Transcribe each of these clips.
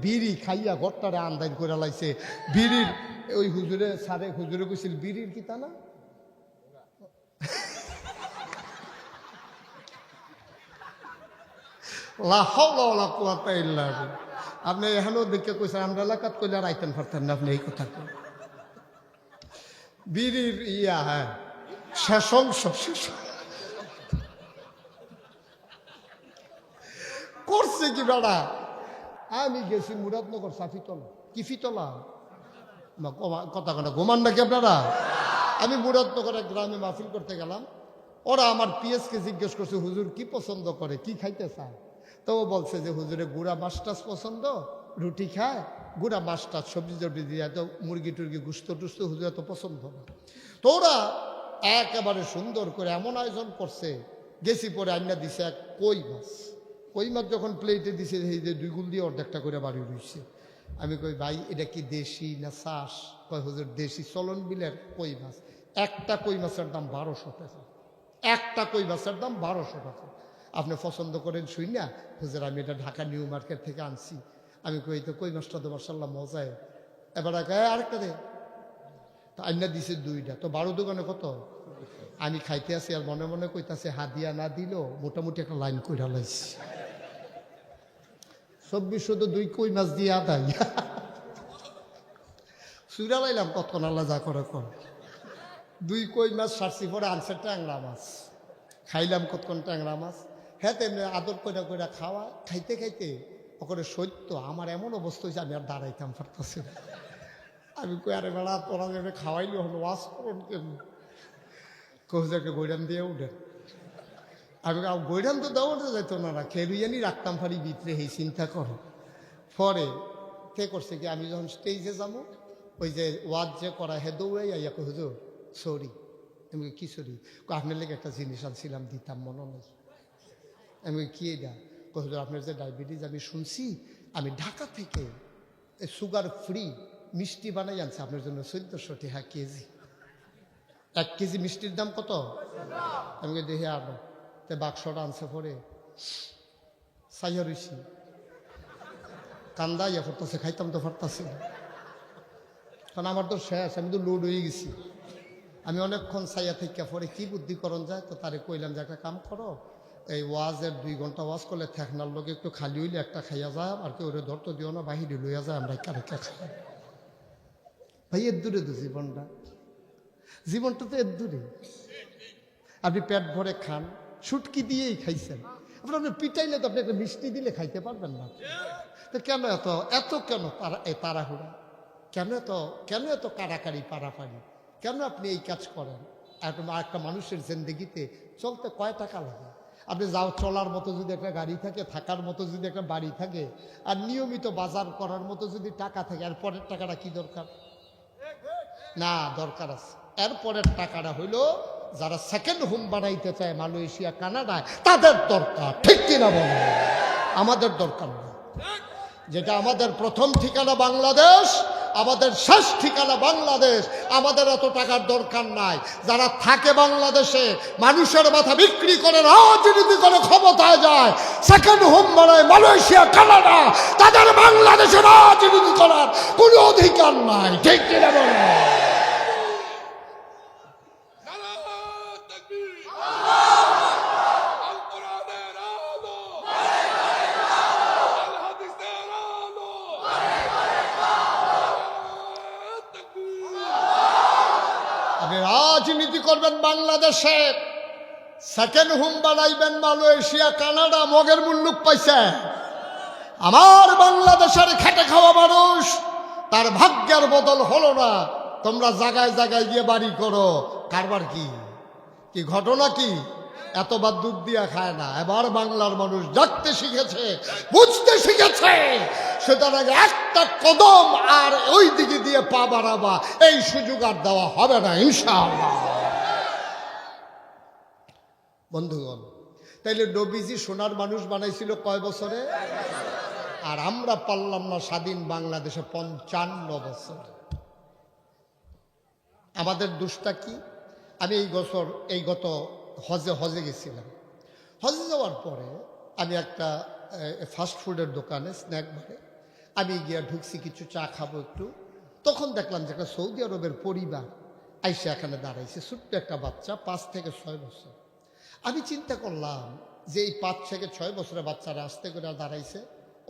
বিড়ি খাইয়া ঘরটারে আন্দাজ করে লাইছে। বিড়ির ওই হুজুরে সারে হুজুরে কইছিল বিড়ির কি তা না লা হাওলা ওয়ালা কুওয়াতা ইল্লা বিল্লাহ। আপনি এখানেও দেখে কইছেন আমরা এলাকাত কইলে আর আইতেন পারতেন না আপনি এই কথা কই। বিড়ির ইয়া হ্যাঁ শেষ অংশ করছে কি বেড়া। আমি গেছি মুরাদনগর সাফিতলা কি ফিতলা কথা কথা ঘুমান নাকি আপনারা। আমি মুরাদনগর এক গ্রামে মাহফিল করতে গেলাম। ওরা আমার পিএসকে জিজ্ঞেস করছে হুজুর কি পছন্দ করে, কি খাইতে চায়। তো ও বলছে যে হুজুরে গুড়া মাছ টাছ পছন্দ, রুটি খায়, গুড়া মাছ টাছ সবজি টবজি দিয়ে, তো মুরগি টুরগি গুস্ত টুস্ত হুজুর এত পছন্দ না। তো ওরা একেবারে সুন্দর করে এমন আয়োজন করছে। গেছি পরে আইনা দিছে এক কই মাছ। কই মাছ যখন প্লেটে দিছে এই যে 2 গুল দিয়ে অর্ধেকটা করে বাড়ি রইছে। আমি কই ভাই এটা কি দেশি না চাষ? কয় হুজুর দেশি চলন বিলের কই মাছ। একটা কই মাছের দাম 1200 টাকা। একটা কই মাছের দাম 1200 টাকা। আপনি পছন্দ করেন শুই না হুজুর আমি এটা ঢাকা নিউ মার্কেট থেকে আনছি। আমি কই তো কই মাছটা তো মাশাআল্লাহ মজায়। এবার আরেকটা দে। তো আইনা দিছে 2টা। তো 12 দোকানে কত? আমি খাইতে আছি আর মনে মনে কইতাছে হাদিয়া না দিল মোটামুটি একটা লাইন কইরা লাইছি। 2400 তো 2 কই মাছ দিয়ে আদায় সুরা লাইলাম কতক্ষণ আল্লাহ যা করে কর। 2 কই মাছ সারছি পরে আনছে ট্যাংরা মাছ। খাইলাম কতক্ষণ ট্যাংরা মাছ। হ্যাঁ তেমনি আদর কইরা কইরা খাওয়া খাইতে খাইতে ওখানে সত্য আমার এমন অবস্থা হয়েছে আমি আর দাঁড়াইতাম পারতাছি না। আমি কই আরে বেড়া তোরা যাবে খাওয়াইলি হলো ওয়াশ করুন কেমন কোথাকে গৈরান দিয়ে উঠেন। আমি গৈরান তো দেওয়া যাইতো না খেলুইয়ানি রাখতাম পারি ভিতরে এই চিন্তা করো। পরে কে করছে কি আমি যখন স্টেজে যাবো ওই যে ওয়াজ যে করা হে দৌড়াই আইয়া কই হুজুর সরি। আমি কি সরি? আপনার লেগে একটা জিনিস আনছিলাম দিতাম মনে নেই। আমি কি এটা? কই হুজুর আপনার যে ডায়াবেটিস আমি শুনছি আমি ঢাকা থেকে সুগার ফ্রি মিষ্টি বানাই আনছি আপনার জন্য 1400 টাকা কেজি। 1 কেজি মিষ্টির দাম কত? আমি দেখে আনো তে বাক্সটা আনছে পরে সাইয়া রইছি কান্দা ইয়া করতেছে খাইতাম তো পারতাছি না কারণ আমার তো শেষ আমি তো লোড হয়ে গেছি। আমি অনেকক্ষণ সাইয়া থেকে পরে কি বুদ্ধিকরণ যায় তো তারে কইলাম যে একটা কাম করো এই ওয়াজের 2 ঘন্টা ওয়াজ করলে ঠেকনার লোক একটু খালি হইলে একটা খাইয়া যায় আর কেউ ওরে ধরতে দিও না বাহিরে লইয়া যায় আমরা কারেকা খাই। ভাই এর দূরে তো জীবনটা তো এর দূরে। আপনি পেট ভরে খান শুটকি দিয়েই খাইছেন আপনার পিটাইলে তো আপনি একটা মিষ্টি দিলে খাইতে পারবেন না। তো কেন এত কেন তাড়াহুড়া, কেন এত কাড়াকাড়ি পাড়াপাড়ি, কেন আপনি এই কাজ করেন? একটা মানুষের জিন্দেগিতে চলতে কয় টাকা লাগে? আপনি যাও চলার মতো যদি একটা গাড়ি থাকে, থাকার মতো যদি একটা বাড়ি থাকে, আর নিয়মিত বাজার করার মতো যদি টাকা থাকে, আর পরের টাকাটা কি দরকার? না দরকার আছে। এরপরের টাকাটা হইল যারা সেকেন্ড হোম বানাইতে চায় মালয়েশিয়া কানাডায় তাদের দরকার। ঠিক কিনা বলো? আমাদের দরকার না। যেটা আমাদের প্রথম ঠিকানা বাংলাদেশ, আমাদের শেষ ঠিকানা বাংলাদেশ, আমাদের এত টাকার দরকার নাই। যারা থাকে বাংলাদেশে মানুষের মাথা বিক্রি করে রাজনীতি করে ক্ষমতায় যায়, সেকেন্ড হোম বানায় মালয়েশিয়া কানাডা, তাদের বাংলাদেশে রাজনীতি করার কোনো অধিকার নাই। ঠিক কিনা বলো? রাজনীতি করবেন বাংলাদেশে, সেকেন্ড হোম বানাইবেন মালয়েশিয়া কানাডা, মগের মুল্লুক পাইছে। আমার বাংলাদেশের খেটে খাওয়া মানুষ তার ভাগ্যের বদল হলো না। তোমরা জায়গায় জায়গায় গিয়ে বাড়ি করো, কারবার কি ঘটনা কি? এতবার দুধ দিয়া খায় না। এবার বাংলার মানুষ জাগতে শিখেছে, বুঝতে শিখেছে। সুতরাং একটা কদম আর ওই দিকে দিয়ে পা বাড়াবা এই সুযোগ আর দেওয়া হবে না ইনশাআল্লাহ। বন্ধুগণ, তাইলে নবীজি সোনার মানুষ বানাইছিল কয় বছরে? আর আমরা পারলাম না স্বাধীন বাংলাদেশে 55 বছর। আমাদের দোষটা কি? আমি এই গত হজে গেছিলাম। হজে যাওয়ার পরে আমি একটা ফাস্ট ফুডের দোকানে স্ন্যাক বারে আমি গিয়া ঢুকছি কিছু চা খাবো একটু, তখন দেখলাম যে একটা সৌদি আরবের পরিবার আইসা এখানে দাঁড়াইছে, ছোট্ট একটা বাচ্চা 5 থেকে 6 বছর। আমি চিন্তা করলাম যে এই 5 থেকে 6 বছরের বাচ্চারা আস্তে করে দাঁড়াইছে।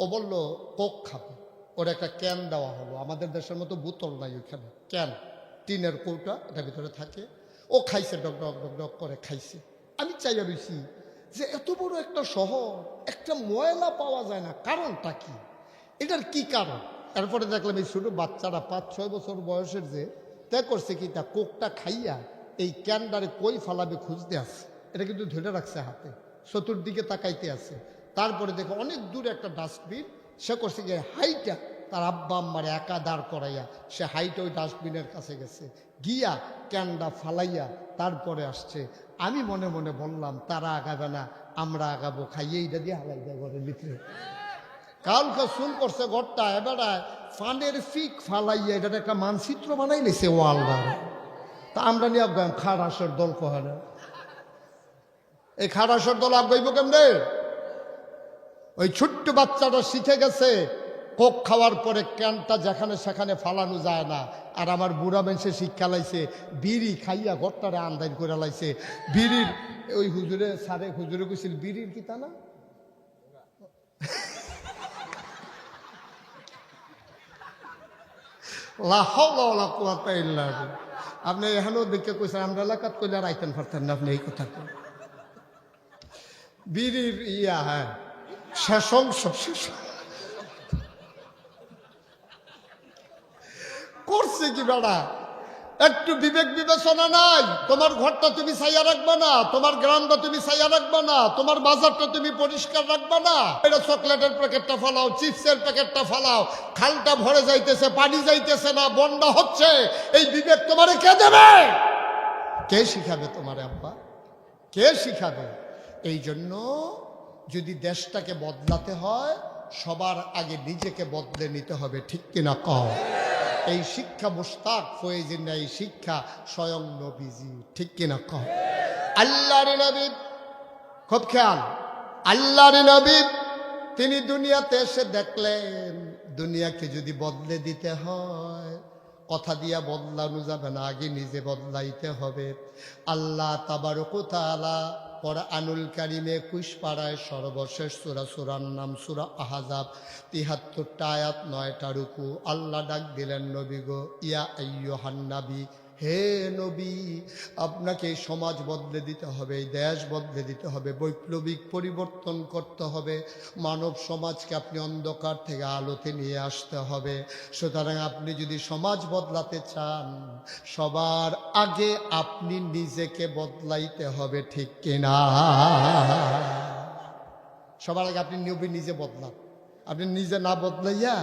ও বলল কোক খাবে, ওর একটা ক্যান দেওয়া হলো, আমাদের দেশের মতো বোতল নাই ওইখানে, ক্যান, টিনের কৌটা এটার ভিতরে থাকে। ও খাইছে, ডক ডক ডক ডক করে খাইছে। আমি চাইয়া রইছি যে এত বড় একটা শহর একটা ময়লা পাওয়া যায় না, কারণটা কি, এটার কি কারণ? এরপরে দেখলাম এই ছোট বাচ্চারা 5-6 বছর বয়সের যে তা করছে কি, তা কোকটা খাইয়া এই ক্যানডারে কই ফালাবে খুঁজতে আসছে। এটা কিন্তু ধরে রাখছে হাতে, চতুর্দিকে তাকাইতে আছে। তারপরে দেখো অনেক দূরে একটা ডাস্টবিন, সে করছে যে হাইটা তার আব্বা আম্মারে একা দাঁড় করাইয়া সে হাইটা ওই ডাস্টবিনের কাছে গেছে, গিয়া ক্যানডা ফালাইয়া তারপরে আসছে। আমি মনে মনে বললাম তারা আগাবে না, আমরা আগাবো, খাইয়ে এইটা দিয়ে হালাই দেয় ঘরের ভিতরে। কালকে শুন করছে ঘরটা এবারে ফানের ফিক ফালাইয়া এটা একটা মানচিত্র বানাই নিছে ওয়ালদার। তা আমরা নিয়ে আগাম খারাসের দল কহারা, এই খারাসের দল আগাইব কেমনে? ওই ছোট্ট বাচ্চাটা শিখে গেছে কোক খাওয়ার পরে ক্যানটা যেখানে সেখানে ফালানো যায় না। আর আমার বুড়া মানুষে শিক্ষা লাইছে বিড়ি খাইয়া ঘরটারে আন্দাজ করে লাইছে। বিড়ির ওই হুজুরে সারে হুজুরে কইছিল বিড়ির কি তা না, আপনি এখানেও দেখে কইছেন আমরা এলাকাত কইলে আর আইতেন পারতেন না আপনি এই কথা। বিড়ির ইয়া, হ্যাঁ, শেষ অংশ করছে কি বেড়া, একটু বিবেক বিবেচনা নাই। তোমার ঘরটা তুমি ছাইয়া রাখবা না, তোমার গ্রামটা তুমি ছাইয়া রাখবা না, তোমার বাজারটা তুমি পরিষ্কার রাখবা না। এটা চকলেটের প্যাকেটটা ফালাও, চিপসের প্যাকেটটা ফালাও, খালটা ভরে যাইতেছে, পানি যাইতেছে না, বন্যা হচ্ছে, এই বিবেক তোমারে কে দেবে? কে শিখাবে তোমারে আব্বা, কে শিখাবে? এই জন্য যদি দেশটাকে বদলাতে হয় সবার আগে নিজেকে বদলে নিতে হবে, ঠিক কিনা কও? এই শিক্ষা মুশতাক ফয়েজির না, এই শিক্ষা স্বয়ং নবীজি, ঠিক কিনা কও? আল্লাহর নবী, খুব খেয়াল, আল্লাহর নবী তিনি দুনিয়াতে এসে দেখলেন দুনিয়াকে যদি বদলে দিতে হয় কথা দিয়া বদলানো যাবে না, আগে নিজে বদলাইতে হবে। আল্লাহ তাবারক ওয়া তাআলা কোরআনুল কারীমে 21 পারায় সর্বশেষ সূরা, সূরার নাম সূরা আহজাব, 73টা আয়াত, 9টা রুকু। আল্লাহ ডাক দিলেন নবী গো, ইয়া আইয়ুহান নবী, হে নবী, আপনাকে এই সমাজ বদলে দিতে হবে, এই দেশ বদলে দিতে হবে, বৈপ্লবিক পরিবর্তন করতে হবে, মানব সমাজকে আপনি অন্ধকার থেকে আলোতে নিয়ে আসতে হবে। সুতরাং আপনি যদি সমাজ বদলাতে চান সবার আগে আপনি নিজেকে বদলাইতে হবে, ঠিক কিনা? সবার আগে আপনি নিজে বদলান। আপনি নিজে না বদলাইয়া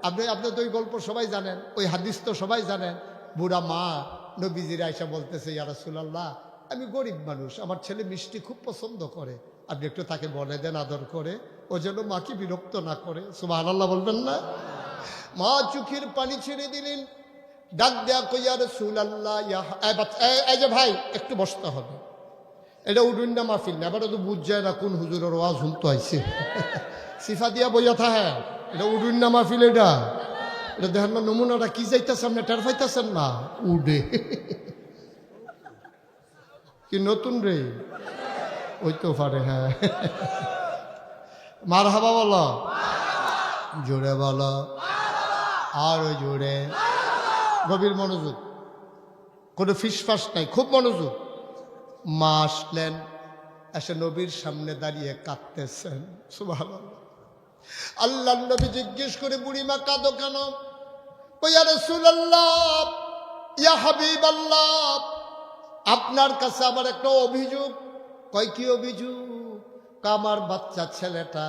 আপনি তো ওই গল্প সবাই জানেন, ওই হাদিস তো সবাই জানেন। বুড়া মা নবীজির আয়েশা বলতেছে, ইয়া রাসূলুল্লাহ, আমি গরিব মানুষ, আমার ছেলে মিষ্টি খুব পছন্দ করে, আপনি একটু তাকে বলে দেন আদর করে, ও যেন মাকে বিরক্ত না করে। সুবহানাল্লাহ বলবেন না? মা চোখের পানি ছেড়ে দিলেন, ডাক দেয়া কই, ইয়া রাসূলুল্লাহ, এই যে ভাই একটু বসতে হবে, এটা উডুন্না মাহফিল না, এবারে তো বুঝ যায় না কোন হুজুরের ওয়াজ শুনতে আইছে। সিফা দিয়া বইয়া থাকে, এটা উডুন্না মাহফিল, এটা দেখেন না নমুনাটা কি যাইতেছে, আপনি টের পাইতেছেন না? উডে কি নতুন রে, ওই তো পারে, হ্যাঁ। মারহাবা বলো, জোরে বলো, আরো জোরে, গভীর মনোযোগ, কোনো ফিসফাস নাই, খুব মনোযোগ। মা আসলেন, এসে নবীর সামনে দাঁড়িয়ে কাঁদতেছেন। সুবহানাল্লাহ। আল্লাহ নবী জিজ্ঞেস করে, বুড়িমা কাঁদো কেন? ইয়া রাসূলুল্লাহ, ইয়া হাবিবাল্লাহ, আপনার কাছে আমার একটা অভিযোগ। কয় কি অভিযোগ? আমার বাচ্চা ছেলেটা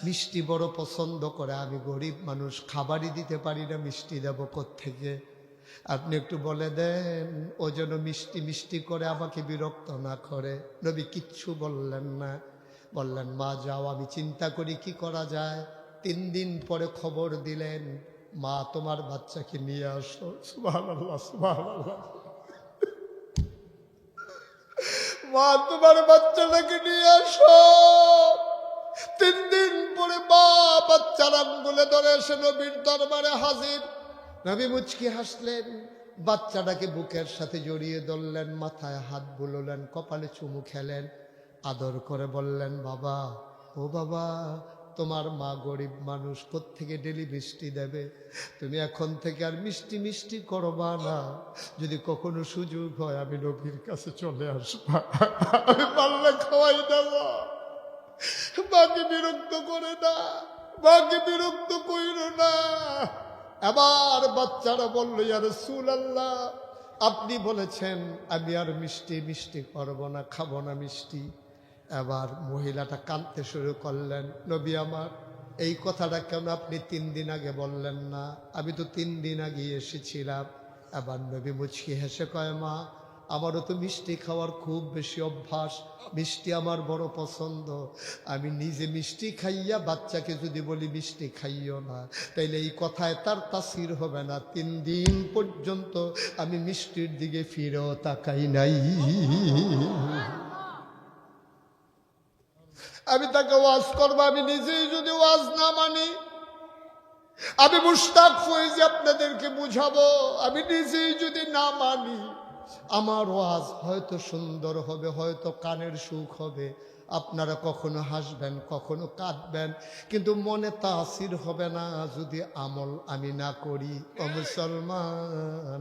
মিষ্টি বড় পছন্দ করে, আমি গরিব মানুষ, খাবারই দিতে পারি না, মিষ্টি দেব কোত্থেকে? আপনি একটু বলে দেন ও যেন মিষ্টি মিষ্টি করে আমাকে বিরক্ত না করে। নবী কিচ্ছু বললেন না, বললেন মা যাও, আমি চিন্তা করি কি করা যায়। 3 দিন পরে খবর দিলেন, মা তোমার বাচ্চাকে নিয়ে আসো। সুবহানাল্লাহ, সুবহানাল্লাহ। মা তোমার বাচ্চাটাকে নিয়ে আসো। 3 দিন পরে মা বাচ্চার আঙ্গুলে ধরে এসে নবীর দরবারে হাজির। নবী মুচকি হাসলেন, বাচ্চাটাকে বুকের সাথে জড়িয়ে ধরলেন, মাথায় হাত বুলোলেন, কপালে চুমু খেলেন, আদর করে বললেন, বাবা, ও বাবা, তোমার মা গরিব মানুষ, কোত্থেকে ডেলি মিষ্টি দেবে? তুমি এখন থেকে আর মিষ্টি মিষ্টি করবা না। যদি কখনো সুযোগ হয় আমি নবীর কাছে চলে আসবা, আমি পারলে খাওয়াই দেব। মাকে বিরক্ত করে না, মাকে বিরক্ত কইর না। এবার বাচ্চারা বলল, ইয়া রাসূলুল্লাহ, আপনি বলেছেন আমি আর মিষ্টি মিষ্টি করব না, খাবো না মিষ্টি। এবার মহিলাটা কাঁদতে শুরু করলেন, নবী আমার, এই কথাটা কেন আপনি 3 দিন আগে বললেন না? আমি তো 3 দিন আগে এসেছিলাম। এবার নবী মুচকি হেসে কয়, মা, আমারও তো মিষ্টি খাওয়ার খুব বেশি অভ্যাস, মিষ্টি আমার বড় পছন্দ। আমি নিজে মিষ্টি খাইয়া বাচ্চাকে যদি বলি মিষ্টি খাইও না, তাইলে এই কথায় তার তাসির হবে না। 3 দিন পর্যন্ত আমি মিষ্টির দিকে ফিরেও তাকাই নাই। আমি তাকে ওয়াজ করবো, আমি নিজেই যদি ওয়াজ না মানি, আমি মুশতাক ফয়েজি আপনাদেরকে বুঝাবো, আমি নিজেই যদি না মানি, আমার ওয়াজ হয়তো সুন্দর হবে, হয়তো কানের সুখ হবে, আপনারা কখনো হাসবেন, কখনো কাঁদবেন, কিন্তু মনে তাসির হবে না যদি আমল আমি না করি। ও মুসলমান,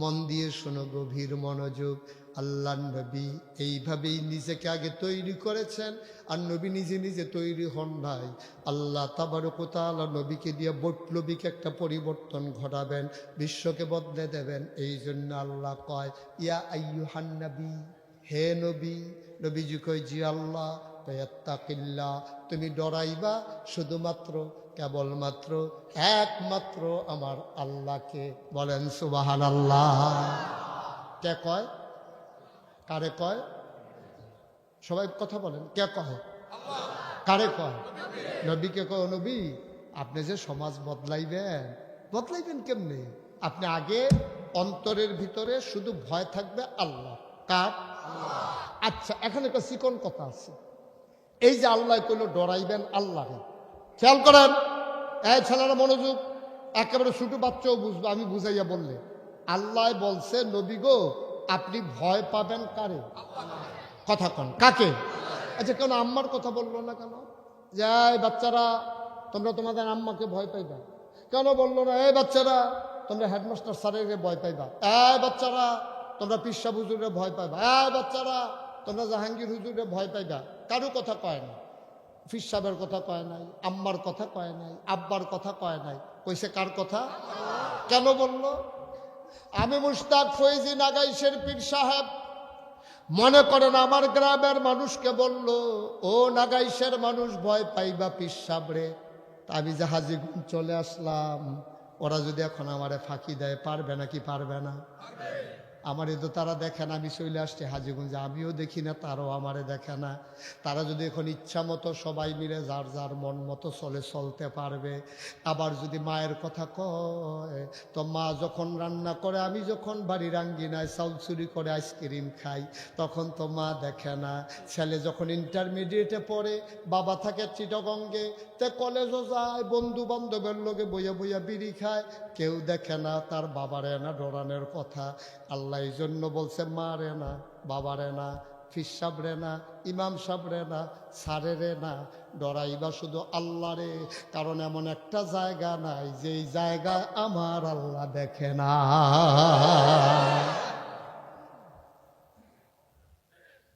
মন দিয়ে শোনো, গভীর মনোযোগ। আল্লাহ নবী এইভাবেই নিজেকে আগে তৈরি করেছেন, আর নবী নিজে নিজে তৈরি হন নাই। আল্লাহ তাবারক ওয়া তাআলা নবীকে দিয়ে বৈপ্লবিক একটা পরিবর্তন ঘটাবেন, বিশ্বকে বদলে দেবেন। এই জন্য আল্লাহ কয়, ইয়া আইয়ুহান নবী, হে নবী। নবীজি কয়, জি আল্লাহ। ফায়াত্তাকিল্লাহ, তুমি ডরাইবা শুধুমাত্র, কেবলমাত্র, একমাত্র আমার আল্লাহকে। বলেন সুবহানাল্লাহ। কে কয়? কারে কয়? সবাই কথা বলেন, কে কয়? কারে কয়? নবীকে কয়। নবী, আপনি যে সমাজ বদলাইবেন, বদলাইবেন কেমনে? আপনি আগে অন্তরের ভিতরে শুধু ভয় থাকবে আল্লাহ। কার? আচ্ছা, এখানে একটা চিকন কথা আছে। এই যে আল্লাহ কইলো ডরাইবেন আল্লাহ, খেয়াল করেন, এই ছেলেরা মনোযোগ, একেবারে ছোট বাচ্চাও বুঝবে, আমি বুঝাইয়া বললে। আল্লাহ বলছে, নবী গো, আপনি ভয় পাবেন কারে? কথা কন, কাকে? আচ্ছা, কেন আম্মার কথা বললো না কেন? যে এই বাচ্চারা, তোমরা তোমাদের আম্মাকে ভয় পাইবা। কেন বললো না, এই বাচ্চারা তোমরা হেডমাস্টার স্যারের ভয় পাইবা, এই বাচ্চারা তোমরা পিসা হুজুরে ভয় পাইবা, এই বাচ্চারা তোমরা জাহাঙ্গীর হুজুরে ভয় পাইবা? কারো কথা কয় না। ফির সাহেবের কথা কয় নাই, আম্মার কথা কয় নাই, আব্বার কথা কয় নাই, কইছে কার কথা? কেন বললো? আমি মুশতাক ফয়েজি নাগাইশের পীর সাহেব, মনে করেন আমার গ্রামের মানুষকে বলল, ও নাগাইশের মানুষ ভয় পাইবা পীর সাহেবরে। আমি জাহাজিগুন চলে আসলাম, ওরা যদি এখন আমারে ফাঁকি দেয়, পারবে নাকি পারবে না? আমারে তো তারা দেখে না, আমি চলে আসছি হাজিগঞ্জে, আমিও দেখি না, তারাও আমারে দেখে না। তারা যদি এখন ইচ্ছা মতো সবাই মিলে যার যার মন মতো চলতে পারবে। আবার যদি মায়ের কথা কয়, তো মা যখন রান্না করে, আমি যখন বাড়ির আঙ্গিনায় চাউল চুরি করে আইসক্রিম খাই, তখন তো মা দেখে না। ছেলে যখন ইন্টারমিডিয়েটে পড়ে, বাবা থাকে চিটাগঙ্গে, তে কলেজও যায়, বন্ধু বান্ধবের লোকে বইয়া বইয়া বিড়ি খায়, কেউ দেখে না তার বাবারে না ডরানোর কথা। আল্লাহ এই জন্য বলছে, মা রে না, বাবা রে না, ফির সাহেব রে না, ইমাম সাহেব রে না, সারে রে না, ডরাইবা শুধু আল্লাহ রে। কারণ এমন একটা জায়গা নাই যেই জায়গায় আমার আল্লাহ দেখে না।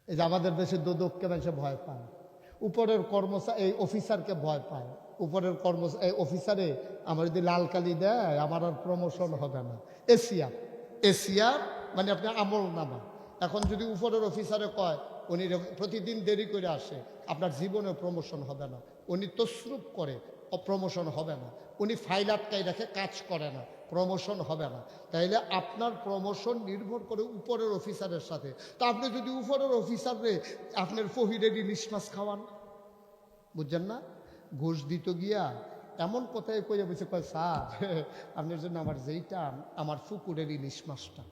এই যে আমাদের দেশে দুদককে মানুষে ভয় পায়, উপরের কর্মচারী এই অফিসারকে ভয় পায়। উপরের এই অফিসারে আমার যদি লাল কালি দেয়, আমার আর প্রমোশন হবে না। এশিয়ার মানে আপনার আমল নামা। এখন যদি উপরের অফিসারে কয় উনি প্রতিদিন দেরি করে আসে, আপনার জীবনে প্রমোশন হবে না। উনি তসরুপ করে, প্রমোশন হবে না। উনি ফাইল আটকাই রাখে, কাজ করে না, প্রমোশন হবে না। তাইলে আপনার প্রমোশন নির্ভর করে উপরের অফিসারের সাথে। তা আপনি যদি উপরের অফিসারে আপনার ফহিরের ইলিশ মাছ খাওয়ান, বুঝছেন না, ঘুষ দিত গিয়া এমন কথাই কইয়া বসে কয়, স্যার আপনার জন্য আমার যেইটা, আমার পুকুরের ইলিশ মাছটা।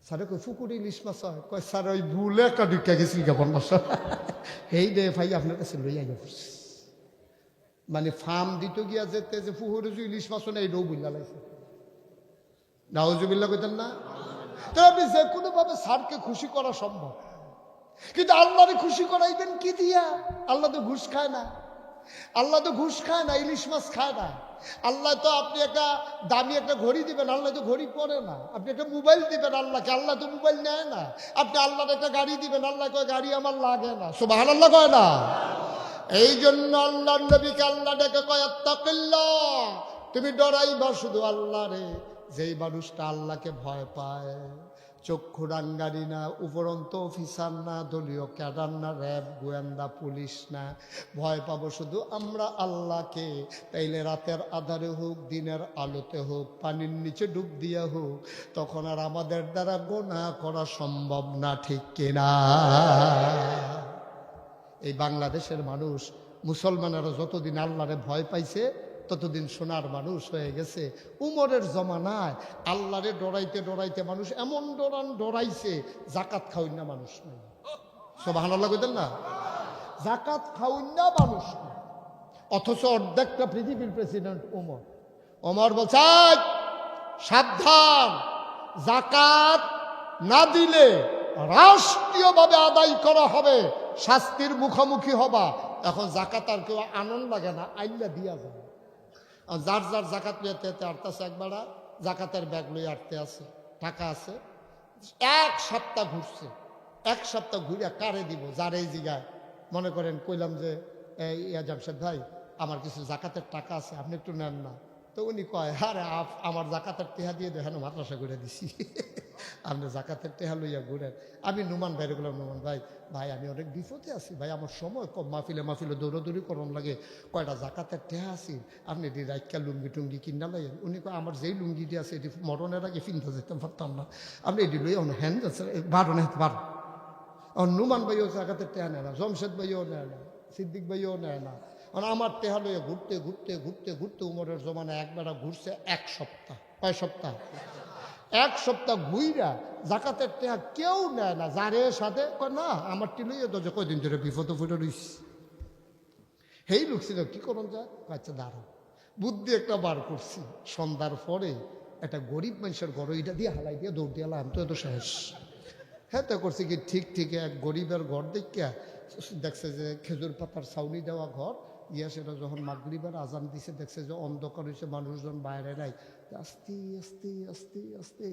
স্যারে কই পুকুরে ইলিশ মাছ হয়? কয় স্যার ওই ভুলে একটা ঢুকা গেছিল কেমন মাছ। এই দে ভাই আপনার কাছে লইয়া গেছে। মানে ফার্ম দিতে গিয়া যেতে যে পুকুরে যে ইলিশ মাছ না এইটাও বুঝলা লাগছে। নাউজুবিল্লাহ কইতেন না? তো আপনি যে কোনো ভাবে স্যারকে খুশি করা সম্ভব, কিন্তু আল্লাহরে খুশি করাইবেন কি দিয়া? আল্লাহ তো ঘুষ খায় না, আল্লাহ তো ঘুষ খায় না, ইলিশ মাছ খায় না। আল্লাহ তো আপনি একটা দামি একটা ঘড়ি দিবেন, আল্লাহ তো ঘড়ি পরে না। আপনি একটা মোবাইল দিবেন আল্লাহকে, আল্লাহ তো মোবাইল নেয় না। আপনি আল্লাহর একটা গাড়ি দিবেন, আল্লাহ কয় গাড়ি আমার লাগে না। সুবহানাল্লাহ কয় না? এই জন্য আল্লাহর নবীকে আল্লাহ ডেকে কয় আত্তাকিল্লাহ, তুমি ডরাইবা শুধু আল্লাহরে। যেই মানুষটা আল্লাহকে ভয় পায়, চক্ষু রাঙ্গারি না, উপরন্ত অফিসার না, দলীয় ক্যাডার না, র্যাব গোয়েন্দা পুলিশ না, ভয় পাবো শুধু আমরা আল্লাহকে। তাইলে রাতের আধারে হোক, দিনের আলোতে হোক, পানির নিচে ডুব দিয়া হোক, তখন আর আমাদের দ্বারা গোনাহ করা সম্ভব না, ঠিক কিনা? এই বাংলাদেশের মানুষ, মুসলমানেরা যতদিন আল্লাহরে ভয় পাইছে ততদিন সোনার মানুষ হয়ে গেছে। উমরের জমানায় আল্লাহরে ডরাইতে ডরাইতে মানুষ এমন ডরাইছে, জাকাত খাওয়াই না মানুষ নাই। সুবহানাল্লাহ কইতেন না? জাকাত খাওয়াই না মানুষ নাই। অথচ অর্ধেকটা পৃথিবীর প্রেসিডেন্ট উমর। উমর বলছে সাবধান, জাকাত না দিলে রাষ্ট্রীয়ভাবে আদায় করা হবে, শাস্তির মুখোমুখি হবা। এখন জাকাত আর কেউ আনন্দ লাগে না, আইল্লা দিয়া যায়। যার যার জাকাত লইতে আটতেছে, একবারা জাকাতের ব্যাগ লইয়া আটতে আছে, টাকা আছে। এক সপ্তাহ ঘুরছে, এক সপ্তাহ ঘুরে কারে দিব? যার এই জায়গায় মনে করেন কইলাম যে জামশেদ ভাই আমার কিছু জাকাতের টাকা আছে, আপনি একটু নেন না। তো উনি কয় আরে আমার জাকাতের টেহা দিয়ে দেখেন মাদ্রাসা করে দিছি। আপনি জাকাতের টেহা লইয়া ঘুরেন। আমি নুমান ভাই বললাম, নুমান ভাই ভাই আমি অনেক বিপদে আছি ভাই, আমার সময় কম, মাহফিলে দৌড়াদৌড়ি করন লাগে, কয়টা জাকাতের টেহা আছি, আপনি এটি রাইকা লুঙ্গি টুঙ্গি কিনা লাইন। উনি কয় আমার যেই লুঙ্গিটি আছে এটি মরণের আগে কিনতে যেতে পারতাম না, আপনি এটি লইয়া হ্যান্ড আছে বারো না বারো। নুমান ভাইও জাকাতের টেহা নেয় না, জমশেদ ভাইও নেয় না, সিদ্দিক ভাইও নেয় না। আমার টেহা লইয়া ঘুরতে ঘুরতে ঘুরতে ঘুরতে উমরের জমানায় একবার ঘুরছে এক সপ্তাহ। কয় সপ্তাহ? এক সপ্তাহ ঘুইরা জাকাতের টেহা কেউ নেয় না। যারে সাথে কয় না আমার টি লইয়া তো যে কয়দিন ধরে বিপদ ফুটে রইছি। হেই লোক ছিল কি করুন যায়, আচ্ছা দাঁড়ো বুদ্ধি একটা বার করছি। সন্ধ্যার পরে একটা গরিব মানুষের ঘর ওইটা দিয়ে হালাই দিয়ে দৌড় দিয়ে আমি তো এত শেষ। হ্যাঁ তো করছি কি ঠিক এক গরিবের ঘর দেখিয়া দেখছে যে খেজুর পাতার ছাউনি দেওয়া ঘর, ইয়া সেটা যখন মাগরিবের আজান দিছে দেখছে যে অন্ধকার হয়েছে, মানুষজন বাইরে নাই। আস্তে আস্তে আস্তে আস্তে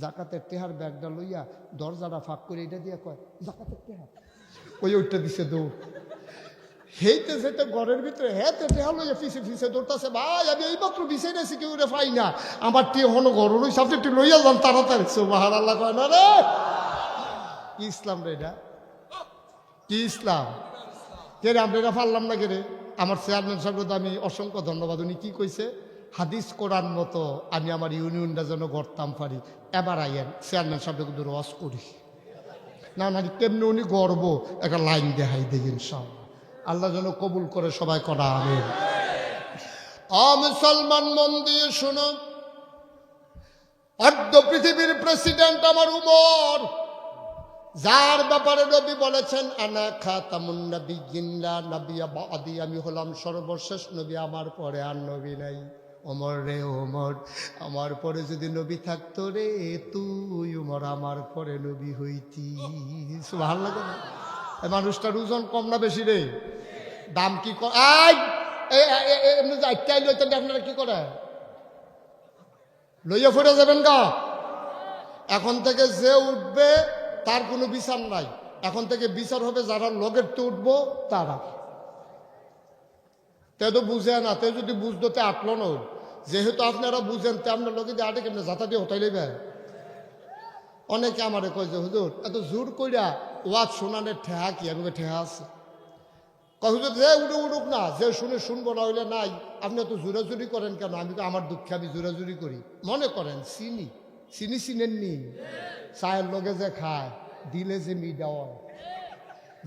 জাকাতের টেহার ব্যাগটা লইয়া দরজাটা ফাঁক করে এটা দিয়ে কয় জাকাতের টেহা, ওইটা দিছে দৌড়। হেইতে যেতে ঘরের ভিতরে হেতে টেহা লইয়া ফিসে ফিসে দৌড়তেছে। ভাই আমি এই মাত্র বিছাই নাছি, কেউ রে পাই না, আমার টি হনো ঘর রইছে, আপনি একটু লইয়া যান তাড়াতাড়ি। সুবহানাল্লাহ কয় না রে? কি ইসলাম রে এটা? কি ইসলাম? কে রে আমরা এটা পারলাম না কে রে? আমার চেয়ারম্যান সাহেব আমি অসংখ্য ধন্যবাদ। উনি কি কইছে, হাদিস কোরআন মতো আমি আমার ইউনিয়নটা যেন গড়তাম পারি। এবার আইয়েন চেয়ারম্যান সাহেবকে কিন্তু রস করি না না, কেমনি উনি গর্ব একটা লাইন দেখাই দিই ইনশাআল্লাহ। আল্লাহ যেন কবুল করে সবাই করা। আমিন। মুসলমান মন দিয়ে শুনো, অর্ধ পৃথিবীর প্রেসিডেন্ট আমার উমর, যার ব্যাপারে নবী বলেছেন আনা খাতামুন নাবিয়্যিন লা নাবিয়্যা বা'দি, আমি হলাম সর্বশেষ নবী, আমার পরে আর নবী নাই। ওমর রে ওমর, আমার পরে যদি নবী থাকতো রে, তুই ওমর আমার পরে নবী হইতি। সুবহানাল্লাহ। এই মানুষটার ওজন কম না বেশি রে? দাম কি আপনারা কি করে লইয়া ফিরে যাবেন গা? এখন থেকে যে উঠবে তার কোনো বিচার নাই, এখন থেকে বিচার হবে যারা লগের তো উঠবো তারা। তে তো বুঝে না, তে যদি বুঝতো তে আটলো না। যেহেতু আপনারা বুঝেন তে আপনার লোকে দিয়ে আটে কেমন যাতা দিয়ে হটাই লইবে। অনেকে আমারে কয় যে হুজুর এত জোর কইরা ওয়াজ শোনানের ঠেহা কি? আমি ঠেহা আছে। কয় হুজুর যে উঠুক না, যে শুনে শুনবো না হইলে নাই। আপনি এত জোরাজুরি করেন কেন? আমি আমার দুঃখে আমি জোরাজুরি করি। মনে করেন চিনি চিনেননি? চায়ের লগে যে খায় দিলে যে মিডা হয়,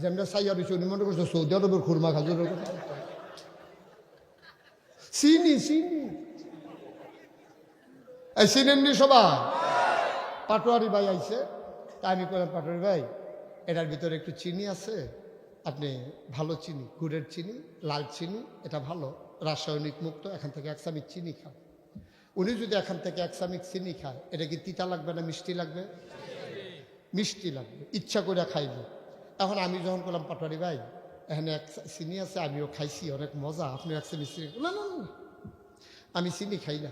যেমন চাইয়া দিচ্ছে উনি মনে করছে সৌদি আরবের খুরমা খাজুরের কথা। চিনি এই চিনেননি সবাই? পাটোয়ারি ভাই আইছে, তা আমি বললাম পাটোয়ারি ভাই এটার ভিতরে একটু চিনি আছে, আপনি ভালো চিনি, গুড়ের চিনি, লাল চিনি, এটা ভালো রাসায়নিক মুক্ত, এখান থেকে 1 চামচ চিনি খান। উনি যদি এখান থেকে 1 চামচ চিনি খায়, এটা কি তিতা লাগবে না মিষ্টি লাগবে? মিষ্টি লাগবে, ইচ্ছা করে খাইবে। এখন আমি যখন বললাম পাটোয়ারি ভাই এখানে 1 চিনি আছে, আমিও খাইছি, অনেক মজা, আপনি 1 চামচ চিনি, না না না আমি চিনি খাই না।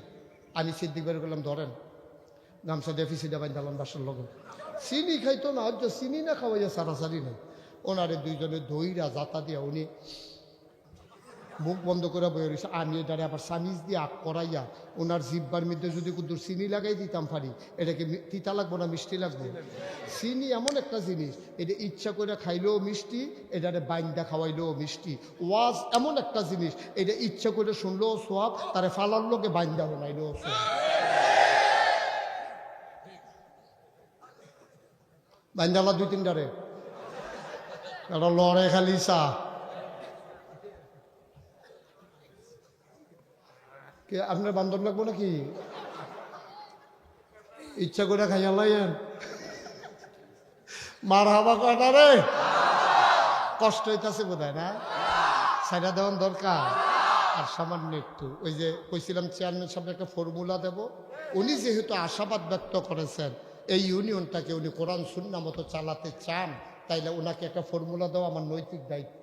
আমি সিদ্দিক ভাই বললাম ধরেন গামছা ডেফিসিটা বাইন্দালাম বাসার লগে, চিনি খাইতো না, হয়তো চিনি না খাওয়াইয়া সারাসারি নেই। ওনারে দুইজনে দইরা জাতা দিয়া উনি মুখ বন্ধ করে বয়ে রয়েছে, আমি এটারে আবার সামিজ দিয়ে আগ করাইয়া ওনার জিব্বার মধ্যে যদি কুদুর চিনি লাগাই দিতাম পারি, এটাকে তিতা লাগবো না মিষ্টি লাগবে? চিনি এমন একটা জিনিস, এটা ইচ্ছা করে খাইলেও মিষ্টি, এটারে বাইন্দা খাওয়াইলেও মিষ্টি। ওয়াজ এমন একটা জিনিস, এটা ইচ্ছা করে শুনলেও সোয়াব, তারে ফালার লোকে বাইন্দা বানাইলেও সোয়াব। বাইন্দালা 2-3টারে এটা লড়ে খালি চা কে আপনার বান্ধব লাগবো নাকি? ইচ্ছা করে খাইয়া লাইয়েন মার হাবা কয়টা রে, কষ্ট হইতাছে বোধ হয় না, সাইডা দেওয়ার দরকার। আর সামান্য একটু ওই যে কইছিলাম চেয়ারম্যান সাহেব একটা ফর্মুলা দেব, উনি যেহেতু আশাবাদ ব্যক্ত করেছেন এই ইউনিয়নটাকে উনি কোরআন সুন্নাহ মতো চালাতে চান, তাইলে ওনাকে একটা ফর্মুলা দেওয়া আমার নৈতিক দায়িত্ব,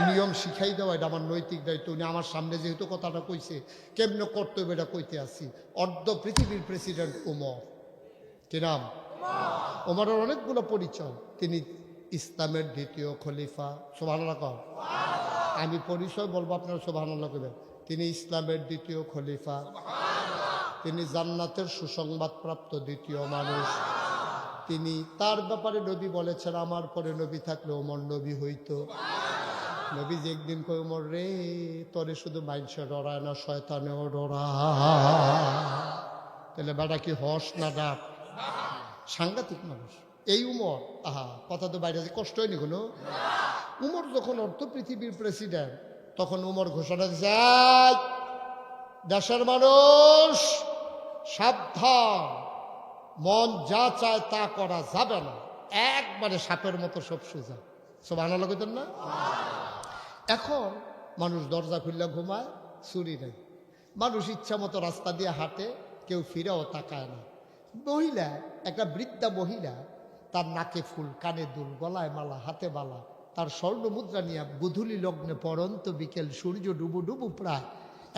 নিয়ম শিখাই দেওয়া এটা আমার নৈতিক দায়িত্ব। উনি আমার সামনে যেহেতু কথাটা কইছে, কেমনে কর্তব্য এটা কইতে আসি। অর্ধ পৃথিবীর প্রেসিডেন্ট ওমর, কি নাম? ওমরের অনেকগুলো পরিচয়, তিনি ইসলামের 2য় খলিফা। সুবহানাল্লাহ কও। আমি পরিচয় বলবো, আপনারা সুবহানাল্লাহ কইবেন। তিনি ইসলামের 2য় খলিফা, তিনি জান্নাতের সুসংবাদপ্রাপ্ত 2য় মানুষ। তিনি তার ব্যাপারে নবী বলেছেন আমার পরে নবী থাকলে ওমর নবী হইতো। নবী যে একদিন কই ওমর রে তোরে শুধু মানুষে ডরায় না শয়তানেও ডরায়। তাহলে বেটা কি হস না ডাক? সাংঘাতিক মানুষ এই উমর। আহা কথা তো বাইরে কষ্ট হয়নি কোনো। উমর যখন অর্ধ পৃথিবীর প্রেসিডেন্ট, তখন উমর ঘোষণা দিচ্ছে দেশের মানুষ সাবধান, মন যা চায় তা করা যাবে না, একবারে সাপের মতো সব সোজা। সুবহানাল্লাহ কইতেন না? এখন মানুষ দরজা খুললে ঘুমায়, চুরি নেই, মানুষ ইচ্ছা মতো রাস্তা দিয়ে হাঁটে, কেউ ফিরেও তাকায় না। মহিলা, একটা বৃদ্ধা মহিলা, তার নাকে ফুল, কানে দুল, গলায় মালা, হাতে বালা, তার স্বর্ণ মুদ্রা নিয়ে বুধুলি লগ্নে পড়ন্ত বিকেল, সূর্য ডুবু ডুবু প্রায়,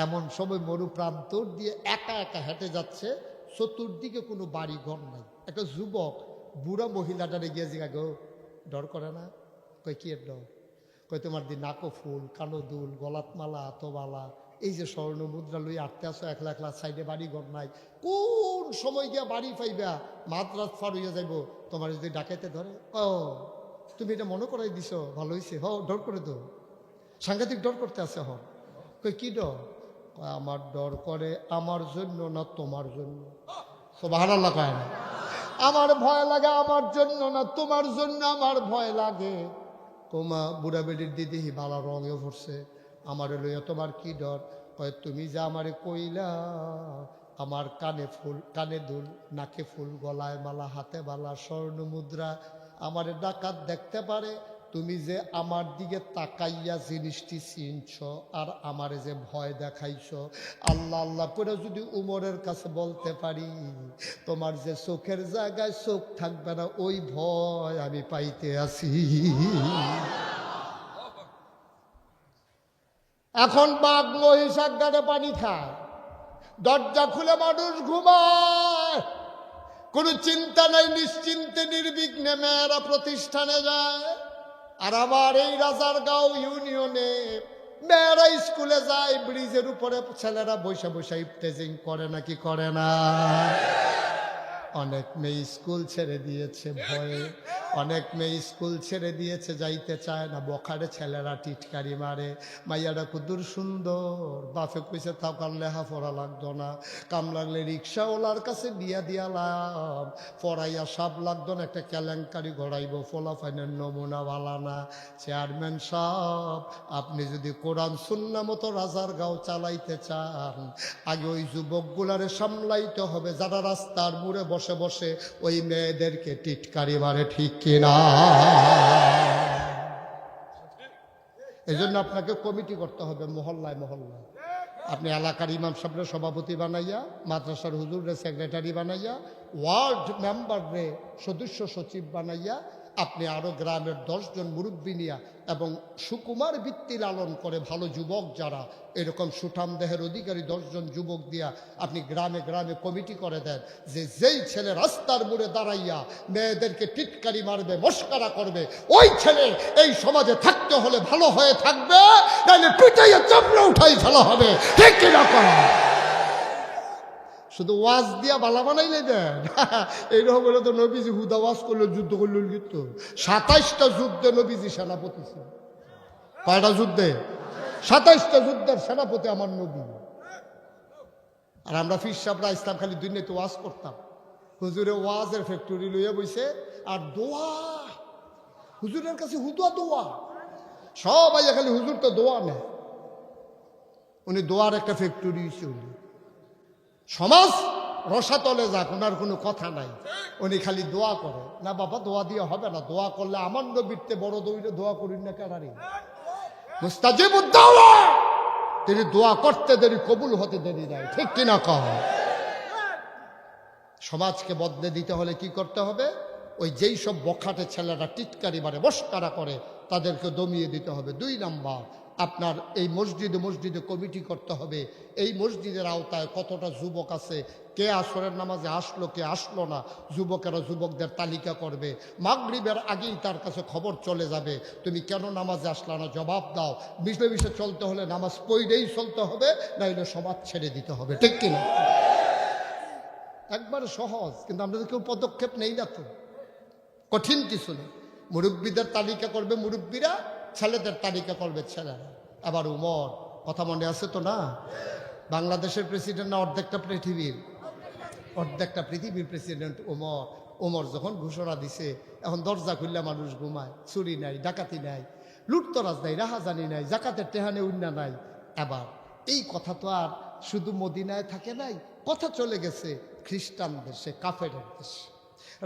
এমন সময় মরু প্রান্তর দিয়ে একা একা হেঁটে যাচ্ছে, চতুর্দিকে কোনো বাড়ি ঘর নাই। একটা যুবক বুড়া মহিলাটারে গিয়ে জিগা গো ডর করে না? কই কি এর ডর? কই তোমার দি নাকো ফুল, কানো দুল, গলাত মালা, হাতবালা, এই যে স্বর্ণ মুদ্রা লই আটতে আসো, একলা একলা, সাইডে বাড়ি ঘর নাই, কোন সময় গিয়া বাড়ি পাইবা? মাদ্রাজ ফার হইয়া যাইব তোমার যদি ডাকাইতে ধরে। ও তুমি এটা মনে করাই দিছ, ভালো হয়েছে। হ ডর করে তো, সাংঘাতিক ডর করতে আছে। হ কই কি ডর? আমার ডর করে আমার জন্য না তোমার জন্য। সুবহানাল্লাহ কয় না? আমার ভয় লাগে আমার জন্য না তোমার জন্য আমার ভয় লাগে। তোমা বুড়া বেডির দিদি বালা রঙে ভরছে, আমার লইয়া তোমার কি ডর? কয় তুমি যে আমারে কইলা আমার কানে ফুল, কানে দুল, নাকে ফুল, গলায় মালা, হাতে বালা, স্বর্ণ মুদ্রা, আমারে ডাকাত দেখতে পারে, তুমি যে আমার দিকে তাকাইয়া জিনিসটি চিনছ আর আমারে যে ভয় দেখাইছ, আল্লাহ আল্লাহ করে যদি উমরের কাছে বলতে পারি তোমার যে চোখের জায়গায় চোখ থাকবে না, ওই ভয় আমি পাইতে আছি। এখন বাঘ মহিষ গাড়ে পানি খায়, দরজা খুলে মানুষ ঘুমায়, কোনো চিন্তা নাই, নিশ্চিন্তে নির্বিঘ্নে মেয়েরা প্রতিষ্ঠানে যায়। আর আমার এই রাজারগাঁও ইউনিয়নে মেয়েরা স্কুলে যায়, ব্রিজের উপরে ছেলেরা বৈশা বৈশা ইফতেজিং করে নাকি করে না? অনেক মেয়ে স্কুল ছেড়ে দিয়েছে ভয়ে, অনেক মেয়ে স্কুল ছেড়ে দিয়েছে, যাইতে চায় না, বখারে ছেলেরা টিটকারি মারে। মাইয়াটা কুদুর সুন্দর, বাপে কইছে থাকার লেহা পড়া লাগতো না, কাম লাগলে রিক্সাওয়ালার কাছে বিয়া দিয়ালাম, পড়াইয়া সব লাগতো না, একটা কেলেঙ্কারি গড়াইব, ফোলা ফাইনের নমুনা বালা না। চেয়ারম্যান সাহেব, আপনি যদি কোরআন সুন্নাহ মতো রাজার গাঁও চালাইতে চান, আগে ওই যুবকগুলারে সামলাইতে হবে যারা রাস্তার মোড়ে বসে বসে ওই মেয়েদেরকে টিটকারি মারে, ঠিক কিনা? এই জন্য আপনাকে কমিটি করতে হবে মহল্লায় মহল্লায়। আপনি এলাকার ইমাম সাহেবের সভাপতি বানাইয়া, মাদ্রাসার হুজুরের সেক্রেটারি বানাইয়া, ওয়ার্ড মেম্বারে সদস্য সচিব বানাইয়া, আপনি আরো গ্রামের 10 জন মুরব্বী নিয়া এবং সুকুমার বৃত্তি লালন করে ভালো যুবক যারা, এরকম সুঠাম দেহের অধিকারী 10 জন যুবক দিয়া আপনি গ্রামে গ্রামে কমিটি করে দেন, যে যেই ছেলে রাস্তার মোড়ে দাঁড়াইয়া মেয়েদেরকে টিটকারি মারবে, মস্কারা করবে, ওই ছেলে এই সমাজে থাকতে হলে ভালো হয়ে থাকবে, নাহলে পিটাইয়া চাপড়া উঠাই ফেলা হবে, ঠিক কিনা? শুধু ওয়াজ দিয়া বালা বানাইলে দেন। এইরকম হলে তো নবীজি হুদা ওয়াজ করলো, যুদ্ধ করলো, কিন্তু 27টা যুদ্ধে নবীজি সেনাপতি ছিল। কয়টা যুদ্ধে? 27টা যুদ্ধের সেনাপতি আমার নবী। আর আমরা ফির সাহেবরা ইসলাম খালি দুনিয়াতে ওয়াজ করতাম, হুজুরে ওয়াজের ফ্যাক্টরি লইয়া বইছে, আর দোয়া হুজুরের কাছে, হুদা দোয়া সবাই খালি, হুজুর তো দোয়া নেয়, উনি দোয়ার একটা ফ্যাক্টরি হয়েছে। উনি সমাজ রসাতলে যাক, ওনার কোনো কথা নাই, উনি খালি দোয়া করে। না বাবা, দোয়া দিয়ে হবে না, দোয়া করলে আমার নবীরতে বড় দৌড়ে দোয়া করিন না কেনারি মুস্তাজিবুদ দাওয়া, তিনি দোয়া করতে দেরি, কবুল হতে দেরি নাই, ঠিক কিনা কহ? সমাজকে বদলে দিতে হলে কি করতে হবে? ওই যেই সব বখাটে ছেলেরা টিটকারি মারে, মস্কারা করে, তাদেরকে দমিয়ে দিতে হবে। 2 নাম্বার, আপনার এই মসজিদে মসজিদে কমিটি করতে হবে। এই মসজিদের আওতায় কতটা যুবক আছে, কে আসরের নামাজে আসলো, কে আসলো না, যুবকেরা যুবকদের তালিকা করবে। মাগরিবের আগেই তার কাছে খবর চলে যাবে, তুমি কেন নামাজে আসলা না, জবাব দাও। বিষে বিষে চলতে হলে নামাজ পড়েই চলতে হবে, নাইলে সমাজ ছেড়ে দিতে হবে, ঠিক কিনা? একবারে সহজ, কিন্তু আমরা তো কেউ পদক্ষেপ নেই না, তো কঠিন কিছু নেই। মুরব্বীদের তালিকা করবে মুরব্বীরা, ছেলেদের তালিকা করবে ছেলেরা। আবার উমর, কথা মনে আছে তো না? বাংলাদেশের প্রেসিডেন্ট না অর্ধেকটা পৃথিবীর প্রেসিডেন্ট উমর। উমর যখন ঘোষণা দিছে, এখন দরজা খুললে মানুষ ঘুমায়, চুরি নাই, ডাকাতি নাই, লুটতরাজ নাই, রাহাজানি নাই, জাকাতের টেহানে উন্না নাই। এবার এই কথা তো আর শুধু মদিনায় থাকে নাই, কথা চলে গেছে খ্রিস্টান দেশে, কাফেরের দেশে।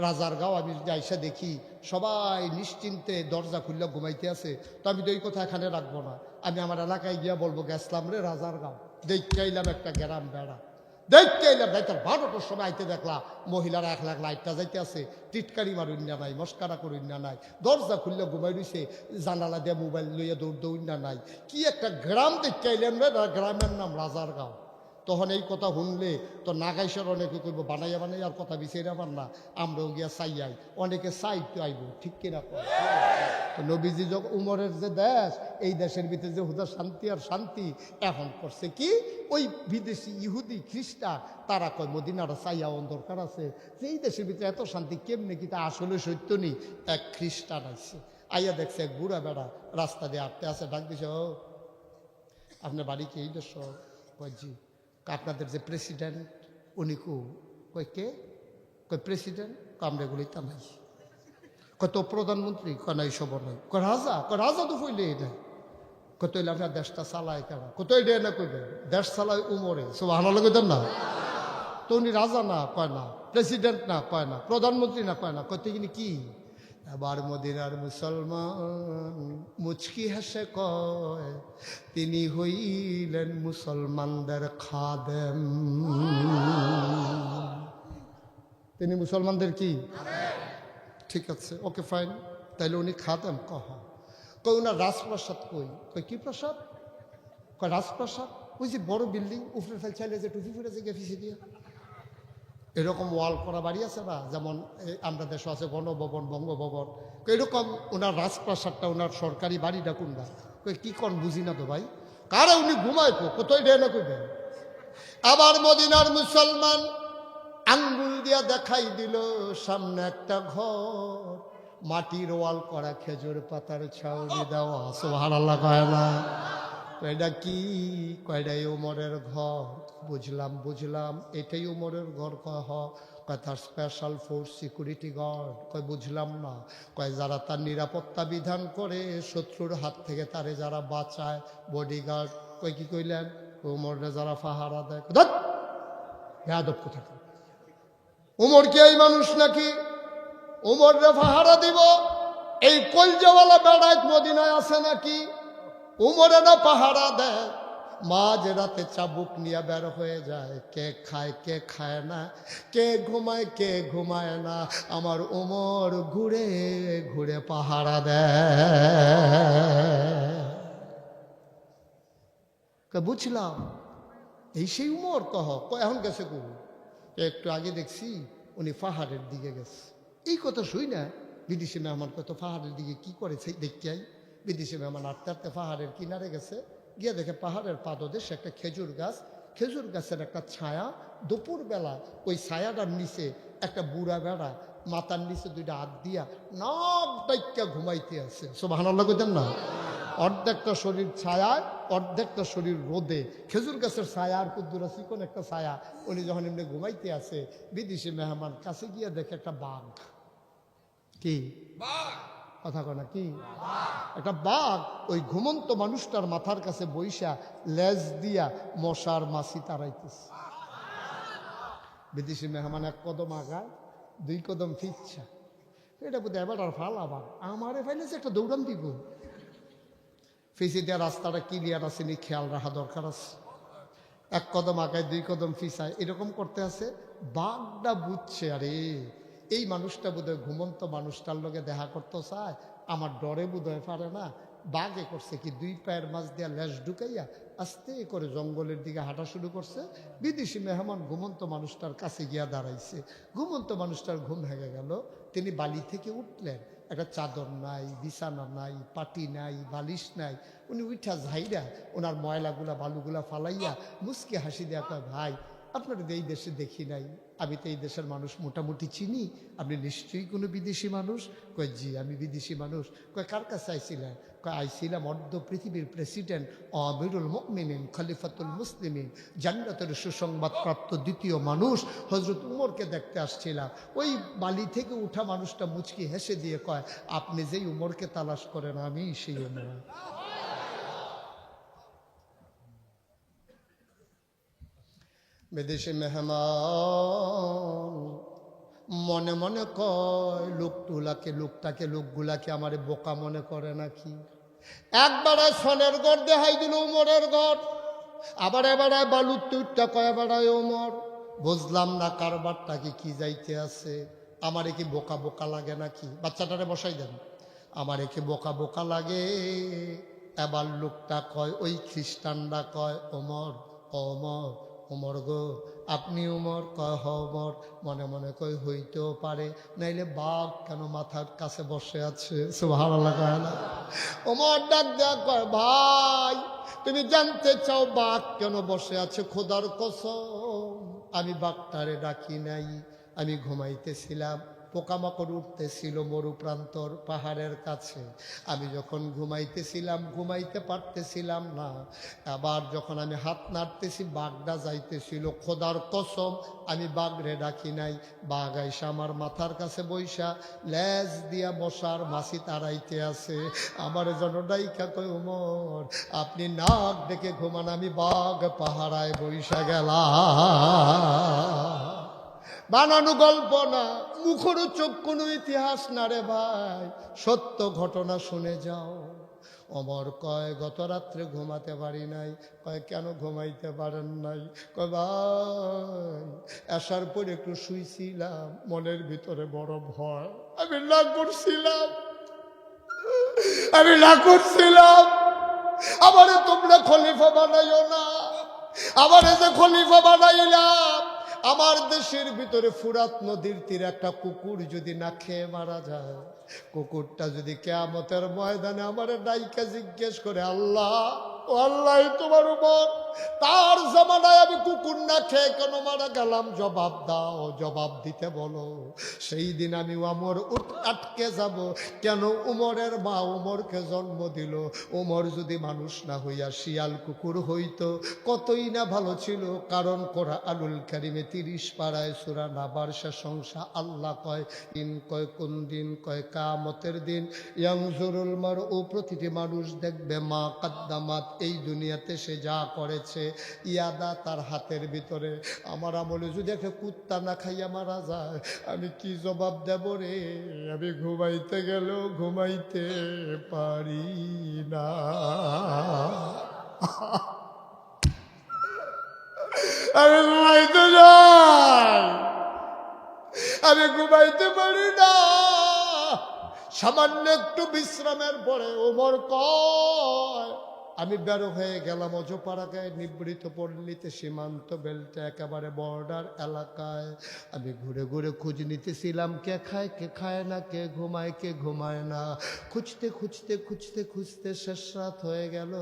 রাজার গাঁও আমি যাইসা দেখি সবাই নিশ্চিন্তে দরজা খুললে ঘুমাইতে আছে, তো আমি তো এই কথা এখানে রাখবো না, আমি আমার এলাকায় গিয়া বলবো, গেছলাম রে রাজার গাঁও, দেখতে আইলাম একটা গ্রাম বেড়া, দেখতে এলাম, রাইতার 12টার সময় আইতে দেখলাম মহিলারা 1 লাখ লাইটটা যাইতে আছে, টিটকারি মারুন না নাই, মস্কারা করুন না নাই, দরজা খুললে ঘুমাই রইছে, জানালা দিয়ে মোবাইল লইয়া দৌড় না নাই। কি একটা গ্রাম দেখতে এলাম রে, গ্রামের নাম রাজার গাঁও। তখন এই কথা শুনলে তো নাগাইশার অনেকে করবো, বানাইয়া আর কথা বিচার আমার না, আমরাও গিয়া চাইয়াই, অনেকে চাইতে আইব, ঠিক কিনা? তো নবীজি যখন উমরের যে দেশ, এই দেশের ভিতরে যে হুদা শান্তি আর শান্তি, এখন করছে কি, ওই বিদেশি ইহুদি খ্রিস্টান তারা কয় মদিনার চাইয়া দরকার আছে, যে এই দেশের ভিতরে এত শান্তি কেমনে, কি তা আসলে সত্য নেই। এক খ্রিস্টান আইছে, আইয়া দেখছে এক বুড়া বেড়া রাস্তা দিয়ে আটতে আছে, ডাক দিছে, ও আপনার বাড়ি কি এই দেশ? কয় জি। আপনাদের যে প্রেসিডেন্ট উনি কই কে? কই প্রেসিডেন্ট, আমরা এগুলোই তা নাই। কত প্রধানমন্ত্রী? কয় এইসব নাই। কয় রাজা? কয় রাজা তো ফইলে এটা। কত হইলে আপনার দেশটা চালায় কেন? কত এটা না কইবে, দেশ চালায় উমরে, সব ভালো কইতেন না। তো উনি রাজা না? কয় না। প্রেসিডেন্ট না? কয় না। প্রধানমন্ত্রী না? কয় না। কত কি? এবার মদিনার মুসলমান মুচকি হেসে কয়, তিনি হইলেন মুসলমানদের খাদেম। তিনি মুসলমানদের কি? ঠিক আছে, ওকে ফাইন, তাইলে উনি খাদেম। কই ওনার রাজপ্রাসাদ কই? কই কি প্রসাদ? কয় রাজপ্রাসাদ, ওই যে বড় বিল্ডিং, উপরে ফেল চাইলে যে টুপি ফুটে যে গেফিসে দিয়ে এরকম ওয়াল করা বাড়ি আছে না, যেমন আমরা দেশে আছে গণভবন, বঙ্গভবন, এরকম ওনার রাজপ্রাসাদটা, ওনার সরকারি বাড়িটা কোনটা? কি কন বুঝি না তো ভাই, কারা উনি ঘুমায় কোথায় ডে না কইবেন। আবার মদিনার মুসলমান আঙ্গুল দিয়া দেখাই দিল সামনে একটা ঘর, মাটির ওয়াল করা, খেজুর পাতার ছাউনি দেওয়া। সুবহানাল্লাহ কয় না? এটা কি? কয়টাই উমরের ঘর। বুঝলাম এটাই উমরের ঘর। কয় কয় তার স্পেশাল ফোর্স সিকিউরিটি গার্ড। কয় বুঝলাম না। কয় যারা তার নিরাপত্তা বিধান করে, শত্রুর হাত থেকে তারে যারা বাঁচায়, বডিগার্ড। কয় কি কইলেন? উমরে যারা পাহারা দেয়। বেয়াদব কোথাকার। উমর কি এই মানুষ নাকি উমররে পাহারা দিব? এই কলজাওয়ালা বেড়ায় মদিনায় আছে নাকি? উমরে না পাহারা দেয়। মাঝ রাতে চাবুক নিয়ে বের হয়ে যায়। কে খায় কে খায় না, কে ঘুমায় না। আমার উমর ঘুরে ঘুরে পাহারা দেয়। বুঝলাম এই সেই উমর। এখন গেছে কু? একটু আগে দেখছি উনি পাহাড়ের দিকে গেছে। এই কথা শুই না বিদেশি মেহমান কত পাহাড়ের দিকে কি করেছে দেখিয়াই। বিদেশি মেহমান আটতে আটতে পাহাড়ের কিনারে গেছে, গিয়ে দেখে পাহাড়ের পাদদেশে একটা খেজুর গাছ। খেজুর গাছের একটা ছায়া। দুপুর বেলা ওই ছায়াটার নিচে একটা বুড়া বেড়া মাথার নিচে দুইটা হাত দিয়া নাক ডাইকা ঘুমাইতে আছে। সুবহানাল্লাহ কইতেন না? অর্ধেকটা শরীর ছায়ায়, অর্ধেকটা শরীর রোদে। খেজুর গাছের ছায়া আর কুদ্দুরা চিকন একটা ছায়া। উনি যখন এমনি ঘুমাইতে আছে, বিদেশি মেহমান কাছে গিয়ে দেখে একটা বাঘ। কি কথা কয় না? কি একটা বাঘ ওই ঘুমন্ত মানুষটার মাথার কাছে বইসা লেজ দিয়া মশার মাছি তাড়াইতেছে। বিদেশি মেহমান এক কদম আগায়, দুই কদম ফিচ্ছা। এটা বোধ এবার আর ফাল আবার আমারে ফাইলেছে একটা দৌড়ান দিব। ফিসি দেওয়া রাস্তাটা ক্লিয়ার আছে নি খেয়াল রাখা দরকার আছে। এক কদম আগায় দুই কদম ফিসায় এরকম করতে আছে। বাঘটা বুঝছে আরে এই মানুষটা বোধহয় ঘুমন্ত মানুষটার লগে দেখা করতে চায়, আমার ডরে বোধহয় পারে না। বাঘে করছে কি, দুই পায়ের মাঝ দিয়া লেজ ঢুকাইয়া আস্তে করে জঙ্গলের দিকে হাঁটা শুরু করছে। বিদেশি মেহমান ঘুমন্ত মানুষটার কাছে গিয়া দাঁড়াইছে। ঘুমন্ত মানুষটার ঘুম ভেঙে গেল। তিনি বালি থেকে উঠলেন। একটা চাদর নাই, বিছানা নাই, পাটি নাই, বালিশ নাই। উনি উঠা ঝাইরা ওনার ময়লাগুলা বালুগুলা ফালাইয়া মুচকি হাসি দেয়া কয়, ভাই আপনার এই দেশে দেখি নাই, আমি তো এই দেশের মানুষ মোটামুটি চিনি, আপনি নিশ্চয়ই কোনো বিদেশি মানুষ। কয় জি আমি বিদেশি মানুষ। কয় কার কাছে আইছিলেন? কয় আইছিলাম অর্ধ পৃথিবীর প্রেসিডেন্ট আমিরুল মুমিনিন খলিফাতুল মুসলিমিন জান্নাতের সুসংবাদপ্রাপ্ত দ্বিতীয় মানুষ হযরত উমরকে দেখতে আসছিলাম। ওই বালি থেকে উঠা মানুষটা মুচকি হেসে দিয়ে কয়, আপনি যেই উমরকে তালাশ করেন আমি সেই উমর। বিদেশি মেহমান মনে মনে কয় লোকটাকে লোকগুলাকে আমার বোকা মনে করে নাকি। একবার সোনের গড় দেখাই দিল উমরের গড়, আবার এবারে বালুর তুইটা কয় বেড়ায় উমর। বুঝলাম না কারবারটাকে কি যাইতে আছে। আমারে কি বোকা বোকা লাগে নাকি? বাচ্চাটারে বসাই দেন। আমারে কি বোকা বোকা লাগে? এবার লোকটা কয়, ওই খ্রিস্টানরা কয়, ওমর ওমর উমর গো আপনি উমর? কয় হ উমর। মনে মনে কয় হইতেও পারে, নাইলে বাঘ কেন মাথার কাছে বসে আছে? সুবহানাল্লাহ কয় না? উমর ডাক দেয়া কয়, ভাই তুমি জানতে চাও বাঘ কেন বসে আছে? খোদার কসম আমি বাঘটারে ডাকি নাই, আমি ঘুমাইতেছিলাম। পোকামাকড় উঠতেছিল মরু প্রান্তর পাহাড়ের কাছে। আমি যখন ঘুমাইতেছিলাম, ঘুমাইতে পারতেছিলাম না। আবার যখন আমি হাত নাড়তেছি বাঘটা যাইতেছিল। খোদার কসম আমি বাঘরে ডাকি নাই। বাঘ আইসা আমার মাথার কাছে বইসা লেজ দিয়া মশার মাছি তাড়াইতে আছে। আমার জন্য ডাইকা কই, উমর আপনি নাক ডেকে ঘুমান, আমি বাঘ পাহারায় বইসা গেলাম। বানানো গল্প না, মুখরোচক কোনো ইতিহাস না রে ভাই, সত্য ঘটনা শুনে যাও। ওমর কয়, গত রাত্রে ঘুমাতে পারি নাই। কয় কেন ঘুমাইতে পারেন নাই? কয় ভাই আসার পর একটু শুইছিলাম, মনের ভিতরে বড় ভয়, আমি না করছিলাম আমারে তোমরা খলিফা বানাইও না। আমারে যে খলিফা বানাইলাম, আমার দেশের ভিতরে ফুরাত নদীর তীরে একটা কুকুর যদি না খেয়ে মারা যায়, কুকুরটা যদি কিয়ামতের ময়দানে আমার ডাইকা জিজ্ঞেস করে, আল্লাহ ও আল্লাহ তোমার উপর তার জামানায় আমি কুকুর না খেয়ে কেন মারা গেলাম, জবাব দাও, জবাব দিতে বলো। সেই দিন আমি ওমর আটকে যাব। কেন উমরের মা উমরকে জন্ম দিল? উমর যদি মানুষ না হইয়া শিয়াল কুকুর হইতো কতই না ভালো ছিল। কারণ কোরআনুল কারীমে 30 পারায় সূরা নাবার শেষ অংশে আল্লাহ কয়, দিন কয় কোন দিন, কয় কিয়ামতের দিন। ইয়ানজুরুল মারউ, প্রতিটি মানুষ দেখবে, মা কাদ্দামাত, এই দুনিয়াতে সে যা করেছে, ইয়াদা, তার হাতের ভিতরে। আমার আমলে যদি একটা কুত্তা না খাইয়া মারা যায়, আমি কি জবাব দেব রে? আমি ঘুমাইতে গেলেও ঘুমাইতে পারি না। আমি ঘুমাইতে যাই, আমি ঘুমাইতে পারি না। সামান্য একটু বিশ্রামের পরে ওমর কয়, আমি বের হয়ে গেলাম অজপাড়াগায়, নিবৃত পল্লীতে, সীমান্ত বেল্টে, একেবারে বর্ডার এলাকায়। আমি ঘুরে ঘুরে খোঁজ নিতেছিলাম, কে খায় কে খায় না, কে ঘুমায় কে ঘুমায় না। খুঁজতে খুঁজতে খুঁজতে খুঁজতে শেষ রাত হয়ে গেল।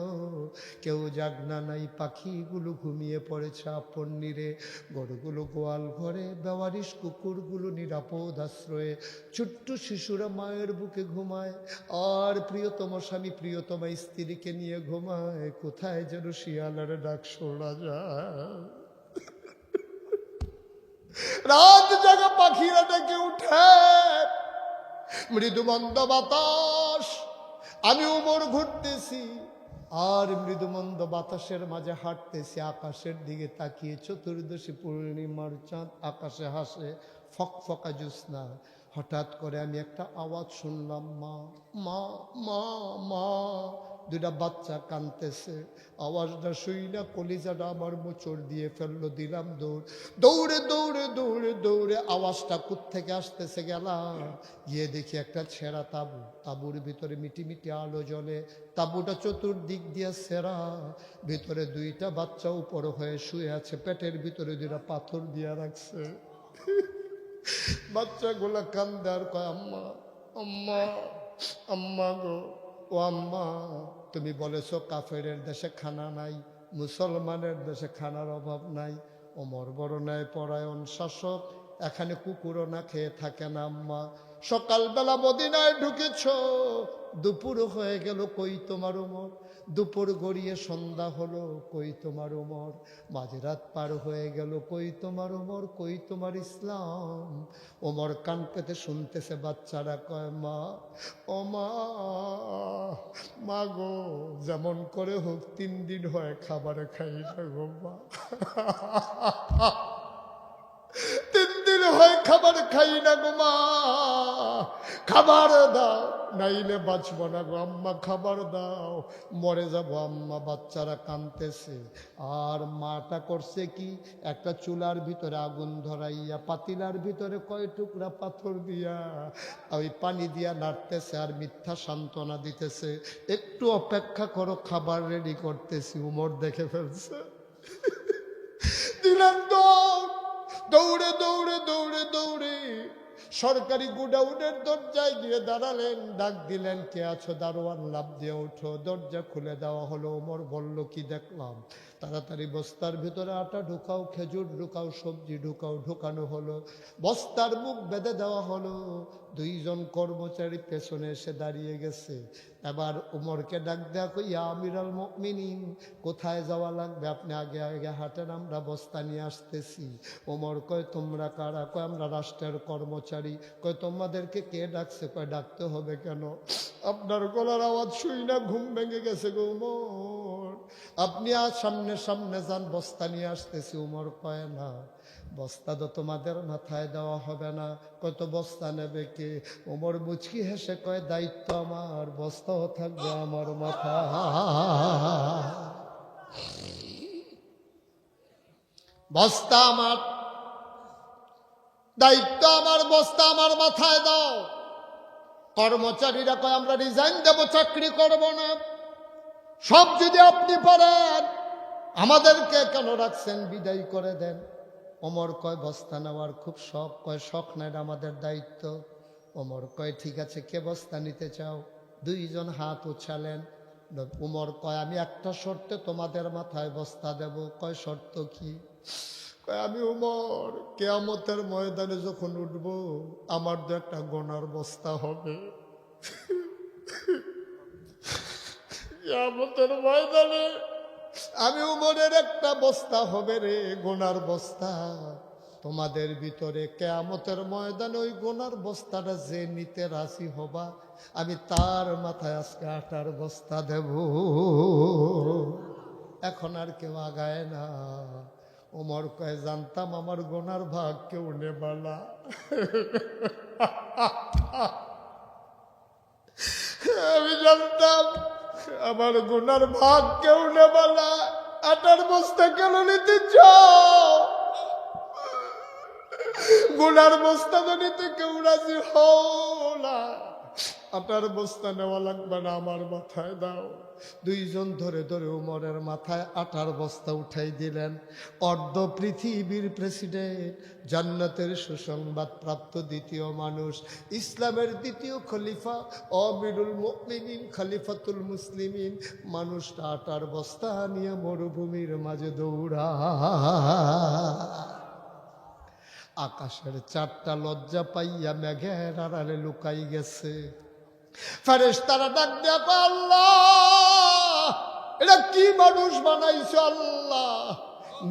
কেউ জাগনা নাই, পাখিগুলো ঘুমিয়ে পড়েছে আপন নীরে, গরুগুলো গোয়াল ঘরে, বেওয়ারিশ কুকুরগুলো নিরাপদ আশ্রয়ে, ছোট্ট শিশুরা মায়ের বুকে ঘুমায়, আর প্রিয়তম স্বামী প্রিয়তমা স্ত্রীকে নিয়ে ঘুমায়। কোথায় যেন শিয়ালের ডাক শোনা যায়। রাত জাগা পাখিরা ডেকে উঠে, মৃদু মন্দ বাতাস। আমি উমর ঘুরতেছি আর মৃদুমন্দ বাতাসের মাঝে হাঁটতেছি, আকাশের দিকে তাকিয়ে। চতুর্দশী পূর্ণিমার চাঁদ আকাশে হাসে, ফকফকা জ্যোৎস্না। হঠাৎ করে আমি একটা আওয়াজ শুনলাম, মা মা মা মা। দুটা বাচ্চা কাঁদতেছে। আওয়াজটা শুই না কলিজাটা আমার মোচড় দিয়ে ফেললো। দিলাম দৌড়, দৌড়ে দৌড়ে দৌড়ে দৌড়ে। আওয়াজটা কোত্থেকে আসতেছে গেলাম, গিয়ে দেখি একটা ছেঁড়া তাঁবু। তাঁবুর ভিতরে মিটি মিটি আলো জ্বলে। তাঁবুটা চতুর্দিক দিয়ে ছেঁড়া, ভিতরে দুইটা বাচ্চা উপর হয়ে শুয়ে আছে, পেটের ভিতরে দুটা পাথর দিয়া রাখছে। বাচ্চাগুলা কান্দে আর কয়, আম্মা আম্মা আম্মা গো, ও আম্মা, তুমি বলেছো কাফেরের দেশে খানা নাই, মুসলমানের দেশে খানার অভাব নাই। ওমর বড় ন্যায় পরায়ণ শাসক, এখানে কুকুরও না খেয়ে থাকে না আম্মা। সকালবেলা মদিনায় ঢুকেছ, দুপুর হয়ে গেল, কই তোমার ওমর? দুপুর গড়িয়ে সন্ধ্যা হলো, কই তোমার ওমর? মাঝরাত পার হয়ে গেল, কই তোমার ওমর? কই তোমার ইসলাম? ওমর কান পেতে শুনতেছে। বাচ্চারা কয়, মা ও মা, মা গো, যেমন করে হোক 3 দিন হয় খাবার খাই না গো মা। 3 দিন হয় খাবার খাই না গো মা, খাবার দাও, নাইলে বাঁচব না গো আম্মা, খাবার দাও, মরে যাব আম্মা। বাচ্চারা কাঁদতেছে। আর মাটা করছে কি, একটা চুলার ভিতরে আগুন ধরাইয়া, পাতিলার ভিতরে কয় টুকরা পাথর দিয়া, ওই পানি দিয়া নাড়তেছে আর মিথ্যা সান্ত্বনা দিতেছে, একটু অপেক্ষা করো, খাবার রেডি করতেছি। উমর দেখে ফেলছে। দিলেন দৌড়ে দৌড়ে দৌড়ে দৌড়ে সরকারি গুডাউনের দরজায় গিয়ে দাঁড়ালেন। ডাক দিলেন, কে আছো? দারোয়ান লাফ দিয়ে উঠো। দরজা খুলে দেওয়া হলো। ওমর বলল, কি দেখলাম? তাড়াতাড়ি বস্তার ভিতরে আটা ঢুকাও, খেজুর ঢুকাও, সবজি ঢুকাও। ঢুকানো হলো, বস্তার মুখ বেঁধে দেওয়া হলো। 2 জন কর্মচারী পেছনে এসে দাঁড়িয়ে গেছে। এবার উমরকে ডাক দেয়া, কই আমিরুল মুমিনিন, কোথায় যাওয়া লাগবে? আপনি আগে আগে হাঁটেন, আমরা বস্তা নিয়ে আসতেছি। ওমর কয়, তোমরা কারা? কয়, আমরা রাষ্ট্রের কর্মচারী। কয়, তোমাদেরকে কে ডাকছে? কয়, ডাকতে হবে কেন? আপনার গলার আওয়াজ শুই না ঘুম ভেঙে গেছে গো উমর, আপনি আজ সামনে সামনে যান, বস্তা নিয়ে আসতেছি। উমর কয়, না, বস্তা তো তোমাদের মাথায় দেওয়া হবে না। কত বস্তা নেবে কে? ওমর মুচকি হেসে কয়, দায়িত্ব আমার, বস্তাও থাকবে আমার মাথা। বস্তা আমার, দায়িত্ব আমার, বস্তা আমার মাথায় দাও। কর্মচারীরা কয়, আমরা রিজাইন দেব, চাকরি করব না। সব যদি আপনি পারেন, আমাদেরকে কেন রাখছেন? বিদায় করে দেন। ওমর কয়, বস্তা নেওয়ার খুব শখ। কয়, শখ নাই, আমাদের দায়িত্ব। ওমর কয়, ঠিক আছে, কে বস্তা নিতে চাও? 2 জন হাত উঠালেন। উমর কয় আমি একটা শর্তে তোমাদের মাথায় বস্তা দেব। কয় শর্ত কি? কয় আমি উমর কিয়ামতের ময়দানে যখন উঠব আমার তো একটা গোনার বস্তা হবে। কিয়ামতের ময়দানে আমি উমরের একটা বস্তা হবে রে, গোনার বস্তা। তোমাদের ভিতরে কিয়ামতের ময়দানে ওই গোনার বস্তাটা যে নিতে রাজি হবা আমি তার মাথায় আজকে আটার বস্তা দেব। এখন আর কেউ আগায় না। ওমর কয় জানতাম আমার গোনার ভাগ কেউ নেবা না। আমি জানতাম আমার গুনার ভাগ কেউ নেবা না। আটার বস্তা কেন নিতে চাও? গুনার বস্তা তো নিতে কেউ রাজি হও না। আটার বস্তা নেওয়া লাগবে না, আমার মাথায় দাও। দুইজন ধরে ধরে উমরের মাথায় আটার বস্তা উঠাই দিলেন। অর্ধ পৃথিবীর প্রেসিডেন্ট, জান্নাতের সুসংবাদ প্রাপ্ত দ্বিতীয় মানুষ, ইসলামের দ্বিতীয় খলিফা, আমিরুল মুমিনিন, খলিফাতুল মুসলিমিন, মানুষটা আটার বস্তা নিয়ে মরুভূমির মাঝে দৌড়া। আকাশের চারটা লজ্জা পাইয়া মেঘের আড়ালে লুকাই গেছে। ফেরেশতারা ডাক দেয়া কয় আল্লাহ এটা কি মানুষ বানাইছো আল্লাহ।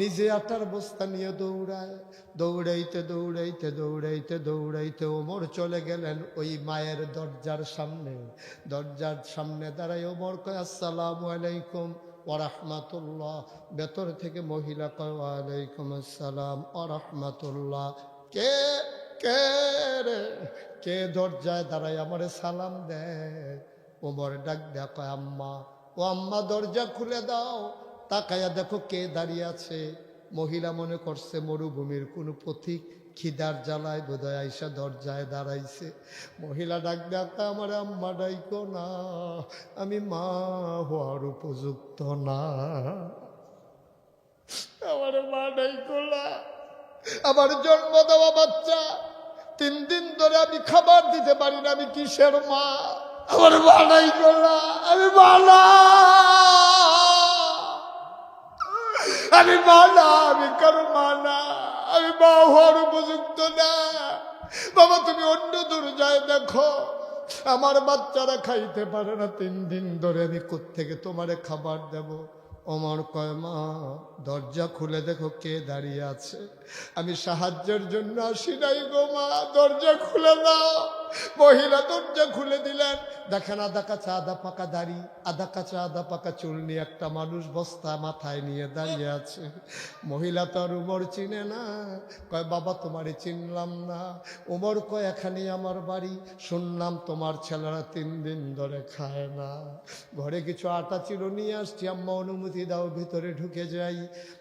নিজে আটার বস্তা নিয়ে দৌড়ায়। দৌড়াইতে দৌড়াইতে দৌড়াইতে দৌড়াইতে ওমর চলে গেলেন ওই মায়ের দরজার সামনে। দরজার সামনে দাঁড়াই ওমর কয় আসসালামু আলাইকুম ওয়া রাহমাতুল্লাহ। ভেতর থেকে মহিলা কয় ওয়া আলাইকুম আসসালাম ওয়া রাহমাতুল্লাহ। কে কে রে? কে দরজায় দাঁড়ায় আমারে সালাম দেয়? ওমর ডাক দেয়া কয় আম্মা। ও আম্মা দরজা খুলে দাও। তাকায়া দেখো কে দাঁড়িয়ে আছে। মহিলা মনে করছে মরুভূমির কোনো পথিক, খিদার জ্বালায় বোধহয় আইসা দরজায় দাঁড়াইছে। মহিলা ডাক দেয়া কয় আমার আম্মা ডাইকো না, আমি মা হওয়ার উপযুক্ত না, আমার মা ডাইকো না। আমার জন্ম দেওয়া বাচ্চা 3 দিন ধরে আমি খাবার দিতে পারি না, আমি কিসের মা? আমার মা ডাইকো না, আমি মা না, আমি মা না, আমি কারো মা না, আমি মা হওয়ার উপযুক্ত না। বাবা তুমি অন্য দরজায় দেখো, আমার বাচ্চারা খাইতে পারে না 3 দিন ধরে, আমি কোত্থেকে তোমারে খাবার দেব? ওমর কয় মা দরজা খুলে দেখো কে দাঁড়িয়ে আছে। আমি সাহায্যের জন্য আসি নাই গো মা, দরজা খুলে দাও। মহিলা দরজা খুলে দিলেন। দেখেন আধা কাঁচা আধা পাকা দাড়ি, আধা কাঁচা আধা পাকা চুল নিয়ে একটা মানুষ বস্তা মাথায় নিয়ে দাঁড়িয়ে আছে। মহিলা তো আর উমর চিনে না। কয় বাবা তোমারে চিনলাম না। উমর কয় এখানেই আমার বাড়ি, শুনলাম তোমার ছেলেরা 3 দিন ধরে খায় না, ঘরে কিছু আটা চিড়ো নিয়ে আসছি, আম্মা অনুমতি দাও ভিতরে ঢুকে যাই।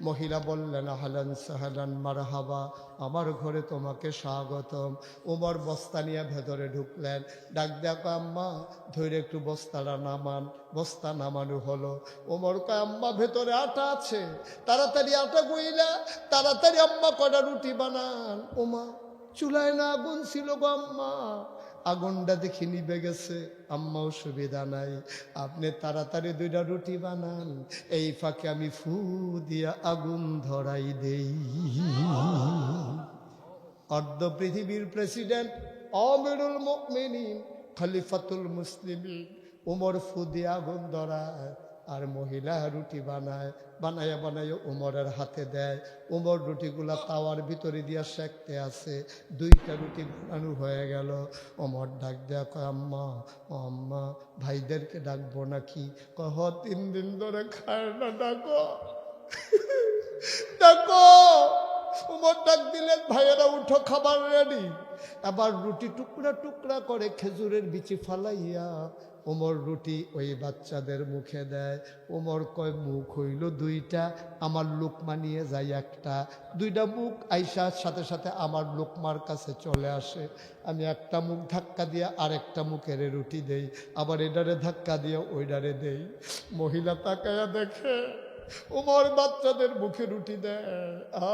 মহিলা বললেন আহলান সাহলান মারহাবা, আমার ঘরে তোমাকে স্বাগতম। উমর বস্তা নিয়ে ভেতরে ঢুকলেন। ডাক দেখো আম্মা ধরে একটু বস্তাটা নামান। বস্তা নামানো হলো। ওমর কয় আম্মা ভেতরে আটা আছে, তাড়াতাড়ি আটা গইলা তাড়াতাড়ি আম্মা কটা রুটি বানান। ওমা চুলায় না আগুন ছিল গো আম্মা, আগুনটা দেখি নিবে গেছে। আম্মাও সুবিধা নাই, আপনি তাড়াতাড়ি 2টা রুটি বানান, এই ফাঁকে আমি ফু দিয়া আগুন ধরাই দেই। অর্ধ পৃথিবীর প্রেসিডেন্ট, আমিরুল মুমিনিন, খলিফাতুল মুসলিমিন, উমর ফু দিয়ে আগুন ধরায়। আর মহিলা রুটি বানায়, বানাইয়া বানাইয়া উমরের হাতে দেয়। উমর রুটিগুলা তাওয়ার ভিতরে দিয়া সেঁকতে আছে। 2টা রুটি বানানো হয়ে গেল। উমর ডাক দেয়া কয় আম্মা, ও আম্মা ভাইদেরকে ডাকবো নাকি? কহ 3 দিন ধরে খায় না, ডাকো ডাকো। উমর ডাক দিলেন ভাইয়েরা উঠো, খাবার রেডি। আবার রুটি টুকরা টুকরা করে খেজুরের বিচি ফালাইয়া ওমর রুটি ওই বাচ্চাদের মুখে দেয়। ওমর কয় মুখ হইল 2টা, আমার লোকমা নিয়ে যায় একটা। 2টা মুখ আইসার সাথে সাথে আমার লোকমার কাছে চলে আসে। আমি একটা মুখ ধাক্কা দিয়ে আরেকটা মুখের রুটি দেই, আবার এডারে ধাক্কা দিয়ে ওইডারে দেই। মহিলা তাকায়া দেখে ওমর বাচ্চাদের মুখে রুটি দেয়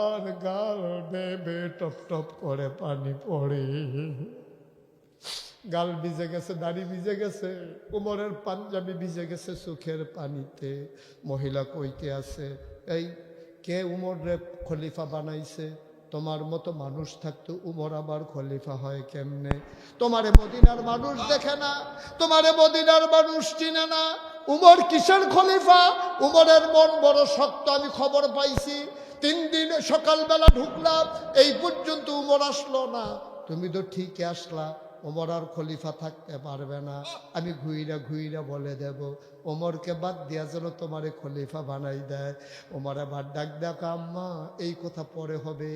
আর গাল বেবে টপ টপ করে পানি পড়ে। গাল ভিজে গেছে, দাড়ি ভিজে গেছে, উমরের পাঞ্জাবি ভিজে গেছে চোখের পানিতে। মহিলা কইতে আছে, এই কে উমরে খলিফা বানাইছে? তোমার মতো মানুষ থাকতো উমর আবার খলিফা হয় কেমনে? তোমারে মদিনার মানুষ দেখে না, তোমারে মদিনার মানুষ চিনে না, উমর কিসের খলিফা? উমরের মন বড় শক্ত, আমি খবর পাইছি। 3 দিন সকালবেলা ঢুকলাম, এই পর্যন্ত উমর আসলো না। তুমি তো ঠিকই আসলা, ওমর আর খলিফা থাকতে পারবে না। আমি ঘুইরা ঘুইরা বলে দেব, ওমরকে বাদ দিয়া যেন তোমারে খলিফা বানাই দেয়। ওমর আবার ডাক ডাক, আম্মা এই কথা পরে হবে,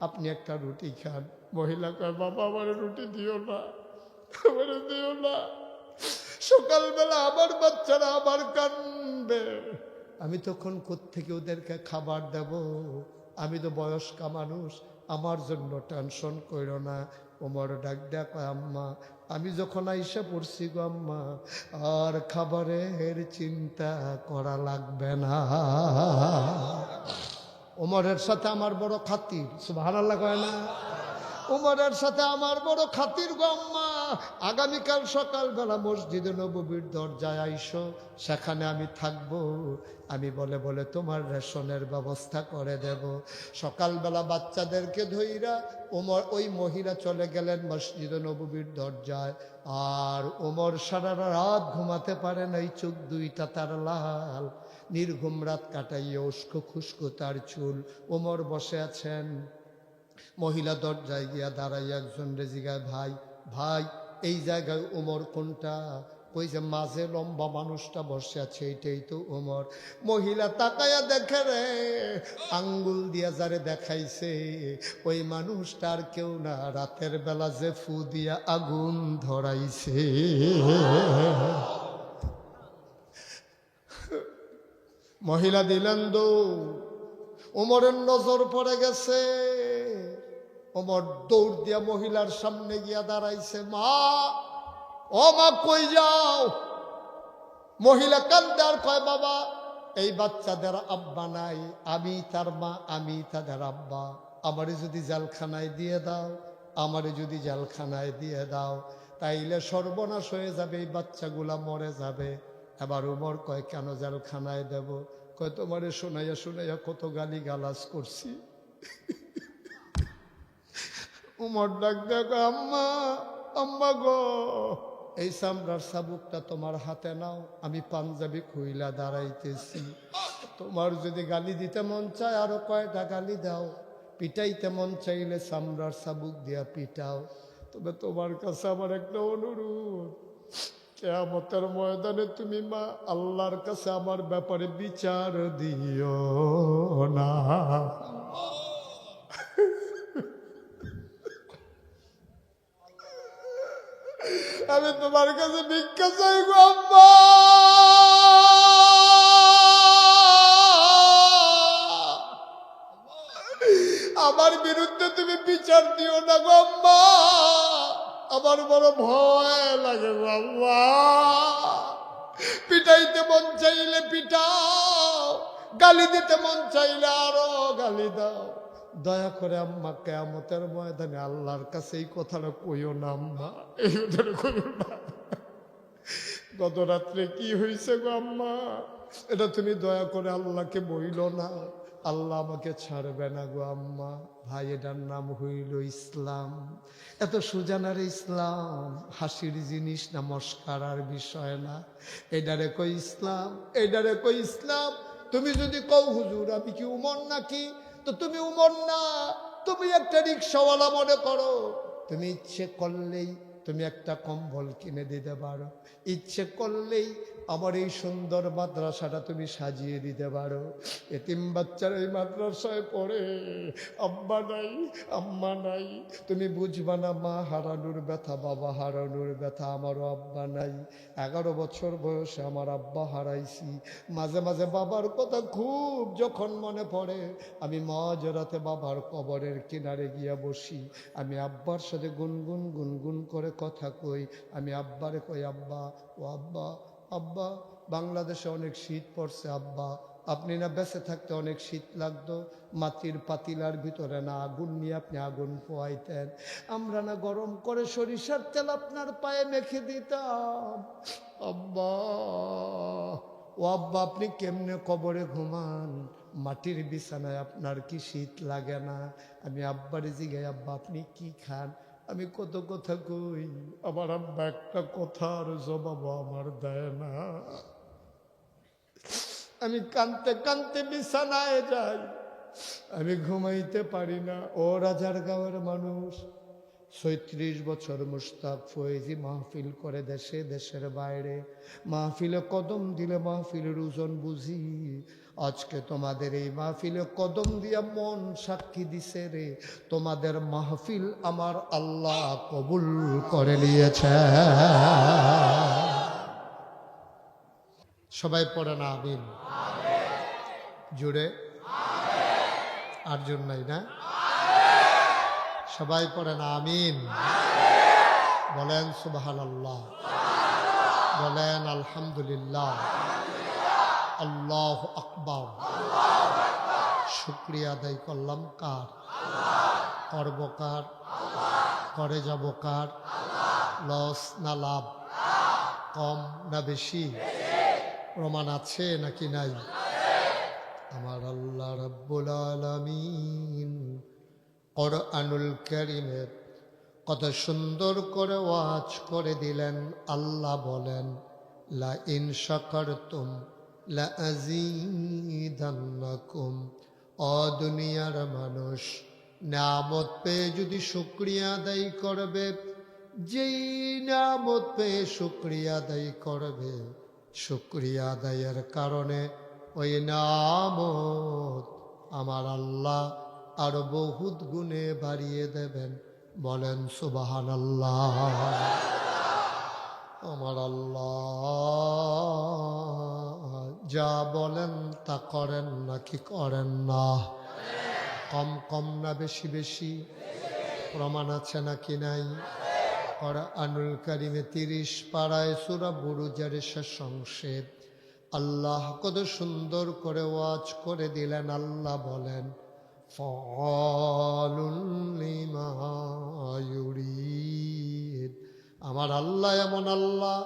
আপনি একটা রুটি খান। মহিলা কয়, বাবা আমার রুটি দিও না, আমার দিও না। সকালবেলা আমার বাচ্চারা আবার কাঁদবে, আমি তখন কোত্থেকে ওদেরকে খাবার দেব? আমি তো বয়স্কা মানুষ, আমার জন্য টেনশন করো না। ওমর ডাক ডাক, আম্মা আমি যখন আইসা পড়ছি গো আম্মা, আর খাবারের চিন্তা করা লাগবে না। ওমরের সাথে আমার বড় খাতির, সুবহানাল্লাহ কয় না? উমরের সাথে আমার বড় খাতির গো আম্মা। আগামীকাল সকালবেলা মসজিদে নববীর দরজায় আইসো, সেখানে আমি থাকবো। আমি বলে বলে তোমার রেশনের ব্যবস্থা করে দেব। সকালবেলা বাচ্চাদেরকে ধইরা ওমর, ওই মহিলা চলে গেলেন মসজিদে নববীর দরজায়। আর ওমর সারা রাত ঘুমাতে পারে নাই, চোখ দুইটা তার লাল। নির্ঘুম রাত কাটাইয়া উস্কো খুস্কো তার চুল। ওমর বসে আছেন, মহিলা দরজায় গিয়া দাঁড়াইয়া একজন রে জিগায়, ভাই ভাই এই জায়গায় ওমর কোনটা? ওই যে মাঝে লম্বা মানুষটা বসে আছে, এইটাই তো ওমর। মহিলা তাকায়া দেখে রে, আঙ্গুল দিয়া যারে দেখাইছে ওই মানুষটা আর কেউ না, রাতের বেলা যে ফু দিয়া আগুন ধরাইছে। মহিলা দিলেন দৌড়, ওমরের নজর পড়ে গেছে। ওমর দৌড় দিয়া মহিলার সামনে গিয়া দাঁড়াইছে, মা ও মা কই যাও? মহিলা কান্দে আর কয়, বাবা এই বাচ্চাদের আব্বা নাই, আমি তার মা, আমি তাদের আব্বা। আমারে যদি জেলখানায় দিয়ে দাও, আমারে যদি জেলখানায় দিয়ে দাও, তাইলে সর্বনাশ হয়ে যাবে, এই বাচ্চাগুলা মরে যাবে। এবার উমর কয়, কেন জেলখানায় দেব? কয়, তোমারে শোনাইয়া শোনাইয়া কত গালি গালাজ করছি। উমর ডাক দেখ, আম্মা আম্মা গো, এই চামড়ার চাবুকটা তোমার হাতে নাও, আমি পাঞ্জাবি খুইলা দাঁড়াইতেছি। তোমার যদি গালি দিতে মন চায় আরো কয়টা গালি দাও, পিটাইতে মন চাইলে চামড়ার চাবুক দিয়া পিটাও। তবে তোমার কাছে আমার একটা অনুরোধ, কিয়ামতের ময়দানে তুমি মা আল্লাহর কাছে আমার ব্যাপারে বিচার দিও না। আমি তোমার কাছে ভিক্ষা চাই গো আম্মা। আমার বিরুদ্ধে তুমি বিচার দিও না গো আম্মা, আমার বড় ভয় লাগে গো আম্মা। পিটাইতে মন চাইলে পিটাও, গালি দিতে মন চাইলে আরো গালি দাও। দয়া করে আম্মা কিয়ামতের ময়দানে আল্লাহর কাছে এই কথাটা কইও না আম্মা, এই কথাটা কইও না। গত রাত্রে কি হয়েছে গো আম্মা, এটা তুমি দয়া করে আল্লাহকে বইল না, আল্লাহ আমাকে ছাড়বে না গো আম্মা। ভাই এটার নাম হইল ইসলাম। এত সুজানার ইসলাম হাসির জিনিস না, মস্কারার বিষয় না। এটারে কই ইসলাম, এটারে কই ইসলাম। তুমি যদি কও হুজুর আমি কি উমর নাকি, তো তুমি উমর না, তুমি একটা রিক্সাওয়ালা মনে করো। তুমি ইচ্ছে করলেই তুমি একটা কম্বল কিনে দিতে পারো, ইচ্ছে করলেই আমার এই সুন্দর মাদ্রাসাটা তুমি সাজিয়ে দিতে পারো। এতিম বাচ্চার এই মাদ্রাসায় পড়ে, আব্বা নাই আম্মা নাই, তুমি বুঝবা না মা হারানোর ব্যথা, বাবা হারানোর ব্যথা। আমারও আব্বা নাই, 11 বছর বয়সে আমার আব্বা হারাইছি। মাঝে মাঝে বাবার কথা খুব যখন মনে পড়ে, আমি মাঝরাতে বাবার কবরের কিনারে গিয়া বসি, আমি আব্বার সাথে গুনগুন গুনগুন করে কথা কই। আমি আব্বারে কই, আব্বা ও আব্বা, আব্বা বাংলাদেশে অনেক শীত পড়ছে আব্বা, আপনি না বেঁচে থাকতে অনেক শীত লাগতো, মাটির পাতিলার ভিতরে না আগুন নিয়ে আপনি আগুন পোয়াইতেন, আমরা না গরম করে সরিষার তেল আপনার পায়ে মেখে দিতাম। আব্বা, ও আব্বা, আপনি কেমনে কবরে ঘুমান? মাটির বিছানায় আপনার কি শীত লাগে না? আমি আব্বারে জিগাই, আব্বা আপনি কি খান? আমি কত কথা কই, আমার আব্বা একটা কথার জবাব আমার দেয় না। আমি কানতে কানতে বিছানায় যাই, আমি ঘুমাইতে পারি না। ও রাজারগাঁওয়ের মানুষ, ৩৬ বছর মুশতাক ফয়েজি মাহফিল করে দেশে দেশের বাইরে। মাহফিলে কদম দিলে মাহফিলের ওজন বুঝি। আজকে তোমাদের এই মাহফিলে কদম দিয়া মন সাক্ষী দিছে রে, তোমাদের মাহফিল আমার আল্লাহ কবুল করে নিয়েছে। সবাই পড়ে না আমিন জুড়ে? আর জোর নাই না? সবাই পড়ে না আমিন? বলেন সুবহানাল্লাহ, বলেন আলহামদুলিল্লাহ, আল্লাহু আকবার। শুকরিয়া আদায় করলাম কার? করব কার? করে যাব কার? লস না লাভ? কম না বেশি? প্রমাণ আছে নাকি নাই? আমার আল্লাহ রাব্বুল আলামিন কোরআনুল কারীমে কত সুন্দর করে ওয়াজ করে দিলেন। আল্লাহ বলেন, লা ইন শাকারতুম লা আযীদান্নাকুম। ও দুনিয়ার মানুষ, নিয়ামত পেয়ে যদি শুকরিয়া আদায় করবে, যেই নিয়ামত পেয়ে শুকরিয়া আদায় করবে, শুকরিয়া আদায়ের কারণে ওই নিয়ামত আমার আল্লাহ আরো বহুত গুণে বাড়িয়ে দেবেন। বলেন সুবহানাল্লাহ। আমার আল্লাহ যা বলেন তা করেন নাকি করেন না? কম কম না বেশি বেশি? প্রমাণ আছে নাকি নাই? কোরআনুল কারীমে 30 পারায় সূরা বুরুজের শেষ অংশে আল্লাহ কত সুন্দর করে ওয়াজ করে দিলেন। আল্লাহ বলেন, ফাআলুল লিমা ইউরিদ। আমার আল্লাহ এমন আল্লাহ,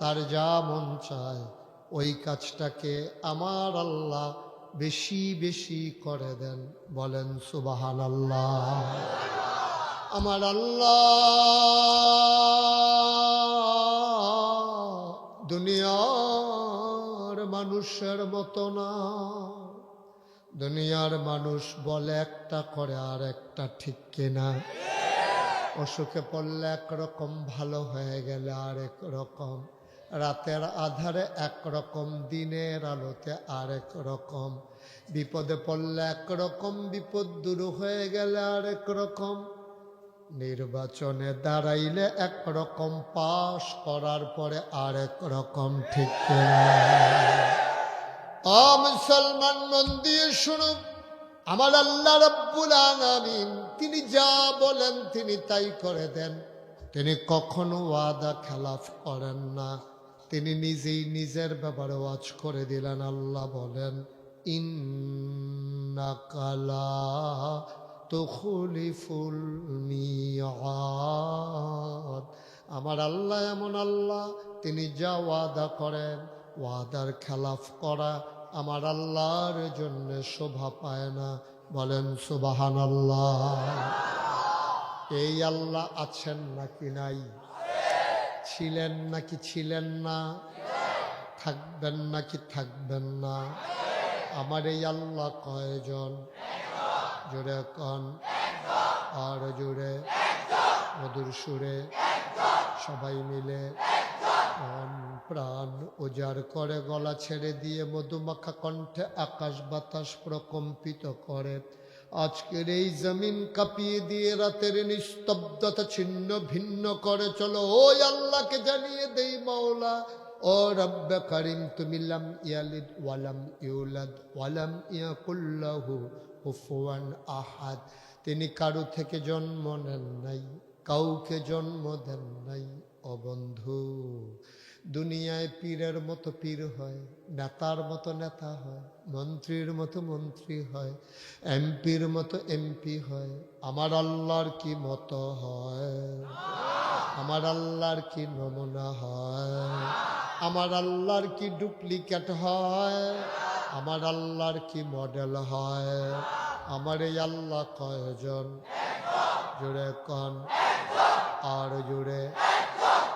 তার যা মন চায় ওই কাজটাকে আমার আল্লাহ বেশি বেশি করে দেন। বলেন সুবহানাল্লাহ। আমার আল্লাহ দুনিয়ার মানুষের মতো না। দুনিয়ার মানুষ বলে একটা করে আর একটা, ঠিক কিনা? অসুখে পড়লে একরকম, ভালো হয়ে গেলে আরেক রকম, রাতের আধারে একরকম, দিনের আলোতে আরেক রকম, বিপদে পড়লে একরকম, বিপদ দূর হয়ে গেলে আরেক রকম, নির্বাচনে দাঁড়াইলে একরকম, পাশ করার পরে আরেক রকম, ঠিক কিনা? মুসলমান মন দিয়ে শুনুন, আমার আল্লাহ রাব্বুল আলামিন তিনি যা বলেন তিনি তাই করে দেন। তিনি কখনো ওয়াদা খেলাফ করেন না। তিনি নিজেই নিজের ব্যাপারে ওয়াজ করে দিলেন। আল্লাহ বলেন, ইন্নাকা লা তুখলিফুল মিআদ। আমার আল্লাহ এমন আল্লাহ, তিনি যা ওয়াদা করেন, ওয়াদার খেলাফ করা আমার আল্লাহর জন্য শোভা পায় না। বলেন সুবহানাল্লাহ। এই আল্লাহ আছেন নাকি নাই? ছিলেন নাকি ছিলেন না? থাকবেন নাকি থাকবেন না? আমার এই আল্লাহ কয়জন? জোরে কন, আর জোরে, মধুর সুরে, সবাই মিলে মন প্রাণ উজাড় করে গলা ছেড়ে দিয়ে মধুমাখা কণ্ঠে আকাশ বাতাস প্রকম্পিত করে আজকের এই জমিন কাঁপিয়ে দিয়ে রাতের নিস্তব্ধতা ছিন্ন ভিন্ন করে চলো ওই আল্লাহকে জানিয়ে দেই, মাওলা ও রব্বে করিম, তুমি লাম ইয়ালিদ ওয়ালাম ইউলাদ ওয়ালাম ইয়াকুল লাহু কুফুয়ান আহাদ। তিনি কারো থেকে জন্ম নেন নাই, কাউকে জন্ম দেন নাই ও বন্ধু। দুনিয়ায় পীরের মতো পীর হয়, নেতার মতো নেতা হয়, মন্ত্রীর মতো মন্ত্রী হয়, এমপির মতো এমপি হয়। আমার আল্লাহর কি মতো হয়? আমার আল্লাহর কি নমুনা হয়? আমার আল্লাহর কি ডুপ্লিকেট হয়? আমার আল্লাহর কি মডেল হয়? আমার এই আল্লাহ কয়জন? জোরে কন, আর জোরে,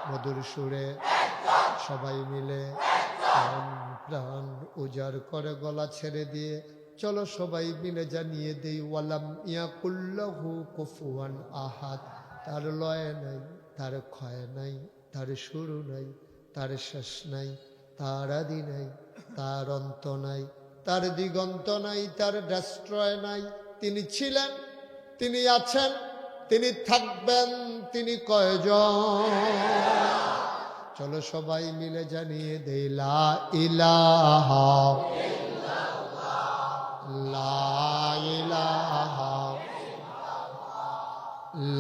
মধুর সুরে সবাই মিলে প্রাণ প্রাণ উজাড় করে গলা ছেড়ে দিয়ে চলো সবাই মিলে জানিয়ে দেই ওয়ালাম ইয়াকুল্লাহু কুফুয়ান আহাদ। তার লয় নাই, তার ক্ষয় নাই, তার শুরু নাই, তার শেষ নাই, তার আদি নাই, তার অন্ত নাই, তার দিগন্ত নাই, তার ডেস্ট্রয় নাই। তিনি ছিলেন, তিনি আছেন, তিনি থাকবেন, তিনি কয়জন? চলো সবাই মিলে জানিয়ে দেই লা ইলাহা, লা ইলাহা,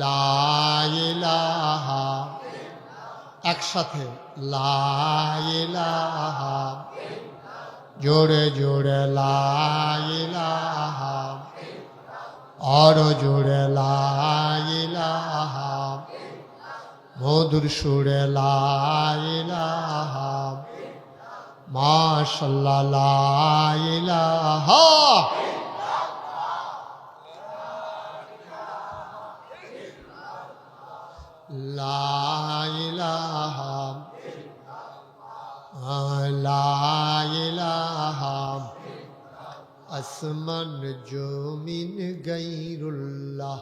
লা ইলাহা। একসাথে লা ইলাহা, জোরে জোরে লা ইলাহা, আরো জোরে লা ইলাহা, মধুর সুরে লা ইলাহা, মাশাআল্লাহ লা ইলাহা। লা ইলাহা, লা ইলাহা। আসমান জমিন গায়রুল্লাহ,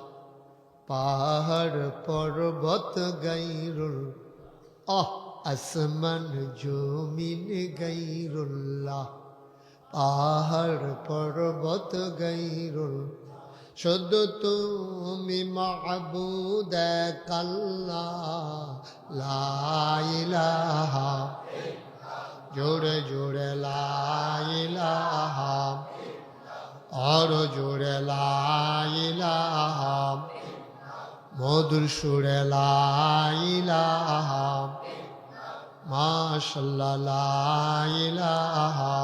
পাহাড় পর্বত গায়রুল, আসমান জমিন গায়রুল্লাহ, পাহাড় পর্বত গায়রুল। শুধু তুমি মাবুদ এক আল্লাহ, লা ইলাহা, জোরে জোরে লা ইলাহা, আরো জোরে লা ইলাহা, মধুর সুরে লা ইলাহা, মাশাআল্লাহ লা ইলাহা।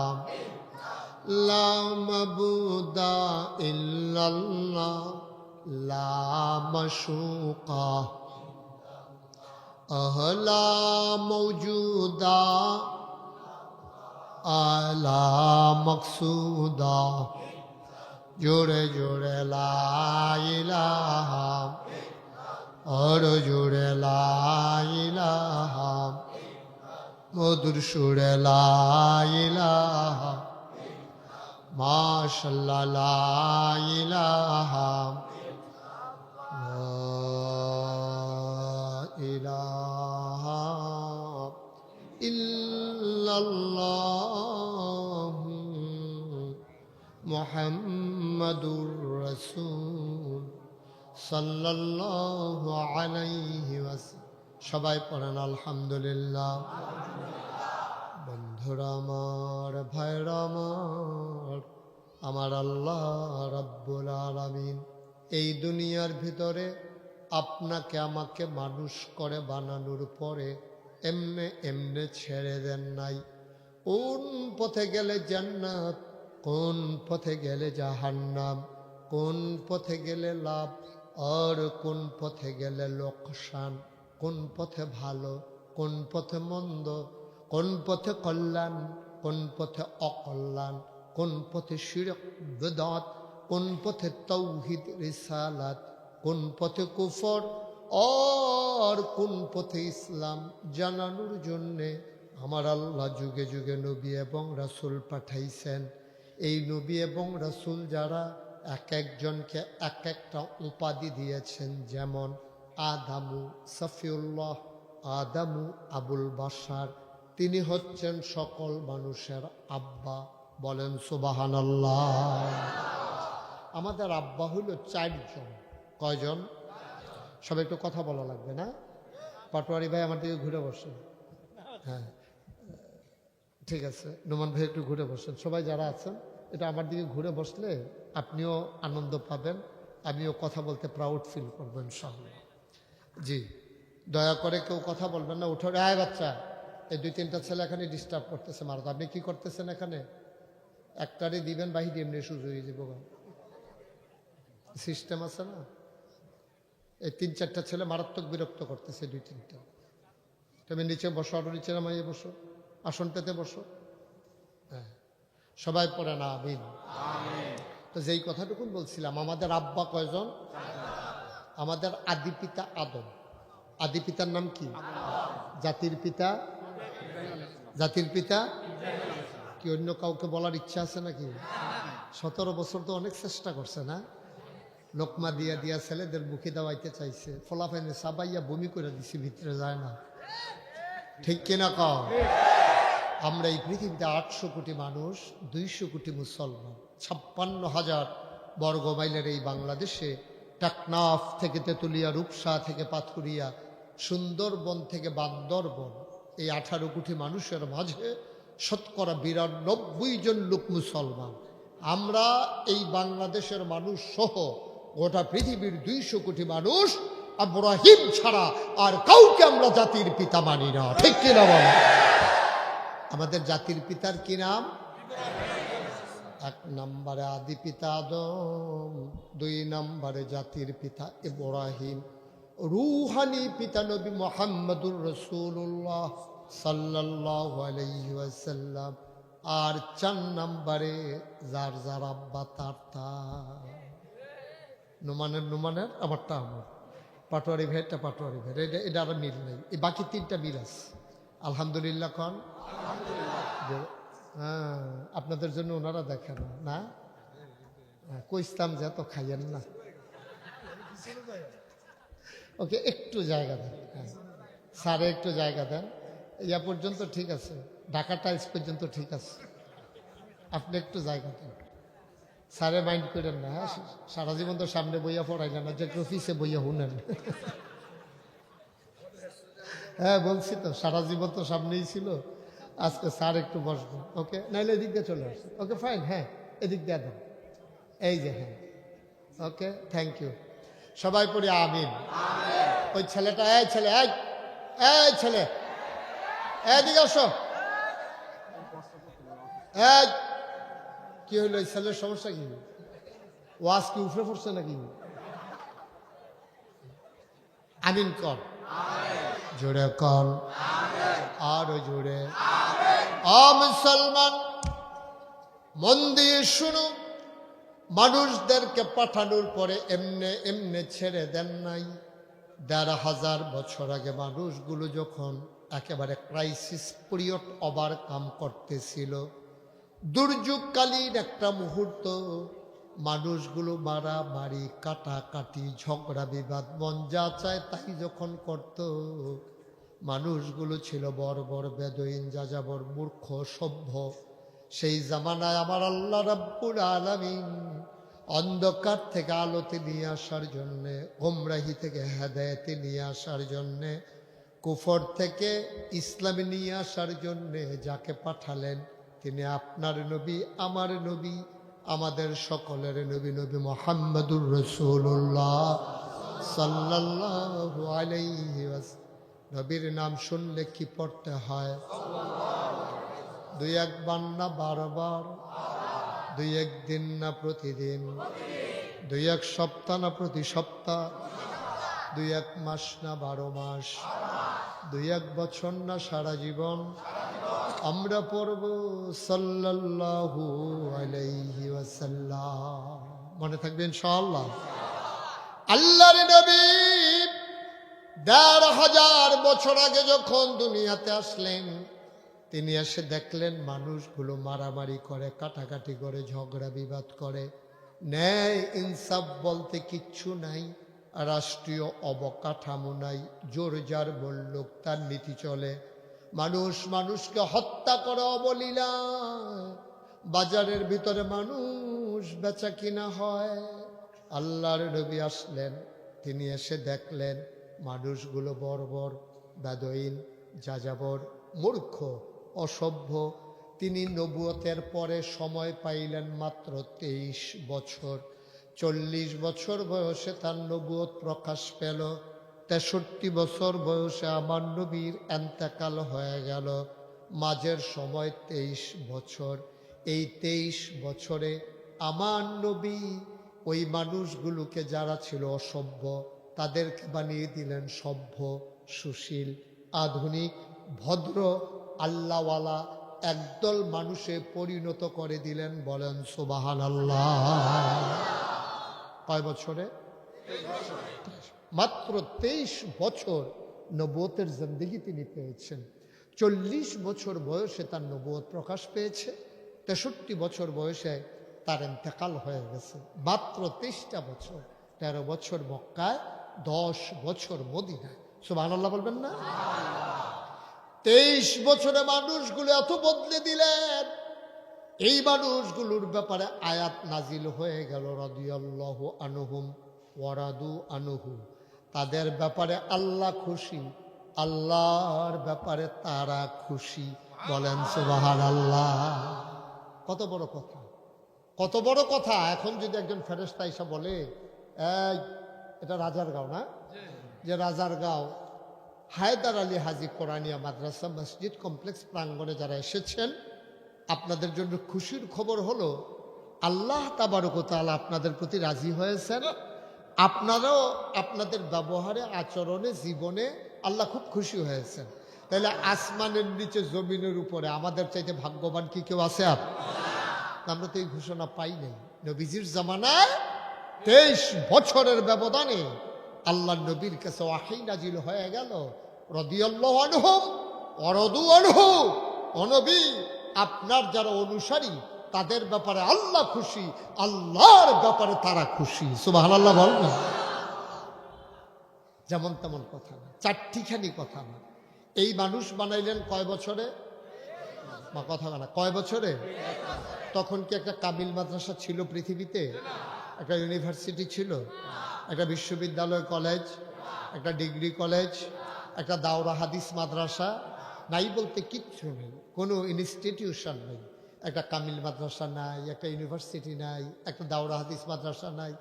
লা মাবুদা ইল্লাল্লাহ, লা মাশুকা, লা মওজুদা, আলা মকসুদা। জোরে জোরে লা ইলাহা, আর জোরে লা ইলাহা, মধুর সুরে লা ইলাহা, মাশাআল্লাহ লা ইলাহা, লা ইলাহা ইল্লাল্লাহ মুহাম্মাদুর রাসূল সাল্লাল্লাহু আলাইহি ওয়াসাল্লাম। সবাই পড়েন আলহামদুলিল্লাহ। বন্ধুরা আমার, ভাইরা আমার, আমার আল্লাহ রাব্বুল আলামিন এই দুনিয়ার ভিতরে আপনাকে আমাকে মানুষ করে বানানোর পরে এমনে এমনে ছেড়ে দেন নাই। কোন পথে গেলে জান্নাত, কোন পথে গেলে জাহান্নাম, কোন পথে গেলে লাভ আর কোন পথে গেলে লোকসান, কোন পথে ভালো, কোন পথে মন্দ, কোন পথে কল্যাণ, কোন পথে অকল্যাণ, কোন পথে শিরক বিদআত, কোন পথে তাওহীদ রিসালাত, কোন পথে কুফর আর কোন পথে ইসলাম জানানোর জন্যে আমার আল্লাহ যুগে যুগে নবী এবং রাসূল পাঠাইছেন। এই নবী এবং রাসূল যারা এক একজনকে এক একটা উপাধি দিয়েছেন, যেমন আদামু সফিউল্লাহ, আদামু আবুল বাশার, তিনি হচ্ছেন সকল মানুষের আব্বা। বলেন সুবহানাল্লাহ। আমাদের আব্বা হইল 4 জন। কয়জন? সব একটু কথা বলা লাগবে না? পাটোয়ারি ভাই আমার দিকে ঘুরে বসেন। হ্যাঁ ঠিক আছে, নোমান ভাই একটু ঘুরে বসেন। সবাই যারা আছেন এটা আমার দিকে ঘুরে বসলে আপনিও আনন্দ পাবেন, আমিও কথা বলতে প্রাউড ফিল করবো ইনশাআল্লাহ। জি, দয়া করে কেউ কথা বলবেন না, উঠে আয় বাচ্চা। এই 2-3টা ছেলে এখানে ডিস্টার্ব করতেছে মারদ। আপনি কি করতেছেন এখানে? একটারে দিবেন বাহির এমনি সুযোগ হয়ে যাব, সিস্টেম আছে না? এই 3-4টা ছেলে মারাত্মক বিরক্ত করতেছে 2-3টা। তুমি নিচে বসো, আরো নিচে নামাইয়ে বসো, আসন পেতে বসো। হ্যাঁ, সবাই পড়ে না আমিন। তো যেই কথাটুকুন বলছিলাম, আমাদের আব্বা কয়জন? আমাদের আদি পিতা আদম। আদি পিতার নাম কি? জাতির পিতা? জাতির পিতা কি অন্য কাউকে বলার ইচ্ছা আছে নাকি? 17 বছর তো অনেক চেষ্টা করছে না? লোকমা দিয়া দিয়া ছেলেদের মুখে দেওয়াইতে চাইছে, ফলাফাইনে সাবাইয়া বমি করে দিছি, ভিতরে যায় না। ঠিক কিনা কও? আমরা এই পৃথিবীতে 800 কোটি মানুষ, 200 কোটি মুসলমান, 56,000 বর্গ মাইলের এই বাংলাদেশে টেকনাফ থেকে তেঁতুলিয়া, রূপসা থেকে পাথুরিয়া, সুন্দরবন থেকে বান্দরবন, এই 18 কোটি মানুষের মাঝে শতকরা 92 জন লোক মুসলমান। আমরা এই বাংলাদেশের মানুষ সহ গোটা পৃথিবীর 200 কোটি মানুষ ইব্রাহিম ছাড়া আর কাউকে আমরা জাতির পিতা মানি না। ঠিক কিনা বলো? আমাদের জাতির পিতার কি নাম? 1 নম্বরে আদি পিতা আদম, 2 নম্বরে জাতির পিতা ইব্রাহিম, রুহানি পিতা নবী মুহাম্মদুর রাসূলুল্লাহ সাল্লাল্লাহু আলাইহি ওয়াসাল্লাম, আর 4 নম্বরে যার যার আব্বা তার নুমানের আমারটা আমার, পাটোয়ারি ভাইটা পাটোয়ারি ভাই, এটা আর মিল নেই। এই বাকি 3টা মিল আছে। আলহামদুলিল্লাহ কন। হ্যাঁ, আপনাদের জন্য ওনারা দেখেন না, কইস্তাম যে তো খাইয়েন না। ওকে একটু জায়গা দেন, স্যারে একটু জায়গা দেন। ইয়া পর্যন্ত ঠিক আছে, ঢাকা টাইলস পর্যন্ত ঠিক আছে, আপনি একটু জায়গা দেন। স্যারে মাইন্ড করেন না, হ্যাঁ? সারা জীবন তো সামনে বইয়া পড়াইলেন না, যে অফিসে বইয়া শুনেন। হ্যাঁ বলছি তো, সারা জীবন তো সামনেই ছিল, আজকে স্যার একটু বসবো। ওকে, নাইলে এদিক দিয়ে চলে আসছে। ওকে ফাইন, হ্যাঁ এদিক দিয়ে দেন, এই যে, হ্যাঁ ওকে, থ্যাংক ইউ। সবাই পড়ি আমিন। ওই ছেলেটা, এই ছেলে, এই ছেলে, এদিকে আসো। এই কি হইলো? এই ছেলের সমস্যা কি? ওয়াজ কি উফরে পড়ছে নাকি? আমিন কর, জোরে কর, আরো জোরে। মুসলমান মন দিয়ে শুনো, মানুষদেরকে পাঠানোর পরে এমনে এমনে ছেড়ে দেন নাই। 1,500 বছর আগে মানুষগুলো যখন একেবারে ক্রাইসিস পিরিয়ড ওভারকাম করতেছিল, দুর্যোগকালীন একটা মুহূর্ত, মানুষগুলো মারামারি, কাটাকাটি, ঝগড়া বিবাদ, মন যা চায় তাই যখন করত, মানুষগুলো ছিল বর্বর, বেদুইন, যাযাবর, মূর্খ, সভ্য। সেই জামানায় আমার আল্লাহ রাব্বুল আলামিন অন্ধকার থেকে আলোতে নিয়ে আসার জন্যে, গোমরাহি থেকে হেদায়েতে নিয়ে আসার জন্যে, কুফর থেকে ইসলামে নিয়ে আসার জন্যে যাকে পাঠালেন, তিনি আপনার নবী, আমার নবী, আমাদের সকলের নবী, নবী মুহাম্মদুর রাসূলুল্লাহ সাল্লাল্লাহু আলাইহি ওয়াসাল্লাম। নবীর নাম শুনলে কি পড়তে হয়? 2-1 বার না 12 বার? 2-1 দিন না প্রতিদিন? 2-1 সপ্তাহ না প্রতি সপ্তাহ? 2-1 মাস না 12 মাস? 2-1 বছর না সারা জীবন? আমরা পড়ব সাল্লাল্লাহু আলাইহি ওয়াসাল্লাম। মনে থাকবে ইনশাআল্লাহ। আল্লাহর নবী 1,500 বছর আগে যখন দুনিয়াতে আসলেন, তিনি এসে দেখলেন মানুষগুলো মারামারি করে, কাটাকাটি করে, ঝগড়া বিবাদ করে, ন্যায় ইনসাফ বলতে কিচ্ছু নাই, রাষ্ট্রীয় অবকাঠামো নাই, জোর যার বললুক তার নীতি চলে, মানুষ মানুষকে হত্যা করে অবলীলা, বাজারের ভিতরে মানুষ বেচা কিনা হয়। আল্লাহর নবী আসলেন, তিনি এসে দেখলেন মানুষগুলো বর্বর, বেদুইন, যাযাবর, মূর্খ, অসভ্য। তিনি নবুয়তের পরে সময় পাইলেন মাত্র 23 বছর। 40 বছর বয়সে তার নবুয়ত প্রকাশ পেল। 63 বছর বয়সে আমার নবীর এন্তেকাল হয়ে গেল। মাঝের সময় 23 বছর। এই 23 বছরে আমার নবী ওই মানুষগুলোকে যারা ছিল অসভ্য তাদেরকে বানিয়ে দিলেন সভ্য, সুশীল, আধুনিক, ভদ্র, আল্লাহওয়ালা একদল মানুষে পরিণত করে দিলেন। বলেন সুবহানাল্লাহ। কয় বছরে? মাত্র 23 বছর নবুয়তের জিন্দেগি তিনি পেয়েছেন। 40 বছর বয়সে তার নবুয়ত প্রকাশ পেয়েছে। 63 বছর বয়সে তার ইন্তেকাল হয়ে গেছে। মাত্র 23টা বছর, 13 বছর মক্কায়, 10 বছর মদিনায়। সুবহানাল্লাহ বলবেন না? 23 বছরে মানুষগুলো এত বদলে দিলেন। এই মানুষগুলোর ব্যাপারে আয়াত নাজিল হয়ে গেল, রাদিয়াল্লাহু আনহুম ওয়া রাদু আনহু। তাদের ব্যাপারে আল্লাহ খুশি, আল্লাহর ব্যাপারে তারা খুশি। বলেন সুবহানাল্লাহ। কত বড় কথা, কত বড় কথা। এখন যদি একজন ফেরেশতা এসে বলে, এই এটা রাজারগাঁও না, যে রাজারগাঁও হায়দার আলী হাজী কোরআনিয়া মাদ্রাসা মসজিদ কমপ্লেক্স প্রাঙ্গণে যারা এসেছেন, আপনাদের জন্য খুশির খবর হলো আল্লাহ তাবারক ওয়া তাআলা আপনাদের প্রতি রাজি হয়েছেন। আপনারাও আপনাদের ব্যবহারে, আচরণে, জীবনে আল্লাহ খুব খুশি হয়েছেন। তাহলে আসমানের নিচে জমিনের উপরে আমাদের চাইতে ভাগ্যবান কি কেউ আছে? আমরা তো এই ঘোষণা পাই নাই। নবীজির জামানায় 23 বছরের ব্যবধানে আল্লাহ নবীর কাছে ওয়াহী নাজিল হয়ে গেল, রাদিয়াল্লাহু আনহুম ওয়া রাদু আনহু। ও নবী, আপনার যারা অনুসারী তাদের ব্যাপারে আল্লাহ খুশি, আল্লাহর ব্যাপারে তারা খুশি। সুবহানাল্লাহ বল না। যেমন তেমন কথা না, চারটিখানি কথা না। এই মানুষ বানাইলেন কয় বছরে? বা কথা না, কয় বছরে? তখন কি একটা কামিল মাদ্রাসা ছিল পৃথিবীতে? একটা ইউনিভার্সিটি ছিল? একটা বিশ্ববিদ্যালয়, কলেজ, একটা ডিগ্রি কলেজ, একটা দাওরা হাদিস মাদ্রাসা? নাই বলতে কিচ্ছু নেই, কোনো ইনস্টিটিউশন নেই। একটা কামিল মাদ্রাসা নাই, একটা ইউনিভার্সিটি নাই, একটা দাওরা হাদিস মাদ্রাসা নাই,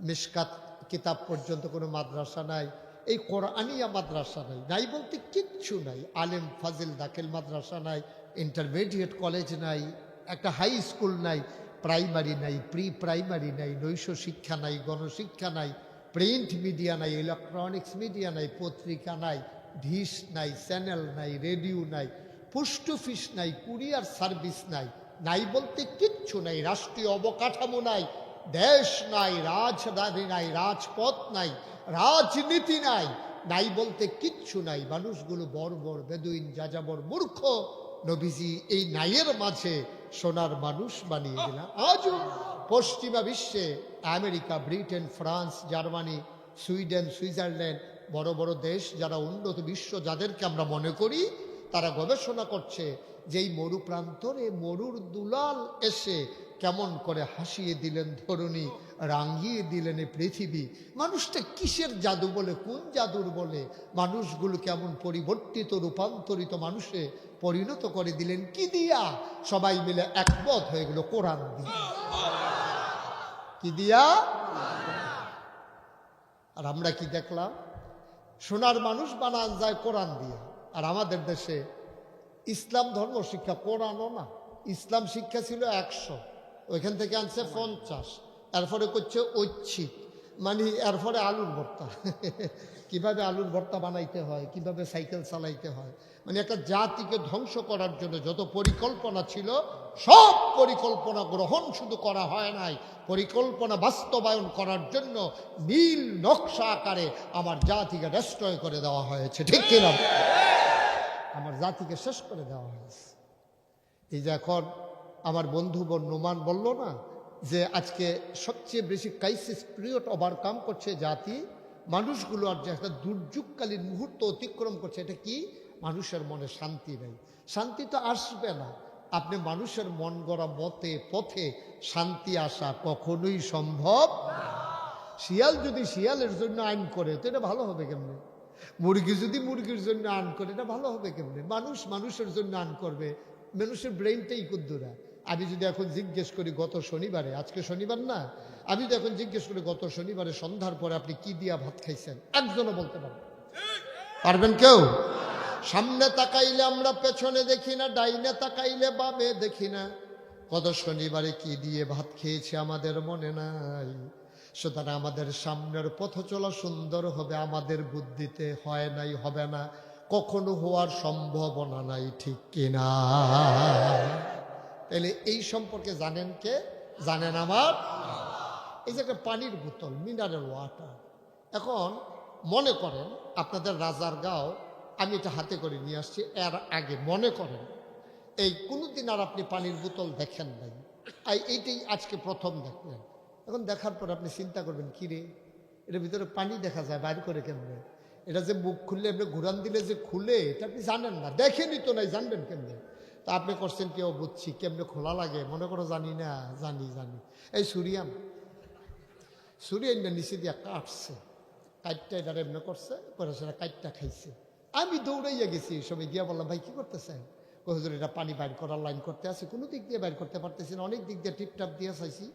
মিশকাত কিতাব পর্যন্ত কোনো মাদ্রাসা নাই, এই কোরআনিয়া মাদ্রাসা নাই, নাই বলতে কিচ্ছু নাই। আলেম ফাজিল দাখিল মাদ্রাসা নাই, ইন্টারমিডিয়েট কলেজ নাই, একটা হাই স্কুল নাই, প্রাইমারি নাই, প্রি প্রাইমারি নাই, নৈশ শিক্ষা নাই, গণশিক্ষা নাই, প্রিন্ট মিডিয়া নাই, ইলেকট্রনিক্স মিডিয়া নাই, পত্রিকা নাই, ডিশ নাই, চ্যানেল নাই, রেডিও নাই, পোস্ট অফিস নাই, কুরিয়ার সার্ভিস নাই, নাই বলতে কিচ্ছু নাই। রাষ্ট্রীয় অবকাঠামো নাই, দেশ নাই, রাজধানী নাই, রাজপথ নাই, রাজনীতি নাই, নাই বলতে কিচ্ছু নাই। মানুষগুলো বর্বর, বেদুইন, যাযাবর, মূর্খ। নবীজি এই নাইয়ের মাঝে সোনার মানুষ বানিয়ে দিলেন। আজও পশ্চিমা বিশ্বে America, Britain, France, Germany, Sweden, Switzerland, বড় বড় দেশ যারা উন্নত বিশ্ব যাদেরকে আমরা মনে করি, তারা গবেষণা করছে যে এই মরু প্রান্তরে মরুর দুলাল এসে কেমন করে হাসিয়ে দিলেন ধরণী, রাঙিয়ে দিলেন এই পৃথিবী। মানুষটা কিসের জাদু বলে, কোন জাদুর বলে মানুষগুলো কেমন পরিবর্তিত, রূপান্তরিত মানুষে পরিণত করে দিলেন? কি দিয়া? সবাই মিলে একমত হয়ে গেল কোরআন দিয়া। কি দিয়া? আর আমরা কি দেখলাম? সোনার মানুষ বানান যায় কোরআন দিয়ে। আর আমাদের দেশে ইসলাম ধর্ম শিক্ষা, কোরআনও না, ইসলাম শিক্ষা ছিল 100, ওইখান থেকে আনছে 50, এরপরে করছে ঐচ্ছিক, মানে এরপরে আলুর ভর্তা কিভাবে আলুর ভর্তা বানাইতে হয়, কিভাবে সাইকেল চালাইতে হয়, মানে একটা জাতিকে ধ্বংস করার জন্য যত পরিকল্পনা ছিল সব পরিকল্পনা গ্রহণ শুধু করা হয় নাই, পরিকল্পনা বাস্তবায়ন করার জন্য নীল নকশা আকারে আমার জাতিকে ডেস্ট্রয় করে দেওয়া হয়েছে। ঠিক কিনা? আমার জাতিকে শেষ করে দেওয়া হয়েছে। এই যে এখন আমার বন্ধু বোন নোমান বলল না যে আজকে সবচেয়ে বেশি ক্রাইসিস পিরিয়ড ওভারকাম করছে জাতি, মানুষগুলো আর যে একটা দুর্যোগকালীন মুহূর্ত অতিক্রম করছে। এটা কি? মানুষের মনে শান্তি নেই। শান্তি তো আসবে না, আপনি মানুষের মন গড়া মতে পথে শান্তি আসা কখনোই সম্ভব। শিয়াল যদি শিয়ালের জন্য আইন করে তো এটা ভালো হবে কেমনে? মুরগি যদি মুরগির জন্য আইন করে এটা ভালো হবে কেমনে? মানুষ মানুষের জন্য আইন করবে, মানুষের ব্রেইনটাই কুদ্দুরা। আমি যদি এখন জিজ্ঞেস করি গত শনিবারে, আজকে শনিবার না, আমি যদি এখন জিজ্ঞেস করি গত শনিবারে সন্ধ্যার পরে আপনি কি দিয়া ভাত খাইছেন, একজনও বলতে পারবেন? পারবেন কেউ? সামনে তাকাইলে আমরা পেছনে দেখি না, ডাইনে তাকাইলে বামে দেখি না। কত শনিবারে কি দিয়ে ভাত খেয়েছি আমাদের মনে নাই। সুতরাং আমাদের সামনের পথ চলা সুন্দর হবে আমাদের বুদ্ধিতে হয় নাই, হবে না, কখনো হওয়ার সম্ভাবনা নাই, ঠিক কিনা? তাহলে এই সম্পর্কে জানেন কে? জানেন আমার। এই যে একটা পানির বোতল, মিনারেল ওয়াটার। এখন মনে করেন আপনাদের রাজারগাঁও আমি এটা হাতে করে নিয়ে আসছি, এর আগে মনে করেন এই কোনোদিন আর আপনি পানির বোতল দেখেন নাই, এইটাই আজকে প্রথম দেখলেন। এখন দেখার পর আপনি চিন্তা করবেন, কি রে, এটার ভিতরে পানি দেখা যায়, বাইর করে কেমনে? এটা যে মুখ খুললে এমনি ঘুরান দিলে যে খুলে, এটা আপনি জানেন না, দেখেনি তো নাই, জানবেন কেমনে? তা আপনি করছেন কেউ, বুঝছি কেমনে খোলা লাগে, মনে করো জানি না, জানি। এই সুরিয়াম নিচে দিয়ে কাটছে, কাটটা এটা এমনি করছে, করে সেটা কাটটা খাইছে। আমি দৌড়াইয়া গেছি, এই সময় গিয়া বললাম, ভাই কি করতেছেন? হুজুর এটা পানি বাইর করার লাইন করতে আছে, কোনো দিক দিয়ে বাইর করতে পারতেছি না, অনেক দিক দিয়ে টিপটাপ দিয়ে চাইছি,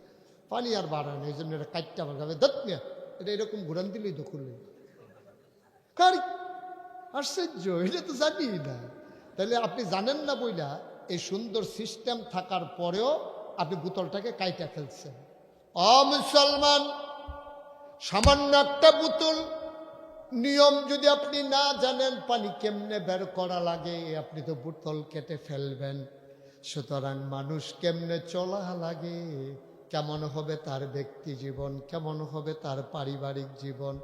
পানি আর বার হয় না, এই জন্য এটা কাটটা আমার গাবে দত মিয়া, এটা এরকম ঘুরান দিলেই তো খুললে। আশ্চর্য, এটা তো জানি না। তাহলে আপনি জানেন না বইলা এই সুন্দর সিস্টেম থাকার পরেও আপনি বোতলটাকে কাইটা ফেলছেন। মুসলমান, সামান্য একটা বোতল নিয়ম যদি আপনি না জানেন পানি কেমনে বের করা লাগে, আপনি তো বোতল কেটে ফেলবেন। সুতরাং মানুষ কেমনে চলা লাগে, কেমন হবে তার ব্যক্তি জীবন, কেমন হবে তার পারিবারিক জীবন,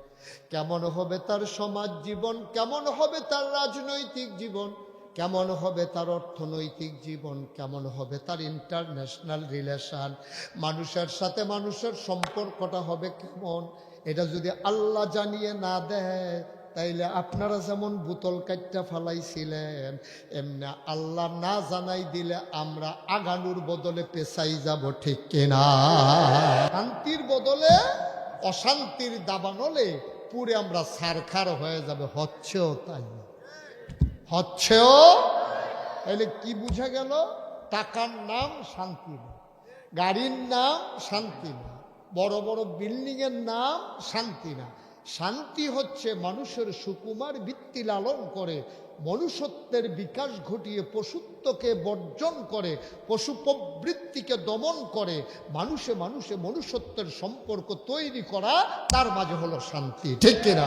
কেমন হবে তার সমাজ জীবন, কেমন হবে তার রাজনৈতিক জীবন, কেমন হবে তার অর্থনৈতিক জীবন, কেমন হবে তার ইন্টারন্যাশনাল রিলেশন, মানুষের সাথে মানুষের সম্পর্কটা হবে কেমন, এটা যদি আল্লাহ জানিয়ে না দেয়, তাইলে আপনারা যেমন বোতল কাটটা ফালাইছিলেন, এমনি আল্লাহ না জানাই দিলে আমরা আগানুর বদলে পেছাই যাব, ঠিক কিনা? শান্তির বদলে অশান্তির দাবানলে পুরে আমরা সারখার হয়ে যাবে। হচ্ছেও তাই, হচ্ছেও। তাইলে কি বুঝা গেল? টাকার নাম শান্তি না, গাড়ির নাম শান্তি না, বড় বড় বিল্ডিং এর নাম শান্তি না। শান্তি হচ্ছে মানুষের সুকুমার বৃত্তি লালন করে, মনুষ্যত্বের বিকাশ ঘটিয়ে পশুত্বকে বর্জন করে, পশু প্রবৃত্তিকে দমন করে, মানুষে মানুষে মনুষ্যত্বের সম্পর্ক তৈরি করা, তার মাঝে হলো শান্তি, ঠিক কিনা?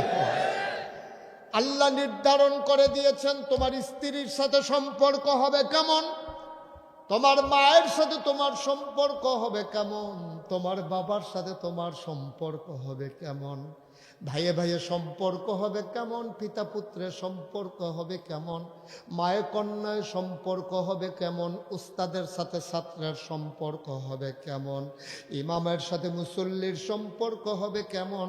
আল্লাহ নির্ধারণ করে দিয়েছেন তোমার স্ত্রীর সাথে সম্পর্ক হবে কেমন, তোমার মায়ের সাথে তোমার সম্পর্ক হবে কেমন, তোমার বাবার সাথে তোমার সম্পর্ক হবে কেমন, ভাইয়ে ভাইয়ে সম্পর্ক হবে কেমন, পিতা পুত্রের সম্পর্ক হবে কেমন, মায়ে কন্যায় সম্পর্ক হবে কেমন, উস্তাদের সাথে ছাত্রের সম্পর্ক হবে কেমন, ইমামের সাথে মুসল্লির সম্পর্ক হবে কেমন,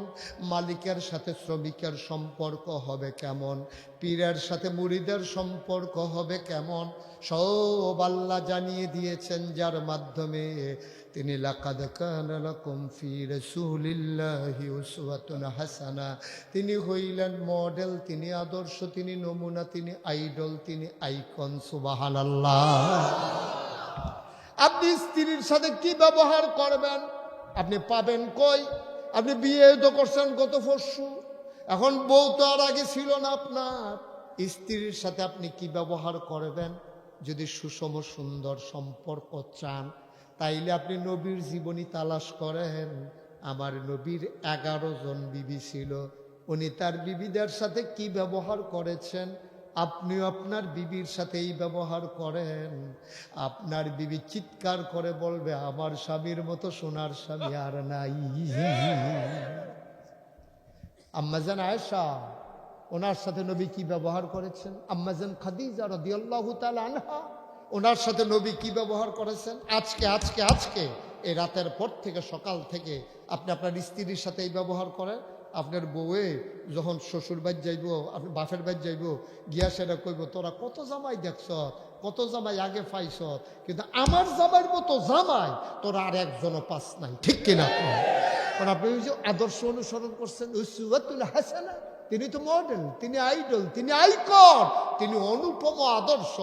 মালিকের সাথে শ্রমিকের সম্পর্ক হবে কেমন, পীরের সাথে মুরিদের সম্পর্ক হবে কেমন, সব আল্লাহ জানিয়ে দিয়েছেন, যার মাধ্যমে তিনি লাকাদ কানা লাকুম ফি রাসূলিল্লাহি উসওয়াতুন হাসানা, তিনি হইলেন মডেল, তিনি আদর্শ, তিনি নমুনা, তিনি আইডল, তিনি আইকন। সুবহানাল্লাহ। আপনি স্ত্রীর সাথে কি ব্যবহার করবেন আপনি পাবেন কই? আপনি বিয়ে তো করছেন গত পরশু, এখন বউ তো আর আগে ছিল না আপনার। স্ত্রীর সাথে আপনি কি ব্যবহার করবেন? যদি সুষম সুন্দর সম্পর্ক চান, তাইলে আপনি নবীর জীবনী তালাশ করেন। আমার নবীর 11 জন বিবি ছিল, উনি তার বিবিদের সাথে কি ব্যবহার করেছেন, আপনিও আপনার বিবির সাথে এই ব্যবহার করেন। আপনার বিবি চিৎকার করে বলবে, আমার স্বামীর মতো সোনার স্বামী আর নাই। আম্মাজান আয়েশা, ওনার সাথে নবী কি ব্যবহার করেছেন? আম্মাজান খাদিজা রাদিয়াল্লাহু তাআলা আনহা, ওনার সাথে নবী কি ব্যবহার করেছেন? আজকে আজকে আজকে এই রাতের পর থেকে সকাল থেকে আপনি আপনার স্ত্রীর সাথে এই ব্যবহার করেন। আপনার বউয়ে যখন শ্বশুর বাড়ি যাইব, আপনি বাপের বাড়ি যাইব, গিয়া সেটা কইব, তোরা কত জামাই দেখছ, কত জামাই আগে পাইছ, কিন্তু আমার জামাইয়ের মতো জামাই তোরা আর একজনও পাস নাই, ঠিক কিনা? কারণ আপনি ওই যে আদর্শ অনুসরণ করছেন, উসওয়াতুল হাসানা, তিনি তো মডেল, তিনি আইডল, তিনি আইকন, তিনি অনুপম আদর্শ।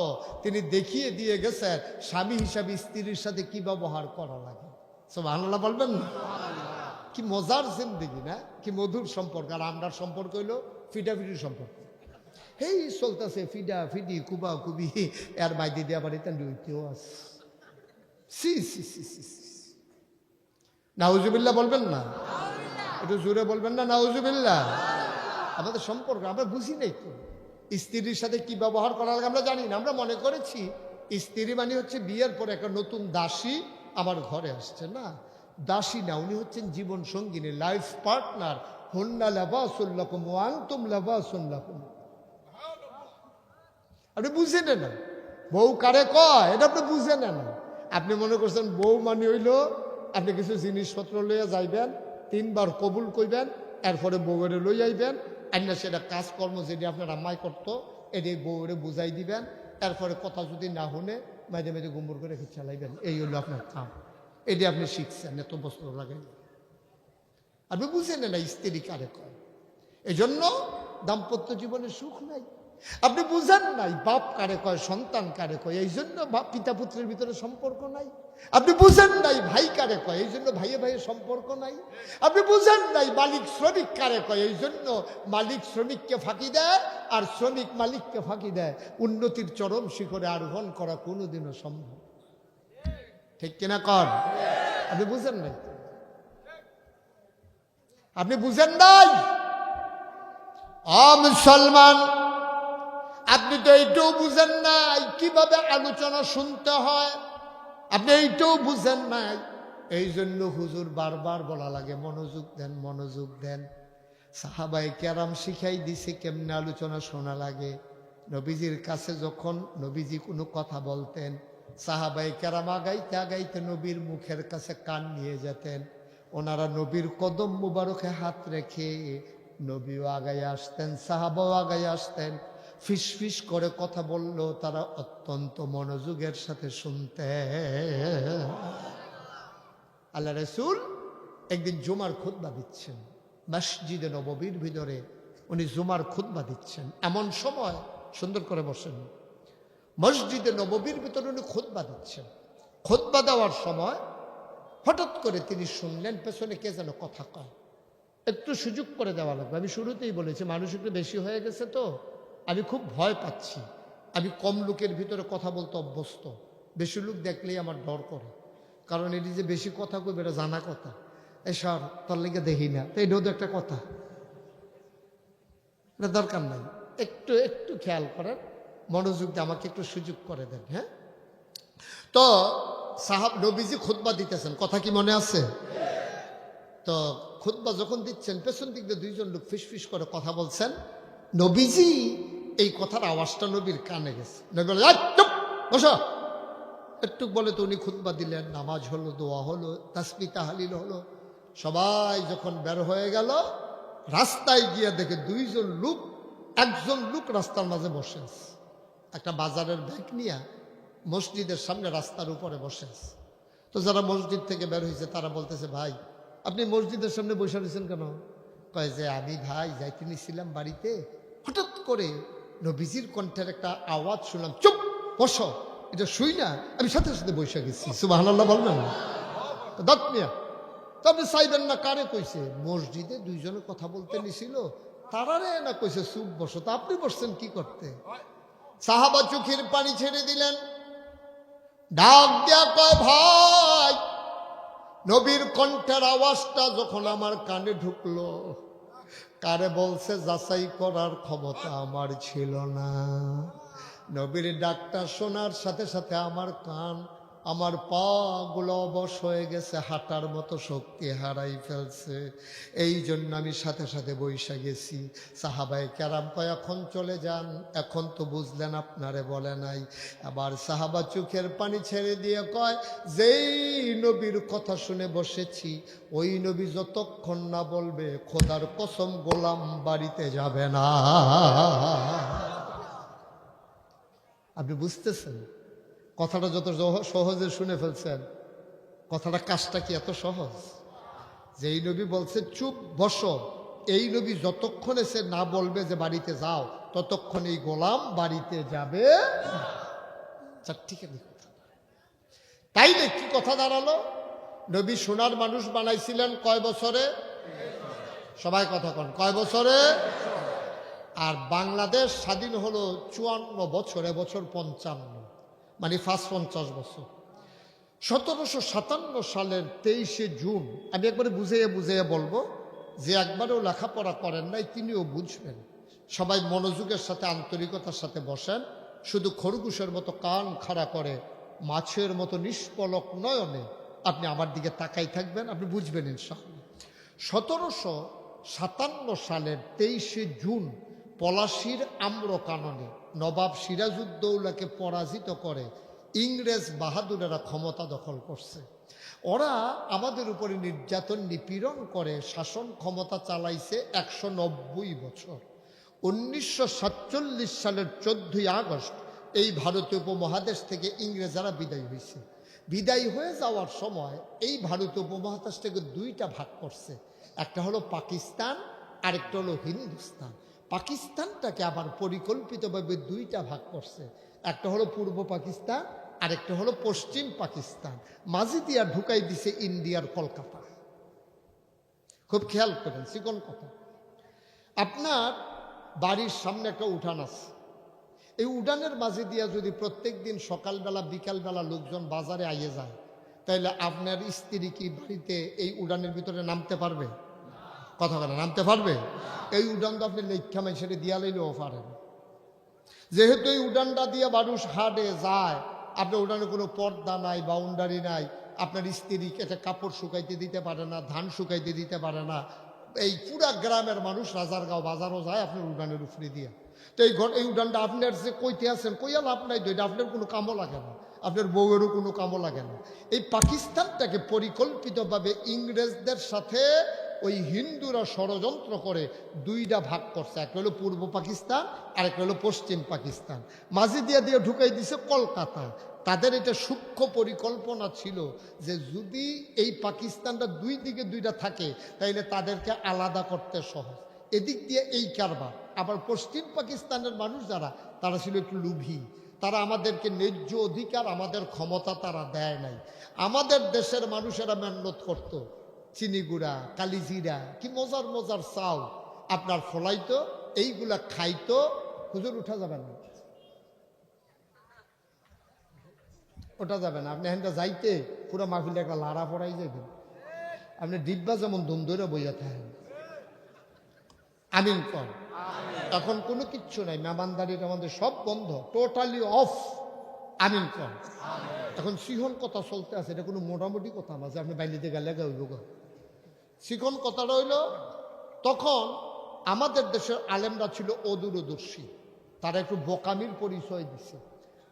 তিনি দেখিয়ে দিয়ে গেছেন স্বামী হিসাবে স্ত্রীর সাথে কি ব্যবহার করা লাগে। সুবহানাল্লাহ বলবেন না? কি মজার জিন্দেগি না, কি মধুর সম্পর্ক। আর আমরার সম্পর্ক হইল ফিটাফিটির সম্পর্ক। এই চলতেছে ফিডা ফিডি কুবা কুবি এর বাইদি দেওয়া বাড়িতে লইতেও আছে। সি সি সি সি নাউজুবিল্লাহ বলবেন না, একটু জোরে বলবেন না নাউজুবিল্লাহ। আমাদের সম্পর্ক আমরা বুঝি নাই তো, স্ত্রীর সাথে কি ব্যবহার করা লাগে আমরা জানি না। আমরা মনে করেছি স্ত্রী মানে হচ্ছে বিয়ের পরে একটা নতুন দাসী আমার ঘরে আসছে। না, দাসী না, উনি হচ্ছেন জীবন সঙ্গিনী, লাইফ পার্টনার। হুন্না লাবাসুল লাকুম ওয়া আনতুম লাবাসুল লাহুম। আপনি বুঝে নেন না বউ কারে কয়, এটা আপনি বুঝে নেন না। আপনি মনে করছেন বউ মানে হইল আপনি কিছু জিনিসপত্র লইয়া যাইবেন, 3 বার কবুল কইবেন, এরপরে বউরে লই আইবেন, আইনা সেটা কাজকর্ম যেটি আপনার আম্মাই করতো এটি বউরে বুঝাই দিবেন, এরপরে কথা যদি না শুনে মাঝে মাঝে গুম্বর করে রেখে চালাইবেন। এই হইল আপনার কাম। এটি আপনি শিখছেন, এত বস্ত্র লাগাই আপনি বুঝেন না স্ত্রী কারে কয়। এই জন্য দাম্পত্য জীবনে সুখ নাই। আপনি বুঝেন নাই বাপ কারে কয়, সন্তান কারে কয়, এই জন্য পিতা পুত্রের ভিতরে সম্পর্ক নাই। আপনি বুঝেন নাই ভাই কারে কয়, এই জন্য ভাইয়ে ভাইয়ের সম্পর্ক নাই। আপনি বুঝেন নাই মালিক শ্রমিক কারে কয়, এই জন্য মালিক শ্রমিককে ফাঁকি দেয় আর শ্রমিক মালিককে ফাঁকি দেয়। উন্নতির চরম শিখরে আরোহণ করা কোনোদিনও সম্ভব ঠিক কিনা কর? আপনি বুঝেন নাই, আপনি বুঝেন নাই। মুসলমান, আপনি তো এইটাও বুঝেন নাই কিভাবে আলোচনা শুনতে হয়, আপনি এইটাও বুঝেন নাই। এই জন্য হুজুর বারবার বলা লাগে মনোযোগ দেন, মনোযোগ দেন। সাহাবায়ে কেরাম শিখাই দিছে কেমনে আলোচনা শোনা লাগে। নবীজির কাছে যখন নবীজি কোনো কথা বলতেন, সাহাবায়ে কেরাম আগাইতে আগাইতে নবীর মুখের কাছে কান নিয়ে যেতেন। ওনারা নবীর কদম মুবারকে হাত রেখে নবীও আগায় আসতেন, সাহাবাও আগায় আসতেন। ফিস ফিস করে কথা বললো তারা অত্যন্ত মনোযোগের সাথে শুনতেন। আল্লাহ রাসূল একদিন জুমার খুতবা দিচ্ছেন, মসজিদে নববীর ভিতরে উনি জুমার খুতবা দিচ্ছেন। এমন সময় সুন্দর করে বসেন, মসজিদে নববীর ভিতরে উনি খুতবা দিচ্ছেন। খুতবা দেওয়ার সময় হঠাৎ করে তিনি শুনলেন পেছনে কে যেন কথা কয়। একটু সুযোগ করে দেওয়া লাগবে। আমি শুরুতেই বলেছি মানুষ একটু বেশি হয়ে গেছে তো আমি খুব ভয় পাচ্ছি। আমি কম লোকের ভিতরে কথা বলতে অভ্যস্ত, বেশি লোক দেখলেই আমার ডর করে। কারণ এটি যে বেশি কথা কইবে এটা জানা কথা। এসব তার লেগে দেখি না, তো এটাও তো একটা কথা, এটা দরকার নাই। একটু একটু খেয়াল করেন, মনোযোগ দিয়ে আমাকে একটু সুযোগ করে দেন। হ্যাঁ, তো সাহাব নবীজি খুতবা দিতেছেন, কথা কি মনে আছে? তো খুতবা যখন দিচ্ছেন পেছন দিক দিয়ে 2 জন লোক ফিসফিস করে কথা বলছেন। নবীজি এই কথার আওয়াজটা নবীর কানে গেছে। নবী বলে চুপ বসো, একটু বলে তো উনি খুতবা দিলেন, নামাজ হলো, দোয়া হলো, তাসবিহ তাহলিল হলো। সবাই যখন বের হয়ে গেল রাস্তায় গিয়ে দেখে 2 জন লোক, একজন লোক রাস্তার মাঝে বসে আছে, একটা বাজারের ব্যাগ নিয়ে মসজিদের সামনে রাস্তার উপরে বসে আছে। তো যারা মসজিদ থেকে বের হয়েছে তারা বলতেছে, ভাই আপনি মসজিদের সামনে বসে রয়েছেন কেন? কয় যে আমি ভাই যাইতে নিছিলাম বাড়িতে, হঠাৎ করে নবীজির কণ্ঠের একটা আওয়াজ শুনলাম, চুপ বসো, এটা শুই না আমি সাথে সাথে বসে গেছি। সুবহানাল্লাহ বলবেন না? দত মিয়া, তো আপনি চাইবেন না কারে কইছে? মসজিদে 2 জনে কথা বলতে নিছিল, তারারে না কইছে চুপ বসো, তা আপনি বসছেন কি করতে? সাহাবা চোখের পানি ছেড়ে দিলেন, ডাক দেয়া কয়, ভাই নবীর কণ্ঠের আওয়াজটা যখন আমার কানে ঢুকলো, কারে বলছে যাচাই করার ক্ষমতা আমার ছিল না। নবীর ডাকটা শোনার সাথে সাথে আমার কান, আমার পা গুলো অবশ হয়ে গেছে, হাঁটার মতো শক্তি হারাই ফেলছে। এই জন্য আমি সাথে সাথে বইসা গেছি। সাহাবায়ে কেরাম কয়, এখন চলে যান, এখন তো বুঝলেন আপনারে বলে নাই। আবার সাহাবা চোখের পানি ছেড়ে দিয়ে কয়, যেই নবীর কথা শুনে বসেছি ওই নবী যতক্ষণ না বলবে খোদার কসম গোলাম বাড়িতে যাবে না। আপনি বুঝতেছেন কথাটা যত সহজে শুনে ফেলছেন, কথাটা কাজটা কি এত সহজ? যে এই নবী বলছে চুপ বসো, এই নবী যতক্ষণে সে না বলবে যে বাড়িতে যাও ততক্ষণ এই গোলাম বাড়িতে যাবে। ঠিক আছে, তাইলে কি কথা দাঁড়ালো? নবী সোনার মানুষ বানাইছিলেন কয় বছরে? সবাই কথা কন, কয় বছরে? আর বাংলাদেশ স্বাধীন হলো 54 বছর, এবছর 55, মানে 50 বছর। 1757 সালের 23শে জুন, আমি একবারে বুঝাইয়া বলবো, যে একবারেও লেখাপড়া করেন নাই তিনিও বুঝবেন। সবাই মনোযোগের সাথে আন্তরিকতার সাথে বসেন, শুধু খরগোশের মতো কান খাড়া করে মাছের মতো নিষ্পলক নয়নে আপনি আমার দিকে তাকাই থাকবেন, আপনি বুঝবেন ইনশাআল্লাহ। 1757 সালের 23শে জুন পলাশীর আম্রকাননে নবাব সিরাজউদ্দৌলাকে পরাজিত করে ইংরেজ বাহাদুরেরা ক্ষমতা দখল করছে। ওরা আমাদের উপরে নির্যাতন নিপীড়ন করে শাসন ক্ষমতা চালাইছে 190 বছর। 1947 সালের 14ই আগস্ট এই ভারতীয় উপমহাদেশ থেকে ইংরেজরা বিদায় হয়েছে। বিদায় হয়ে যাওয়ার সময় এই ভারতীয় উপমহাদেশটাকে দুইটা ভাগ করছে, একটা হলো পাকিস্তান, আরেকটা হলো হিন্দুস্তান। পাকিস্তানটাকে আবার পরিকল্পিতভাবে দুইটা ভাগ করছে, একটা হলো পূর্ব পাকিস্তান, আরেকটা হলো পশ্চিম পাকিস্তান। মাঝে দিয়া ঢুকাই দিছে ইন্ডিয়ার কলকাতা। খুব খেয়াল করেন, চিকন কথা। আপনার বাড়ির সামনে একটা উঠান আছে, এই উঠানের মাঝে দিয়া যদি প্রত্যেক দিন সকালবেলা বিকালবেলা লোকজন বাজারে আইয়ে যায়, তাহলে আপনার স্ত্রী কি বাড়িতে এই উড়ানের ভিতরে নামতে পারবে? কথা বলে নামতে পারবে? এই উড়ান তো আপনি লেখা মাইসেরে দিয়া লইলেও পারেন। যেহেতু এই উড়ানটা দিয়ে মানুষ হাটে যায়, আপনার উড়ানে কোনো পর্দা নাই, বাউন্ডারি নাই, আপনার স্ত্রী একটা কাপড় শুকাইতে দিতে পারে না, ধান শুকাইতে দিতে পারে না। এই পুরা গ্রামের মানুষ রাজারগাঁও বাজারও যায় আপনার উড়ানের উপরে দিয়ে। তো এই উড়ানটা আপনার যে কইতে আছেন, কইয়া লাভ নাই, তো এটা আপনার কোনো কামও লাগে না, আপনার বউয়েরও কোনো কামও লাগে না। এই পাকিস্তানটাকে পরিকল্পিতভাবে ইংরেজদের সাথে ওই হিন্দুরা ষড়যন্ত্র করে দুইটা ভাগ করছে, একটা হলো পূর্ব পাকিস্তান, আরেকটা হলো পশ্চিম পাকিস্তান। মাঝে দিয়ে দিয়ে ঢুকাই দিছে কলকাতা। তাদের এটা সূক্ষ্ম পরিকল্পনা ছিল যে যদি এই পাকিস্তানটা দুই দিকে দুইটা থাকে তাইলে তাদেরকে আলাদা করতে সহজ। এদিক দিয়ে এই কারবার। আবার পশ্চিম পাকিস্তানের মানুষ যারা, তারা ছিল একটু লোভী, তারা আমাদেরকে ন্যায্য অধিকার, আমাদের ক্ষমতা তারা দেয় নাই। আমাদের দেশের মানুষেরা মেহনত করত, চিনিগুড়া, কালিজিরা, কি মজার মজার চাও আপনার ফলাইতো, এইগুলা খাইতো। হুজুর উঠা যাবে না, ওটা যাবে না, আপনি এখানটা যাইতে পুরো মাহফিলে একটা লাড়া পড়াই যাবেন। আপনি ডিব্বা যেমন ধুম ধরে বইয়া থাকেন। আমিন কর। এখন কোনো কিচ্ছু নাই, মেহমানদারির আমাদের সব বন্ধ, টোটালি অফ। আমিন কর। এখন সিহন কথা চলতে আছে, এটা কোনো মোটামুটি কথা না যে আপনি বাইলিতে গেলে হইব। সিখন কথাটা হইল, তখন আমাদের দেশের আলেমরা ছিল অদূরদর্শী, তারা একটু বোকামির পরিচয় দিছে।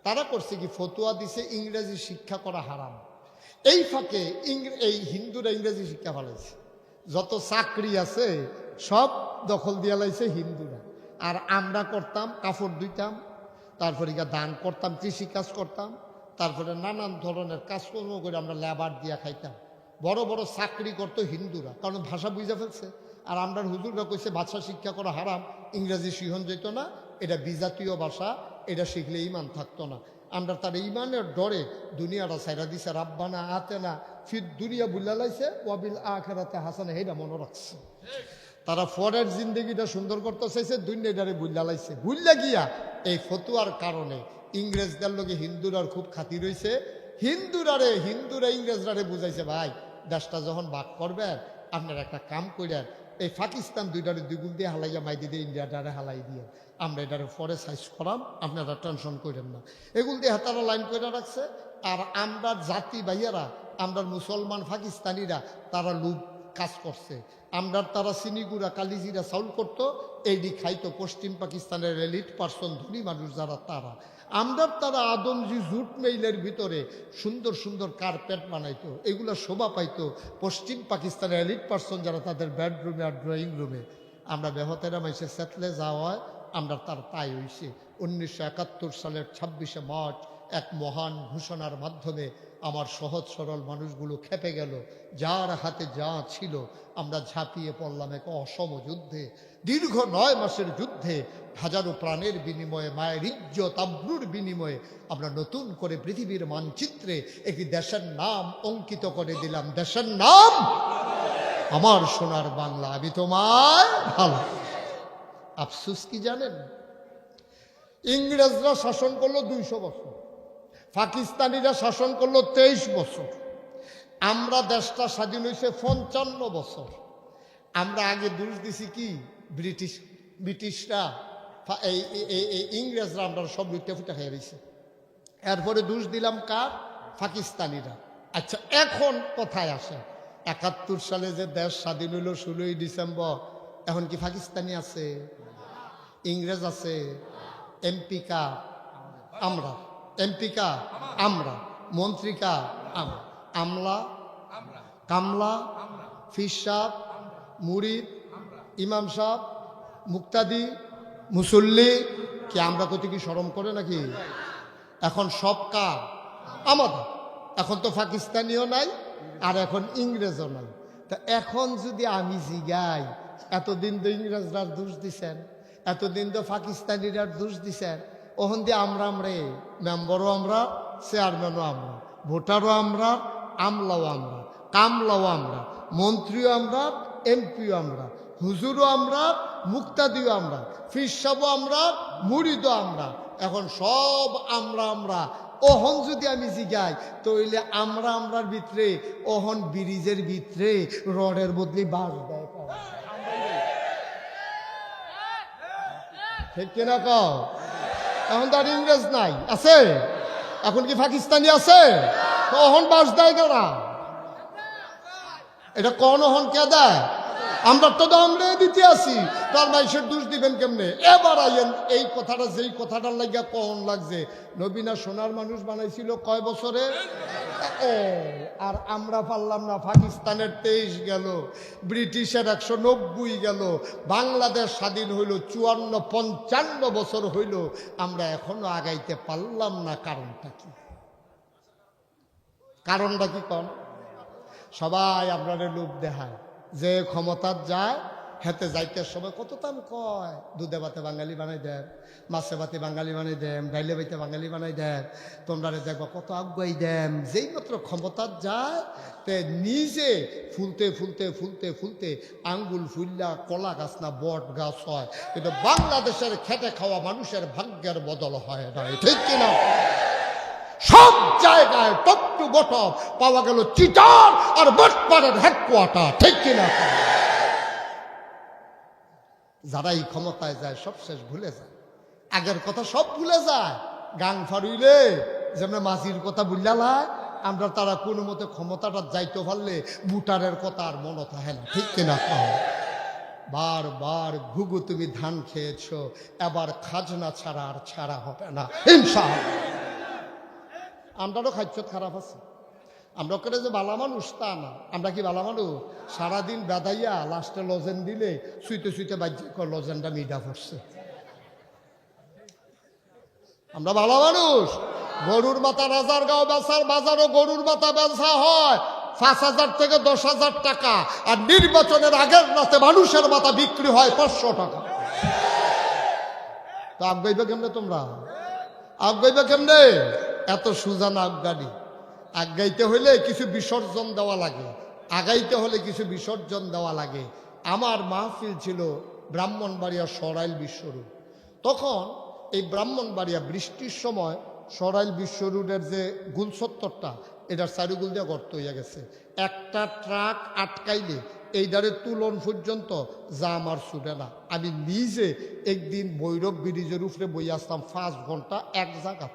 তারা করছে কি, ফতুয়া দিছে ইংরেজি শিক্ষা করা হারাম। এই ফাঁকে এই হিন্দুরা ইংরেজি শিক্ষা ফেলাইছে, যত চাকরি আছে সব দখল দিয়া লাইছে হিন্দুরা। আর আমরা করতাম কাপড় ধুইতাম, তারপরে দান করতাম, কৃষি কাজ করতাম, তারপরে নানান ধরনের কাজকর্ম করে আমরা লেবার দিয়া খাইতাম। বড় বড় চাকরি করতো হিন্দুরা, কারণ ভাষা বুঝে ফেলছে। আর আমরা হুজুররা কইছে ভাষা শিক্ষা করা হারাম, ইংরেজি শিখন যেত না, এটা বিজাতীয় ভাষা, এটা শিখলে ইমান থাকতো না। আমরা তার ইমানের ডরে দুনিয়াটা ছাইরা দিছে। রাব্বানা আতে না ফির দুনিয়া বুল্লা লাইছে, ওয়াবিল আখিরাতে হাসানা, এইটা মনে রাখছে। তারা পরের জিন্দগিটা সুন্দর করতে চাইছে, দুনিয়াটারে বুল্লা লাইছে। বুল্লা গিয়া এই ফতুয়ার কারণে ইংরেজদের লোকে হিন্দুরার খুব খাতির হয়েছে। হিন্দুরা ইংরেজরারে বুঝাইছে, ভাই দেশটা যখন ভাগ করবেন আপনারা একটা কাম করেন, এই পাকিস্তান দুইটারে দুইগুণ দিয়ে হালাইয়া মাইদি দিয়ে ইন্ডিয়াটারে হালাই দিয়ে আমরা এটারে পরে সাইজ করাম, আপনারা টেনশন করেন না। এগুলো দিয়ে হাতারা লাইন করে রাখছে। আর আমরা জাতি ভাইয়ারা, আমরা মুসলমান পাকিস্তানিরা, তারা লুপ কাজ করছে। আমরা তারা চিনিগুড়া, কালিজিরা চাউল করতো, এইটি খাইতো পশ্চিম পাকিস্তানের এলিট পার্সন, ধনী মানুষ যারা, তারা আদমজি জুট মেইলের ভিতরে সুন্দর সুন্দর কার্পেট বানাইতো, এগুলো শোভা পাইতো পশ্চিম পাকিস্তানের এলিট পার্সন যারা, তাদের বেডরুমে আর ড্রয়িং রুমে। আমরা বেহতেরা মাইসে সেতলে যাওয়ায় আমরা তার তাই হইছে। 1971 সালের 26শে মার্চ এক মহান ঘোষণার মাধ্যমে আমার সহজ সরল মানুষগুলো খেপে গেল। যার হাতে যা ছিল আমরা ঝাঁপিয়ে পড়লাম এক অসম যুদ্ধে। দীর্ঘ 9 মাসের যুদ্ধে হাজারো প্রাণের বিনিময়ে, মায়ের ইজ্জত আব্রুর বিনিময়ে আমরা নতুন করে পৃথিবীর মানচিত্রে একটি দেশের নাম অঙ্কিত করে দিলাম। দেশের নাম আমার সোনার বাংলা। আমি তোমায় ভালো। আফসোস কি জানেন, ইংরেজরা শাসন করলো 200 বছর, পাকিস্তানিরা শাসন করলো 23 বছর, আমরা দেশটা স্বাধীন হয়েছে 55 বছর। আমরা আগে দোষ দিছি কি ব্রিটিশরা, ইংরেজরা আমরা সব লুটে ফুটে খেয়ে রয়েছে। এরপরে দোষ দিলাম কার? পাকিস্তানিরা। আচ্ছা, এখন কোথায় আসে? 71 সালে যে দেশ স্বাধীন হইল 16ই ডিসেম্বর, এখন কি পাকিস্তানি আছে? ইংরেজ আছে? এমপি কা? আমরা। এমপি কা? আমরা। মন্ত্রী কা? আমরা। আমলা, কামলা, ফির সাহ, মুরিদ, ইমাম সাহ, মুক্তাদি, মুসল্লি, কি আমরা কত কি শরম করে নাকি? এখন সব কার? আমাদের। এখন তো পাকিস্তানিও নাই আর এখন ইংরেজও নাই। তা এখন যদি আমি জিগাই, এতদিন তো ইংরেজরা দোষ দিছেন, এতদিন তো পাকিস্তানিরা দোষ দিছেন, ওখান দিয়ে আমরা মেম্বারও আমরা, চেয়ারম্যানও আমরা, ভোটারও আমরা, আমলাও আমরা, কামলাও আমরা, মন্ত্রীও আমরা, এমপিও আমরা, হুজুরও আমরা, মুক্তাদিও আমরা, ফির সাহেবও আমরা, মুরিদও আমরা। এখন সব আমরা। ওহন যদি আমি জিগাই তইলে আমরার ভিতরে ওহন ব্রিজের ভিতরে রডের বদলে বাস দেয়, ঠিক কিনা কও? এখন তো আর ইংরেজ নাই, আছে? এখন কি পাকিস্তানি আছে? ওহন বাস দেয় কারা? এটা কোন ওহন কে দেয়? আমরা তো আমরা দিতে আসি, তার মাইসের দোষ দিবেন কেমনে? এবার আইয়েন এই কথাটা, যেই কথাটার লাগিয়া কখন লাগছে, নবীনা সোনার মানুষ বানাইছিল কয় বছরে? আর আমরা পারলাম না। পাকিস্তানের 23 গেল, ব্রিটিশের 190 গেল, বাংলাদেশ স্বাধীন হইল 54-55 বছর হইল, আমরা এখনো আগাইতে পারলাম না। কারণটা কি? কারণটা কি কন? সবাই আপনাদের লোভ দেখায় যে ক্ষমতার যায়, হেতে যাইতে সময় কত দাম কয়, দুধে ভাতে বাঙালি বানাই দেন, মাছে ভাতে বাঙালি বানাই দেন, ডাইলে ভাইতে বাঙালি বানাই দেন, তোমরা দেখবা কত আগুয়াই দেন। যেই মাত্র ক্ষমতার যায় তে নিজে ফুলতে ফুলতে ফুলতে ফুলতে আঙ্গুল ফুললা কলা গাছ না বট গাছ হয়। কিন্তু বাংলাদেশের খেটে খাওয়া মানুষের ভাগ্যের বদল হয় না, ঠিক কিনা? সব জায়গায় টপ টু বটম পাওয়া গেল চিটার আর বটপাড়ের হেডকোয়ার্টার, ঠিক কিনা? যারা এই ক্ষমতায় যায় সব শেষ ভুলে যায়, আগের কথা সব ভুলে যায়। গাং ফারুইলে যেমন মাঝির কথা বুঝলালায়, আমরা তারা কোনো মতে ক্ষমতাটা যাইতে পারলে বুটারের কথা আর মনে থাকে না, ঠিক কিনা? বারবার ঘুঘু তুমি ধান খেয়েছ, এবার খাজনা ছাড়া আর ছাড়া হবে না ইনশাআল্লাহ। আমরাও খাদ্য খারাপ আছে, আমরা করে যে বালা মানুষ তা না। আমরা কি বালা মানুষ? সারাদিন বেদাইয়া লাস্টে লজেন দিলে শুইতে শুইতে বাজ্য লজেনটা মিডা পড়ছে। আমরা ভালো মানুষ। গরুর মাথা রাজারগাঁও বেচার বাজারও গরুর মাথা বেচা হয় 5,000 থেকে 10,000 টাকা, আর নির্বাচনের আগের রাতে মানুষের মাথা বিক্রি হয় 500 টাকা। তো আগাইবে কেমনে তোমরা? আগাইবে কেমনে? এত সুজান আগানি। আগাইতে হইলে কিছু বিসর্জন দেওয়া লাগে, আগাইতে হলে কিছু বিসর্জন দেওয়া লাগে। আমার মাহফিল ছিল ব্রাহ্মণবাড়িয়া সরাইল বিশ্বরূপ। তখন এই ব্রাহ্মণবাড়িয়া বৃষ্টির সময় সরাইল বিশ্বরোডের যে গুলসত্তরটা, এটার চারিগুল দিয়ে গর্ত হইয়া গেছে। একটা ট্রাক আটকাইলে এই দ্বারে তুলন পর্যন্ত জাম আর ছুটে না। আমি নিজে একদিন ভৈরব ব্রিজের উপরে বই আসতাম 5 ঘন্টা এক জায়গা।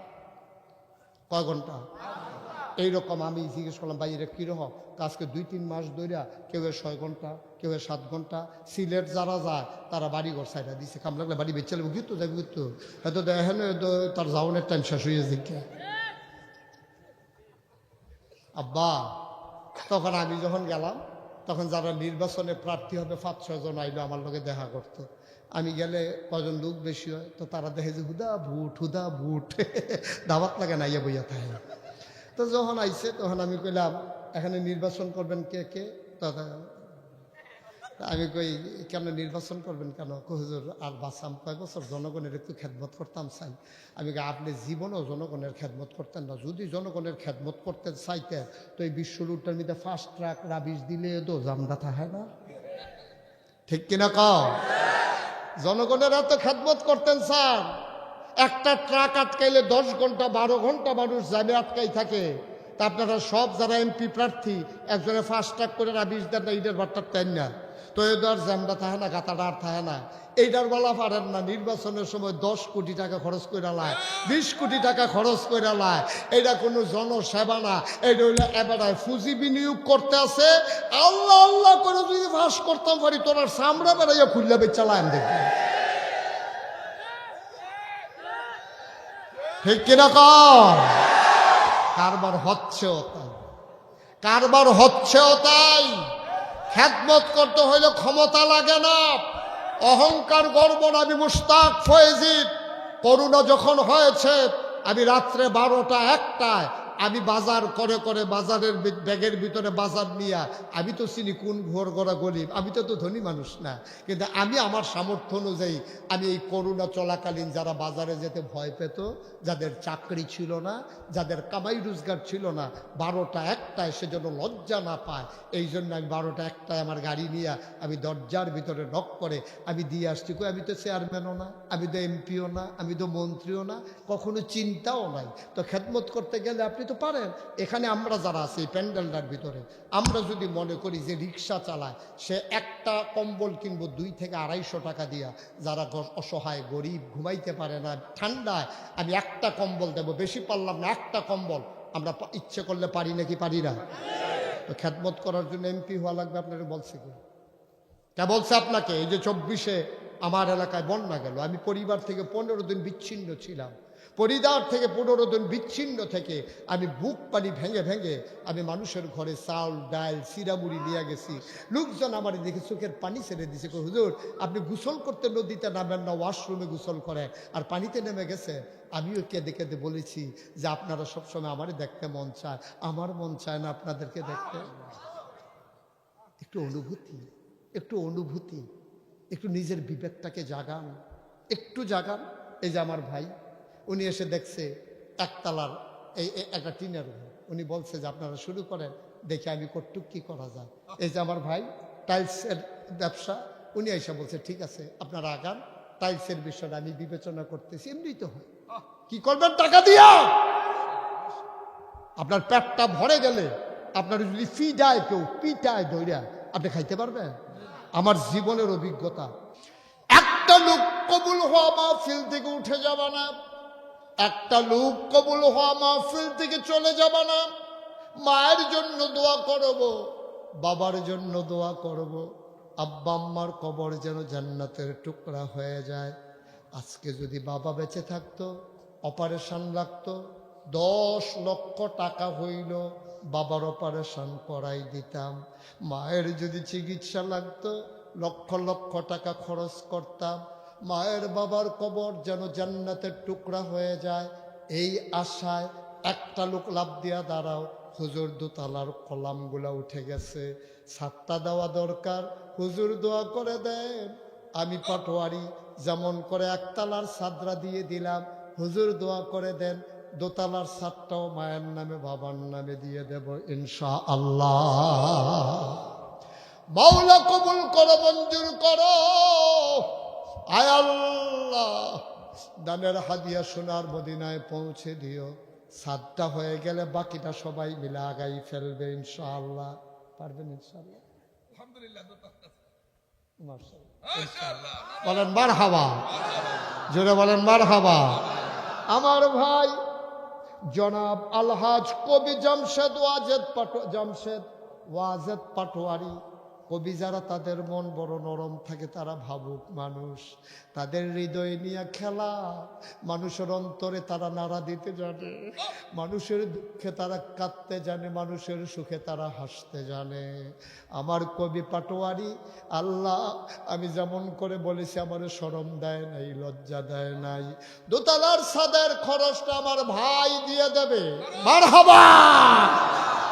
কয় ঘন্টা? এইরকম আমি জিজ্ঞেস করলাম, ভাই এটা কীরকম? আজকে 2-3 মাস ধরিয়া কেউ 6 ঘন্টা, কেউ 7 ঘন্টা। সিলেট যারা যায় তারা বাড়িঘর সাইডা দিচ্ছে, কাম লাগলে বাড়ি বেচে লাগবে, কিন্তু যাবি কিন্তু হয়তো দেখেন তার যাওয়ানোর টাইম শেষ হয়ে যাচ্ছে। আব্বা, তখন আমি যখন গেলাম, তখন যারা নির্বাচনে প্রার্থী হবে 5-6 জন আইলো আমার লগে দেখা করতো। আমি গেলে কজন লোক বেশি হয়, তো তারা দেখে যে হুদা ভুট দাওয়াত লাগে না, ইয়ে বইয়া থাকে। তো যখন আইছে তখন আমি কইলাম, এখানে নির্বাচন করবেন কে কে? আমি কই, কেমন নির্বাচন করবেন কেন? হুজুর আর বাঁচাম কয় বছর, জনগণের একটু খেদমত করতাম চাই। আমি আপনি জীবনেও জনগণের খেদমত করতেন না। যদি জনগণের খেদমত করতে চাইতেন তো এই বিশ্ব রুটটার মধ্যে ফাস্ট ট্রাক রাবিশ দিলে তো জামদা থাকে না, ঠিক কিনা? কও জনগণের এত খেদমত করতেন স্যার। একটা ট্রাক আটকাইলে 10 ঘন্টা 12 ঘন্টা মানুষ জ্যামে আটকাই থাকে। তা আপনারা সব যারা এমপি প্রার্থী একজনে ফাস্ট ট্রাক করে 20 দেন না, ঈদের বার্তার তেন না, তো এদের জ্যামটা থাকে না, গাতাটা আর থাকে না। এইটার বেলা পারেন না, নির্বাচনের সময় 10 কোটি টাকা খরচ করে লায়, 20 কোটি টাকা খরচ করে লায়। এটা কোনো জনসেবা না, এটা হইলে এবারে পুঁজি বিনিয়োগ করতে আছে। আল্লাহ আল্লাহ করে যদি ফাঁস করতাম পারি, তোর সামরা বেড়াইয়া খুললে বেচালাম দেখবি। ঠিক কিনা কর? কারবার হচ্ছেও তাই, কারবার হচ্ছেও তাই। খেদমত করতে হইলে ক্ষমতা লাগে না, অহংকার গর্ব না। আমি মুশতাক ফয়েজিদ, করোনা যখন হয়েছে আমি রাত্রে 12টা 1টায় আমি বাজার করে করে বাজারের ব্যাগের ভিতরে বাজার নিয়ে, আমি তো চিনি কোন ঘোর গড়া গরিব, আমি তো ধনী মানুষ না, কিন্তু আমি আমার সামর্থ্য অনুযায়ী আমি এই করোনা চলাকালীন যারা বাজারে যেতে ভয় পেত, যাদের চাকরি ছিল না, যাদের কামাই রোজগার ছিল না, 12টা 1টায় সেজন্য লজ্জা না পায়, এই জন্য আমি 12টা 1টায় আমার গাড়ি নিয়ে আমি দরজার ভিতরে নক করে আমি দিয়ে আসছি। কই আমি তো চেয়ারম্যানও না, আমি তো এমপিও না, আমি তো মন্ত্রীও না, কখনো চিন্তাও নাই। তো খেদমত করতে গেলে আপনি তো পারেন। এখানে আমরা যারা আছি প্যান্ডেলটার ভিতরে, আমরা যদি মনে করি যে রিক্সা চালায় সে একটা কম্বল কিনবো 2 থেকে 250 টাকা দিয়া, যারা অসহায় গরিব ঘুমাইতে পারে না ঠান্ডায়, আমি একটা কম্বল দেব, বেশি পারলাম না, একটা কম্বল। আমরা ইচ্ছে করলে পারি নাকি পারি না? তো খেদমত করার জন্য এমপি হওয়া লাগবে আপনাকে বলছে কি? কে বলছে আপনাকে? এই যে 24-এ আমার এলাকায় বন্যা গেল, আমি পরিবার থেকে 15 দিন বিচ্ছিন্ন ছিলাম। পরিবার থেকে 15 দিন বিচ্ছিন্ন থেকে আমি বুক পানি ভেঙে ভেঙে আমি মানুষের ঘরে চাউল ডাল চিরামুড়ি নিয়ে গেছি। লোকজন আমার দেখে চোখের পানি ছেড়ে দিছে, হুজুর আপনি গোসল করতে নদীতে নামেন না, ওয়াশরুমে গোসল করে আর পানিতে নেমে গেছে। আমিও কেঁদে কেঁদে বলেছি যে আপনারা সবসময় আমারই দেখতে মন চায়, আমার মন চায় না আপনাদেরকে দেখতে। একটু অনুভূতি, একটু অনুভূতি, একটু নিজের বিবেকটাকে জাগান, একটু জাগান। এই যে আমার ভাই, উনি এসে দেখছে একতলার এই একটা টিনের ঘর, উনি বলছে যে আপনারা শুরু করেন, দেখে আমি কটুক কি করা যায়। এই যে আমার ভাই টাইলসের ব্যবসা, উনি এসে বলছে ঠিক আছে আপনারা আগান, টাইলসের বিষয়টা আমি বিবেচনা করতেছি। এমনি তো হয়, কি করবেন টাকা দিয়া? আপনার পেটটা ভরে গেলে আপনার যদি ফিডায় কেউ পিটায় ধইরা আপনি খাইতে পারবেন? আমার জীবনের অভিজ্ঞতা, একটা লোক কবুল হওয়া মাহফিল থেকে উঠে যাবা না, একটা লোক কবুল হওয়া মাহফিল থেকে চলে যাবা না। মায়ের জন্য দোয়া করব, বাবার জন্য দোয়া করব, আব্বা আম্মার কবর যেন জান্নাতের টুকরা হয়ে যায়। আজকে যদি বাবা বেঁচে থাকতো, অপারেশন লাগতো, 10 লক্ষ টাকা হইল, বাবার অপারেশন করাই দিতাম। মায়ের যদি চিকিৎসা লাগতো, লক্ষ লক্ষ টাকা খরচ করতাম। মায়ের বাবার কবর যেন জান্নাতের টুকরা হয়ে যায়, এই আশায় একটা লোক লাভ দিয়া দাঁড়াও, হুজুর দোতলার কলামগুলা উঠে গেছে, ছাদটা দেওয়া দরকার, হুজুর দোয়া করে দেন। আমি পাটোয়ারি, যেমন করে একতলার ছাদরা দিয়ে দিলাম, হুজুর দোয়া করে দেন দোতলার ছাদটাও মায়ের নামে বাবার নামে দিয়ে দেব ইনশাআল্লাহ। মাওলা কবুল করো, মঞ্জুর করো। আয় আল্লাহ, দানের হাদিয়া সোনার মদিনায় পৌঁছে দিও। ছাদটা হয়ে গেলে বাকিটা সবাই মিলে আগাই ফেলবে ইনশাআল্লাহ। পারবেন ইনশাআল্লাহ? মাশাআল্লাহ। বলেন মারহাবা, জোরে বলেন মারহাবা। আমার ভাই জনাব আলহাজ কবি জামশেদ ওয়াজেদ পাটোয়ারি, কবি যারা তাদের মন বড় নরম থাকে, তারা ভাবুক মানুষ, তাদের হৃদয় নিয়ে খেলা, মানুষের অন্তরে তারা নাড়া দিতে জানে, মানুষের দুঃখে তারা কাঁদতে জানে, মানুষের সুখে তারা হাসতে জানে। আমার কবি পাটোয়ারি, আল্লাহ আমি যেমন করে বলেছি আমার শরম দেয় নাই, লজ্জা দেয় নাই। দোতলার ছাদের খরচটা আমার ভাই দিয়ে দেবে, মারহাবা।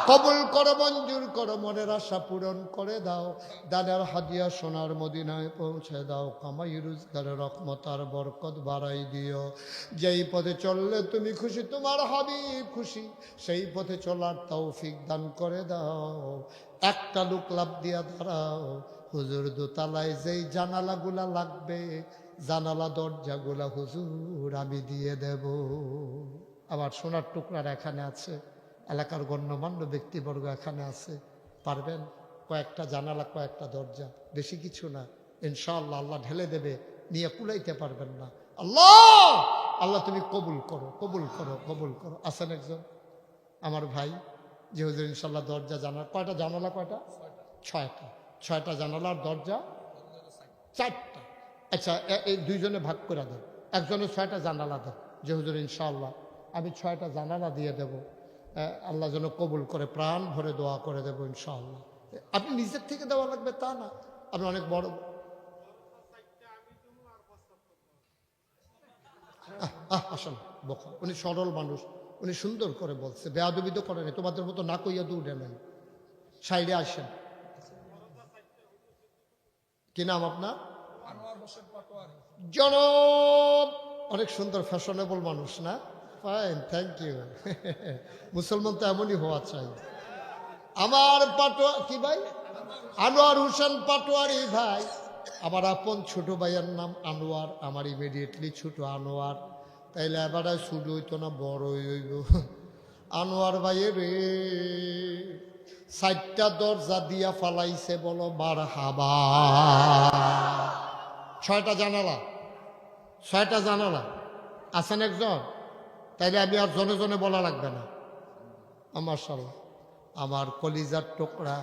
কবুল করো, মঞ্জুর করো, মনের আশা পূরণ করে দাও। দানের হাদিয়া সোনার মদিনায় পৌঁছে দাও। কামাই রোজগারের রহমত আর বরকত বাড়াই দিও। যেই পথে চললে তুমি খুশি, তোমার হাবিব খুশি, সেই পথে চলার তৌফিক দান করে দাও। একটা লোক লাভ দিয়া দাঁড়াও, হুজুর দোতলায় যেই জানালাগুলা লাগবে, জানালা দরজাগুলা হুজুর আমি দিয়ে দেব। আবার সোনার টুকরার এখানে আছে, এলাকার গণ্যমান্য ব্যক্তিবর্গ এখানে আছে, পারবেন? কয়েকটা জানালা, কয়েকটা দরজা, বেশি কিছু না, ইনশাআল্লাহ আল্লাহ ঢেলে দেবে, নিয়ে কুলাইতে পারবেন না। আল্লাহ আল্লাহ তুমি কবুল করো, কবুল করো, কবুল করো। আছেন একজন আমার ভাই যে হুজুর ইনশাল্লাহ দরজা জানালা, কয়টা জানালা, কয়টা? ছয়টা। ছয়টা জানালার দরজা চারটা। আচ্ছা, এই দুইজনে ভাগ করে দেন, একজনের ছয়টা জানালা দেন যে হুজুর ইনশাআল্লাহ আমি ছয়টা জানালা দিয়ে দেব, আল্লাহ যেন কবুল করে, প্রাণ ভরে দোয়া করে দেবো ইনশাআল্লাহ। আপনি নিজের থেকে দেওয়া লাগবে তা না, আপনি অনেক বড়। আসেন বোকা, উনি সরল মানুষ, উনি সুন্দর করে বলছে, বেয়াদবি তো করেনি, তোমাদের মতো না কইয়া দৌড়ে নেন। সাইডে আসেন। কি নাম আপনার? জনব। অনেক সুন্দর, ফ্যাশনেবল মানুষ না? Fine, thank you. মুসলমান তো এমনই হওয়া চাই। আমার পাটোয়া কি ভাই? আনোয়ার হোসেন পাটোয়ারি ভাই, আমার আপন ছোট ভাইয়ের নাম আনোয়ার, আমার ইমিডিয়েটলি ছোট আনোয়ার। তাইলে এবার ছোট হইতো না, বড় হইব। আনোয়ার ভাইয়ের রে 4টা দরজা দিয়া ফালাইছে, বলো মারহাবা। 6টা জানালা, 6টা জানালা। আছেন একজন? তাইলে আমি আর জনে জনে বলা লাগবে না। মাশাআল্লাহ, আমার কলিজার টুকরা,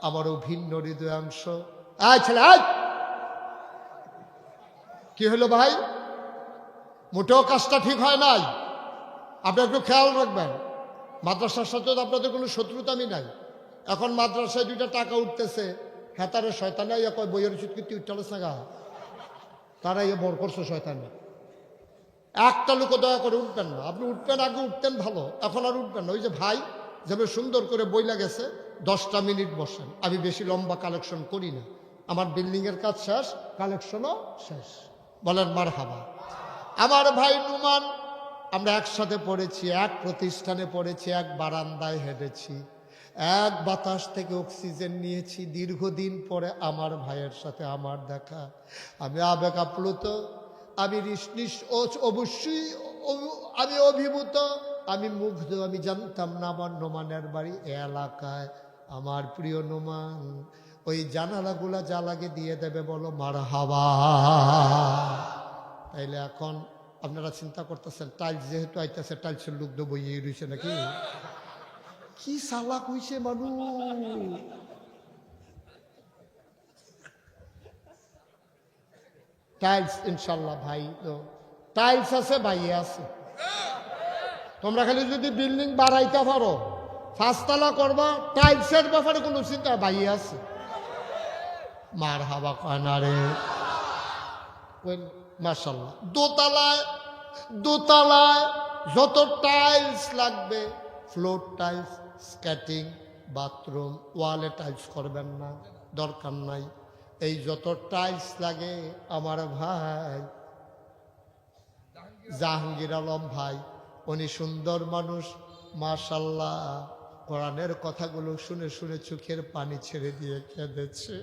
আমারও ভিন্ন হৃদয়াংশ। আয় ছেলে আয়, কি হলো ভাই? মোটেও কাজটা ঠিক হয় নাই, আপনি একটু খেয়াল রাখবেন। মাদ্রাসার সাথে তো আপনাদের কোনো শত্রুতামি নাই। এখন মাদ্রাসায় 2টা টাকা উঠতেছে, হেতারে শয়তানে ইয়া কয় বইয়ের উচিত কি তুই উঠতে গা, তারা ইয়ে বর করছো শয়তানে। একটা লোক দয়া করে উঠবেন না, আপনি উঠবেন, আগে উঠতেন ভালো, এখন আর উঠবেন না। ওই যে ভাই যেন সুন্দর করে বইলা গেছে, 10টা মিনিট বসেন। আমি বেশি লম্বা কালেকশন করি না, আমার বিল্ডিংয়ের কাজ শেষ, কালেকশনও শেষ। বলেন মারহাবা। আমার ভাই নুমান, আমরা একসাথে পড়েছি, এক প্রতিষ্ঠানে পড়েছি, এক বারান্দায় হেঁটেছি, এক বাতাস থেকে অক্সিজেন নিয়েছি। দীর্ঘদিন পরে আমার ভাইয়ের সাথে আমার দেখা, আমি আবেগ আপ্লুত, আমি অবশ্যই আমি অভিভূত, আমি মুগ্ধ। আমি জানতাম না আমার নোমানের বাড়ি এ এলাকায়। আমার প্রিয় নোমান ওই জানালাগুলা যা লাগে দিয়ে দেবে, বলো মারহাবা। তাইলে এখন আপনারা চিন্তা করতেছেন, টাইলস যেহেতু আইতেছে, টাইলসের লোক তো বইয়ে রয়েছে নাকি? কি চালাক হইছে মানুষ। টাইলস ইনশাল্লাহ ভাই, তো টাইলস আছে, ভাইয়ে আছে। তোমরা খালি যদি বিল্ডিং বাড়াইতে পারো, 5তলা করবা, টাইলসের ব্যাপারে কোনো চিন্তা, ভাইয়ে আছে। মারহাবা কয় না রে? মাশাআল্লাহ। দোতলায় যত টাইলস লাগবে, ফ্লোর টাইলস, স্কেটিং, বাথরুম, ওয়ালে টাইলস করবেন না, দরকার নাই। এই যত টাইলস লাগে, আমার ভাই জাহাঙ্গীর আলম ভাই, উনি সুন্দর মানুষ মাশাআল্লাহ, কোরআনের কথাগুলো শুনে শুনে চোখের পানি ছেড়ে দিয়ে কেঁদেছে।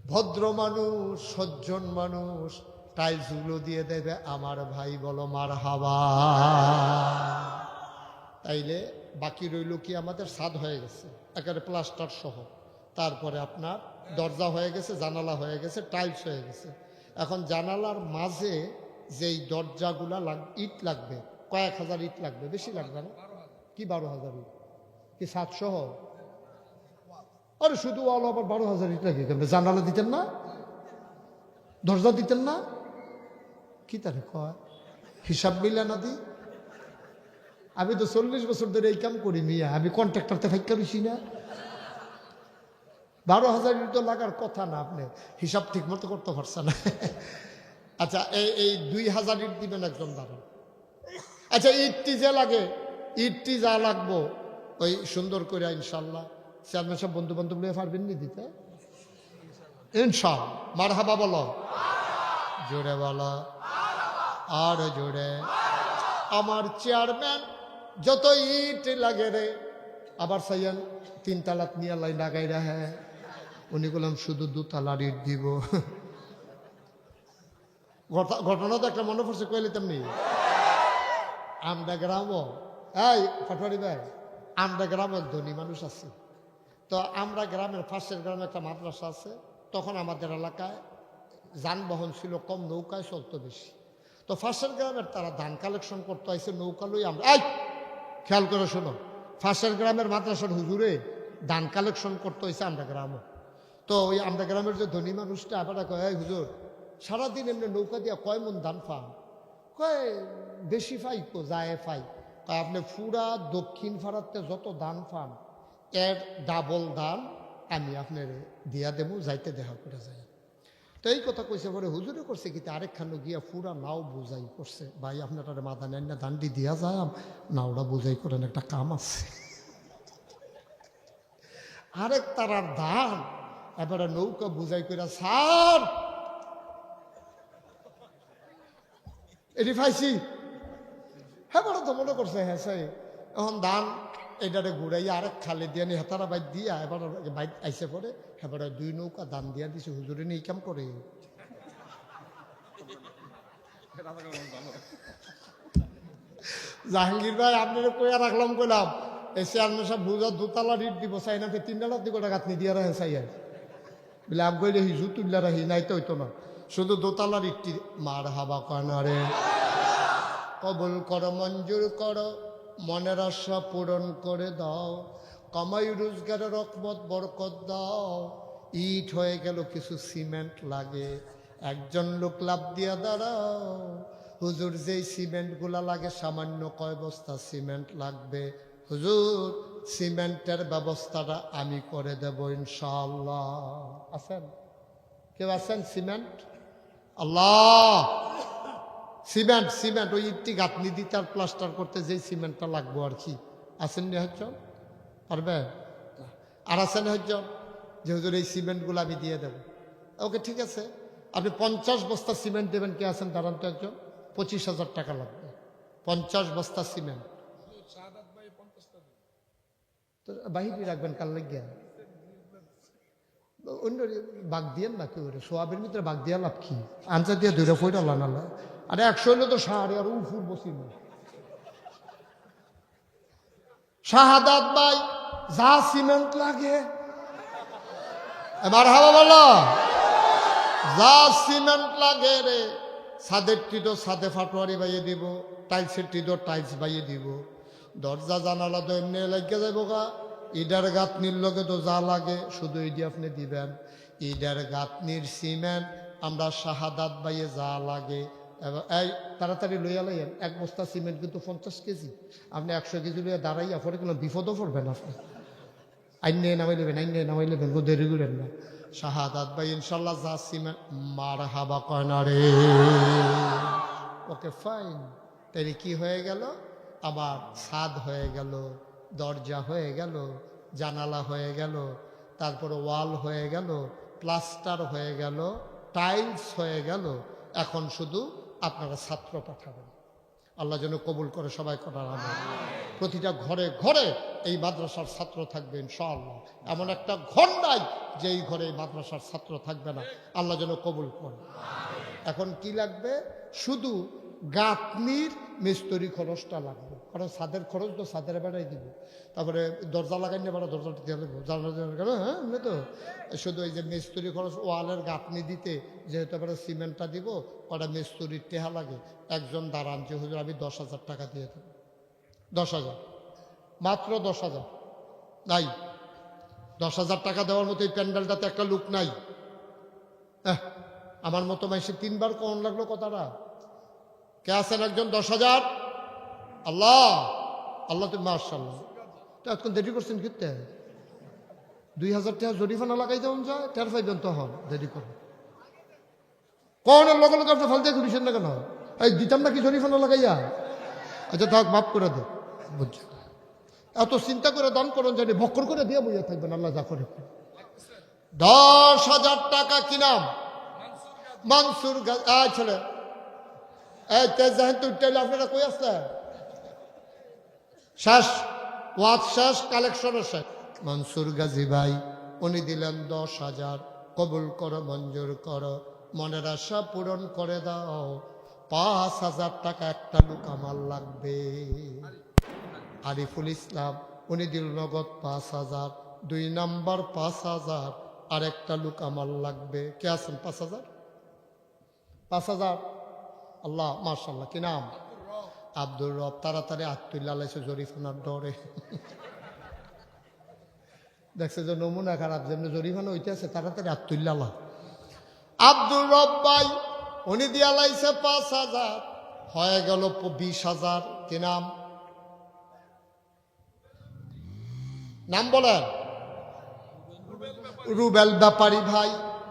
ভদ্র মানুষ, সজ্জন মানুষ, টাইলসগুলো দিয়ে দেবে আমার ভাই, বলো মারহাবা। তাইলে বাকি রইল কি? আমাদের ছাদ হয়ে গেছে একেবারে প্লাস্টার সহ, তারপরে আপনার দরজা হয়ে গেছে, জানালা হয়ে গেছে, টাইলস হয়ে গেছে। এখন জানালার মাঝে যেই দরজাগুলা ইট লাগবে, কয়েক হাজার ইট লাগবে, বেশি লাগবে না কি? 12,000 ইট কি? 700? আরে শুধু ওয়াল আবার 12,000 ইট লাগে? জানালা দিতেন না, দরজা দিতেন না? কি তারে কয় হিসাব মিলা না দি? আমি তো 40 বছর ধরে এই কাম করি মিয়া, আমি কন্ট্রাক্টরতে ফাইকা রইছি না? 12,000 ইট তো লাগার কথা না, আপনি হিসাব ঠিক মতো করতে পারছেন না। আচ্ছা, এই 2,000 ইট দিবেন একজন দাঁড়ান। আচ্ছা, ইটটি যে লাগে, ইটটি যা লাগবো ওই সুন্দর করে ইনশাল্লাহ চেয়ারম্যান সব বন্ধু বান্ধব নিয়ে পারবেন নি দিতে? ইনশাল্লাহ। মারহাবা বলো, জোরে বলো, আর জোরে। আমার চেয়ারম্যান যত ইট লাগে রে, আবার সাইয়ান 3 তালাক নিয়ে লাই লাগাই রে, উনি বললাম শুধু দুতলা ইট দিব। ঘটনা তো একটা মনে পড়ছে, কইলে তেমনি আমরা গ্রামও, এই পাটোয়ারি ভাই, আমরা গ্রামের ধনী মানুষ আছি। তো আমরা গ্রামের পাশের গ্রামে একটা মাদ্রাসা আছে। তখন আমাদের এলাকায় যানবাহন ছিল কম, নৌকায় চলতো বেশি। তো পাশের গ্রামের তারা ধান কালেকশন করতে আইসে, নৌকা লই আমরা, এই খেয়াল করে শোনো, পাশের গ্রামের মাদ্রাসার হুজুরে ধান কালেকশন করতে হয়েছে আমরা গ্রামও। তো ওই আমরা গ্রামের যে ধনী মানুষটা আবার কয়, এই হুজুর সারাদিন এমনি নৌকা দিয়া কয় মন ধান পান? কয় বেশি পাই তো, যায় পাই। কয় আপনি পুরা দক্ষিণ ভারতে যত ধান পান এর ডাবল দান আমি আপনার দিয়া দেবো, যাইতে দেখা করে যাই। তো এই কথা কইছে পরে হুজুরে করছে কি আরেকখানে গিয়া পুরা নাও বুঝাই করছে, ভাই আপনার মাথা নেন না, দান্ডি দিয়া যায় নাওটা বুঝাই করেন, একটা কাম আছে। আরেক তারার ধান এবারে নৌকা বুঝাই করে স্যার এটি পাইছি। হ্যাঁ বড় তো মনে করছে, হ্যাঁ সাই এখন ধান এটারে ঘুরাইয়া আরেক খালে দিয়ে নি হেতারা বাইক দিয়া এবার বাইক আইসে পরে এবারে 2 নৌকা দান দিয়া দিছে। হুজুরে নিয়ে কাম করে জাহাঙ্গীর ভাই আপনার কইয়া রাখলাম, কইলাম এই চেয়ারম্যান সাহেব বুঝা 2 তালা ইট দিব, চাই না 3 তালা দিব, গাঁথনি দিয়া রাখে চাই বলে আগে রেহি জু তুললা রাহি নাইতে হইতো না, শুধু 2 তালার ইটটি মার হাবা কানারে কবুল করো, মঞ্জুর করো, মনের আশা পূরণ করে দাও, কামাই রোজগারের রকমত বরকত দাও। ইট হয়ে গেল, কিছু সিমেন্ট লাগে, একজন লোক লাভ দিয়া দাঁড়াও। হুজুর যেই সিমেন্টগুলা লাগে সামান্য কয় বস্তা সিমেন্ট লাগবে, হুজুর সিমেন্টের ব্যবস্থাটা আমি করে দেব ইনশাআল্লাহ। আছেন কেউ? আছেন সিমেন্ট? আল্লাহ সিমেন্ট, সিমেন্ট ওই ইটটি গাঁথনি দিতে আর প্লাস্টার করতে যেই সিমেন্টটা লাগবো আর কি, আছেন নি হচ্ছ? পারবে? আর আছেন হচ্ছ যে হুজুর এই সিমেন্টগুলো আমি দিয়ে দেব? ওকে ঠিক আছে, আপনি 50 বস্তা সিমেন্ট দেবেন। কে আছেন দাঁড়ান তো একজন? 25,000 টাকা লাগবে 50 বস্তা সিমেন্ট। তো বাহিরে রাখবেন কাল লাগিয়া, অন্য বাঘ দিয়ে না কেউ সোয়াবের ভিতরে বাঘ দিয়া লাভ কি? আনসার দিয়ে 2টা ফইটা লানালা, আরে 100 হইলে তো সাড়ে আর উফুর বসিল। শাহাদাত ভাই যা সিমেন্ট লাগে এবার হাওয়া বলো, যা সিমেন্ট লাগে রে, ছাদের টিটো ছাদে ফাটোয়ারি বাইয়ে দিব, টাইলসের টিটো টাইলস বাইয়ে দিব, দরজা জানালা তো এমনি লাগিয়ে যাবো গা, ইডার গাঁথনির লগে তো যা লাগে শুধু ইডি আপনি দিবেন। ইডার গাঁথনির সিমেন্ট আমরা শাহাদাত বাইয়ে যা লাগে এই তাড়াতাড়ি লইয়া লাইয়েন। 1 বস্তা সিমেন্ট কিন্তু 50 কেজি, আপনি 100 কেজি লইয়া দাঁড়াইয়া পরে কোনো বিপদও পড়বেন আপনি। আইনে নামাই নেবেন, আইনে নামাই নেবেন, দেরি করেন না। শাহাদাত ভাই ইনশাল্লাহ যা সিমেন্ট মার হাবা কয় না রে। ওকে ফাইন, তাইলে কি হয়ে গেল? আবার ছাদ হয়ে গেল, দরজা হয়ে গেল, জানালা হয়ে গেল, তারপরে ওয়াল হয়ে গেল, প্লাস্টার হয়ে গেল, টাইলস হয়ে গেল। এখন শুধু আপনারা ছাত্র পাঠাবেন, আল্লাহ যেন কবুল করে সবাই করার আগে। প্রতিটা ঘরে ঘরে এই মাদ্রাসার ছাত্র থাকবে ইনশাআল্লাহ। এমন একটা ঘর নাই যে এই ঘরে এই মাদ্রাসার ছাত্র থাকবে না, আল্লাহ যেন কবুল করে। এখন কি লাগবে? শুধু গাঁথনির মিস্ত্রি খরচটা লাগবে, কারণ ছাদের খরচ তো ছাদের বেড়াই দিব। তারপরে দরজা লাগাই না, বেড়া দরজাটা দিয়ে দেবো, জানলা, হ্যাঁ এমনি তো শুধু এই যে মিস্ত্রি খরচ, ওয়ালের গাঁথনি দিতে যেহেতু এবারে সিমেন্টটা দিব, ওটা মিস্ত্রির টেহা লাগে। একজন দাঁড়ান যে হুজুর আমি 10,000 টাকা দিয়ে দেব। 10,000, মাত্র 10,000 নাই। 10,000 টাকা দেওয়ার মতো এই প্যান্ডেলটাতে একটা লোক নাই। আমার মতো মাইসে 3 বার কখন লাগলো কথাটা? কে আছেন একজন? 10,000? আল্লাহ আল্লাহ তুমি মাশাআল্লাহ। তো এখন দেরি করছেন কিনতে? 2,000 টাকা জরিফানা লাগাই দেওয়া যায়, টের পাইবেন তখন দেরি করে। কোন লগে লগে আপনি ফালতে ঘুরিছেন না কেন? এই দিতাম নাকি জরিফানা লাগাইয়া? আচ্ছা থাক, মাফ করে দে। বুঝছি, এত চিন্তা করে দান করুন জানি ভক্কর করে দিয়ে বইয়া থাকবেন, আল্লাহ যা করে। 10,000 টাকা কি নাম? মানসুর ছেলে। এই তেজ জাহেন তো উঠতে আপনারা কই আসছে? শেষ ওয়াজ শেষ, কালেকশনও শেষ। মনসুর গাজী ভাই উনি দিলেন 10,000। কবুল করো, মঞ্জুর করো, মনের আশা পূরণ করে দাও। 5,000 টাকা একটা লোক আমার লাগবে। আরিফুল ইসলাম উনি দিল নগদ 5,000। 2 নাম্বার 5,000। আরেকটা লোক আমার লাগবে। কে আছেন? 5,000 5,000। আল্লাহ, মাশাআল্লাহ। কি নাম? আব্দুর রব। তাড়াতাড়ি আত্মুল্লাহ আলাইছে জরিফানার ডরে। দেখছে যে নমুনা খারাপ, যেমনি জরিফানা হইতেছে, তাড়াতাড়ি আত্মুল্লাহ। আব্দুর রব ভাই উনি দিয়া লাইছে 5,000। হয়ে গেল 20,000। কি নাম? নাম বলেন। রুবেল ব্যাপারী ভাই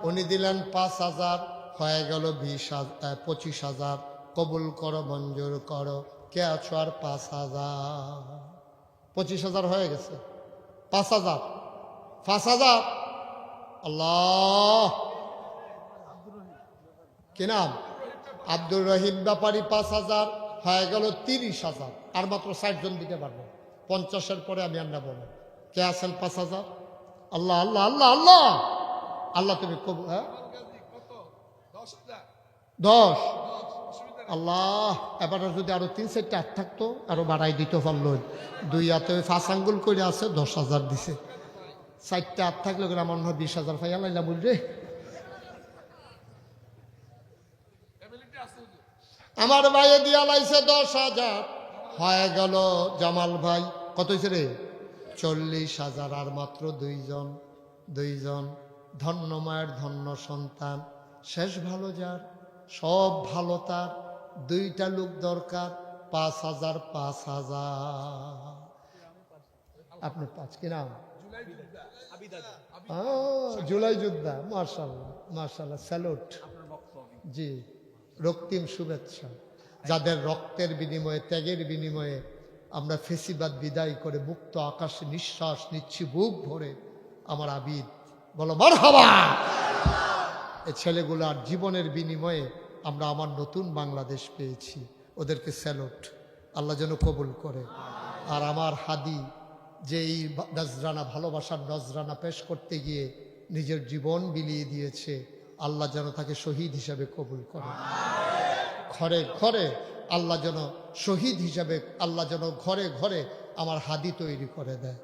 উনি দিলেন 5,000। হয়ে গেল 25,000। কবুল করো, মঞ্জুর করো। কে আছো? আর 5,000। 25,000 হয়ে গেছে। 5,000 5,000। আল্লাহ। কি নাম? আব্দুর রহিম ব্যাপারী 5,000। হয়ে গেল 30,000। আর মাত্র 60 জন দিতে পারবো। 50-এর পরে আমি আর নেব না। কে আছেন? 5,000। আল্লাহ আল্লাহ আল্লাহ আল্লাহ আল্লাহ। তুমি কবুল। হ্যাঁ 10। আল্লাহ, এবার যদি আরো 3-4টা হাত থাকতো আরো বাড়াই দিতে পারলো। 2 হাতে 5 আঙ্গুল করে আছে, 10,000 দিছে। 4টা হাত থাকলে আমার মনে হয় 20,000 পাই আল্লাহ বুঝলে। আমার ভাইয়ে দিয়া লাইছে 10,000। হয়ে গেল জামাল ভাই কত হয়েছে রে? 40,000। আর মাত্র 2 জন। ধন্য মায়ের ধন্য সন্তান। শেষ ভালো যার, সব ভালো তার। 2টা লোক দরকার। 5,000 5,000। আপনার 5। কি নাম? জুলাই যোদ্ধা। মাশাআল্লাহ মাশাআল্লাহ, স্যালুট। জি, রক্তিম শুভেচ্ছা। যাদের রক্তের বিনিময়ে, ত্যাগের বিনিময়ে আমরা ফেসিবাদ বিদায় করে মুক্ত আকাশে নিঃশ্বাস নিচ্ছি বুক ভরে। আমার আবিদ, বলো মারহাবা। এই ছেলেগুলার জীবনের বিনিময়ে আমরা আমার নতুন বাংলাদেশ পেয়েছি। ওদেরকে স্যালুট। আল্লাহ যেন কবুল করে। আর আমার হাদি যে এই নজরানা, ভালোবাসার নজরানা পেশ করতে গিয়ে নিজের জীবন বিলিয়ে দিয়েছে, আল্লাহ যেন তাকে শহীদ হিসাবে কবুল করে। ঘরে ঘরে আল্লাহ যেন শহীদ হিসাবে, আল্লাহ যেন ঘরে ঘরে আমার হাদি তৈরি করে দেয়।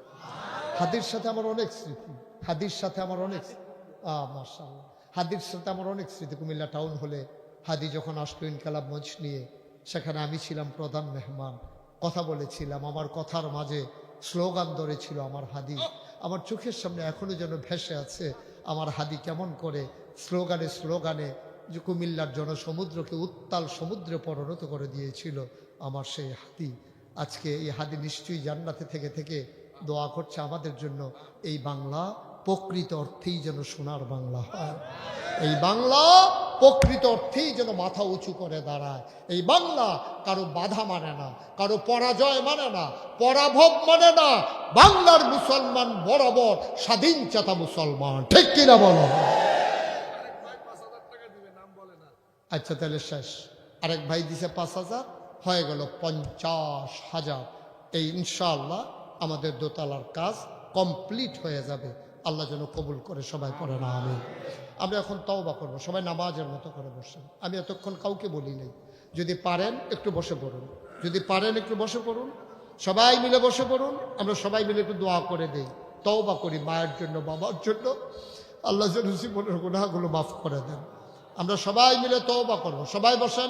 হাদির সাথে আমার অনেক স্মৃতি। হাদির সাথে আমার অনেক মাশাআল্লাহ, হাদির সাথে আমার অনেক স্মৃতি। কুমিল্লা টাউন হলে হাদি যখন আসলো ইনকালাব মঞ্চ নিয়ে, সেখানে আমি ছিলাম প্রধান মেহমান। কথা বলেছিলাম। আমার কথার মাঝে স্লোগান ধরেছিল আমার হাদি। আমার চোখের সামনে এখনো যেন ভেসে আছে আমার হাদি কেমন করে স্লোগানে স্লোগানে যে কুমিল্লার জনসমুদ্রকে উত্তাল সমুদ্রে পরিণত করে দিয়েছিল আমার সেই হাদি। আজকে এই হাদি নিশ্চয়ই জান্নাতে থেকে থেকে দোয়া করছে আমাদের জন্য। এই বাংলা প্রকৃত অর্থেই যেন সোনার বাংলা হয়। এই বাংলা প্রকৃত অর্থেই যেন মাথা উঁচু করে দাঁড়ায়। এই বাংলা কারো বাধা মানে না, কারো পরাজয় মানে না, পরাভব মানে না। বাংলার মুসলমান বরাবর স্বাধীন চেতা মুসলমান। ঠিক কিনা বলো? আচ্ছা তাহলে শেষ। আরেক ভাই দিছে 5,000। হয়ে গেল 50,000। এই ইনশাআল্লাহ আমাদের দোতলার কাজ কমপ্লিট হয়ে যাবে। আল্লাহ যেন কবুল করে। সবাই পড়ে না আমিন। আমরা এখন তওবা করবো। সবাই নামাজের মতো করে বসেন। আমি এতক্ষণ কাউকে বলি নাই। যদি পারেন একটু বসে পড়ুন, যদি পারেন একটু বসে পড়ুন, সবাই মিলে বসে পড়ুন। আমরা সবাই মিলে একটু দোয়া করে দেই, তওবা করি মায়ের জন্য, বাবার জন্য। আল্লাহ যেন জীবনের গুনাহগুলো মাফ করে দেন। আমরা সবাই মিলে তওবা করবো। সবাই বসেন,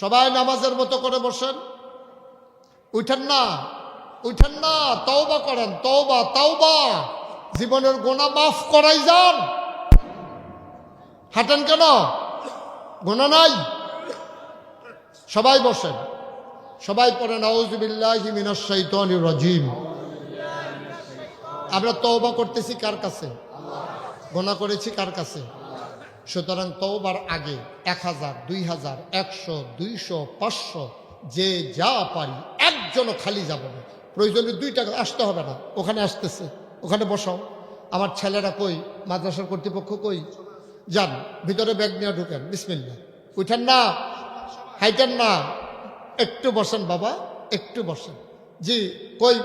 সবাই নামাজের মতো করে বসেন। উঠেন না, উঠেন না, তওবা করেন। তওবা তওবা, জীবনের গুনাহ মাফ করাই যান। হাঁটেন কেন? গুনাহ নাই। সবাই বসেন, সবাই পড়েন আউযু বিল্লাহি মিনাশ শাইতানির রাজিম। আমরা তওবা করতেছি কার কাছে? গুনাহ করেছি কার কাছে? সুতরাং তওবার আগে 1000, 2000, 100, 200, 500 যে যা পারি, একজনও খালি যাব না। প্রয়োজনে 2 টাকা আসতে হবে না, ওখানে আসতেছে, ওখানে বসাও। আমার ছেলেরা কই? মাদ্রাসার কর্তৃপক্ষ কই? যান ভিতরে ব্যাগ নিয়ে ঢুকেন। বিসমিল্লাহ। উঠেন না, হাইটেন না, একটু বসেন বাবা, একটু বসেন। জি কই?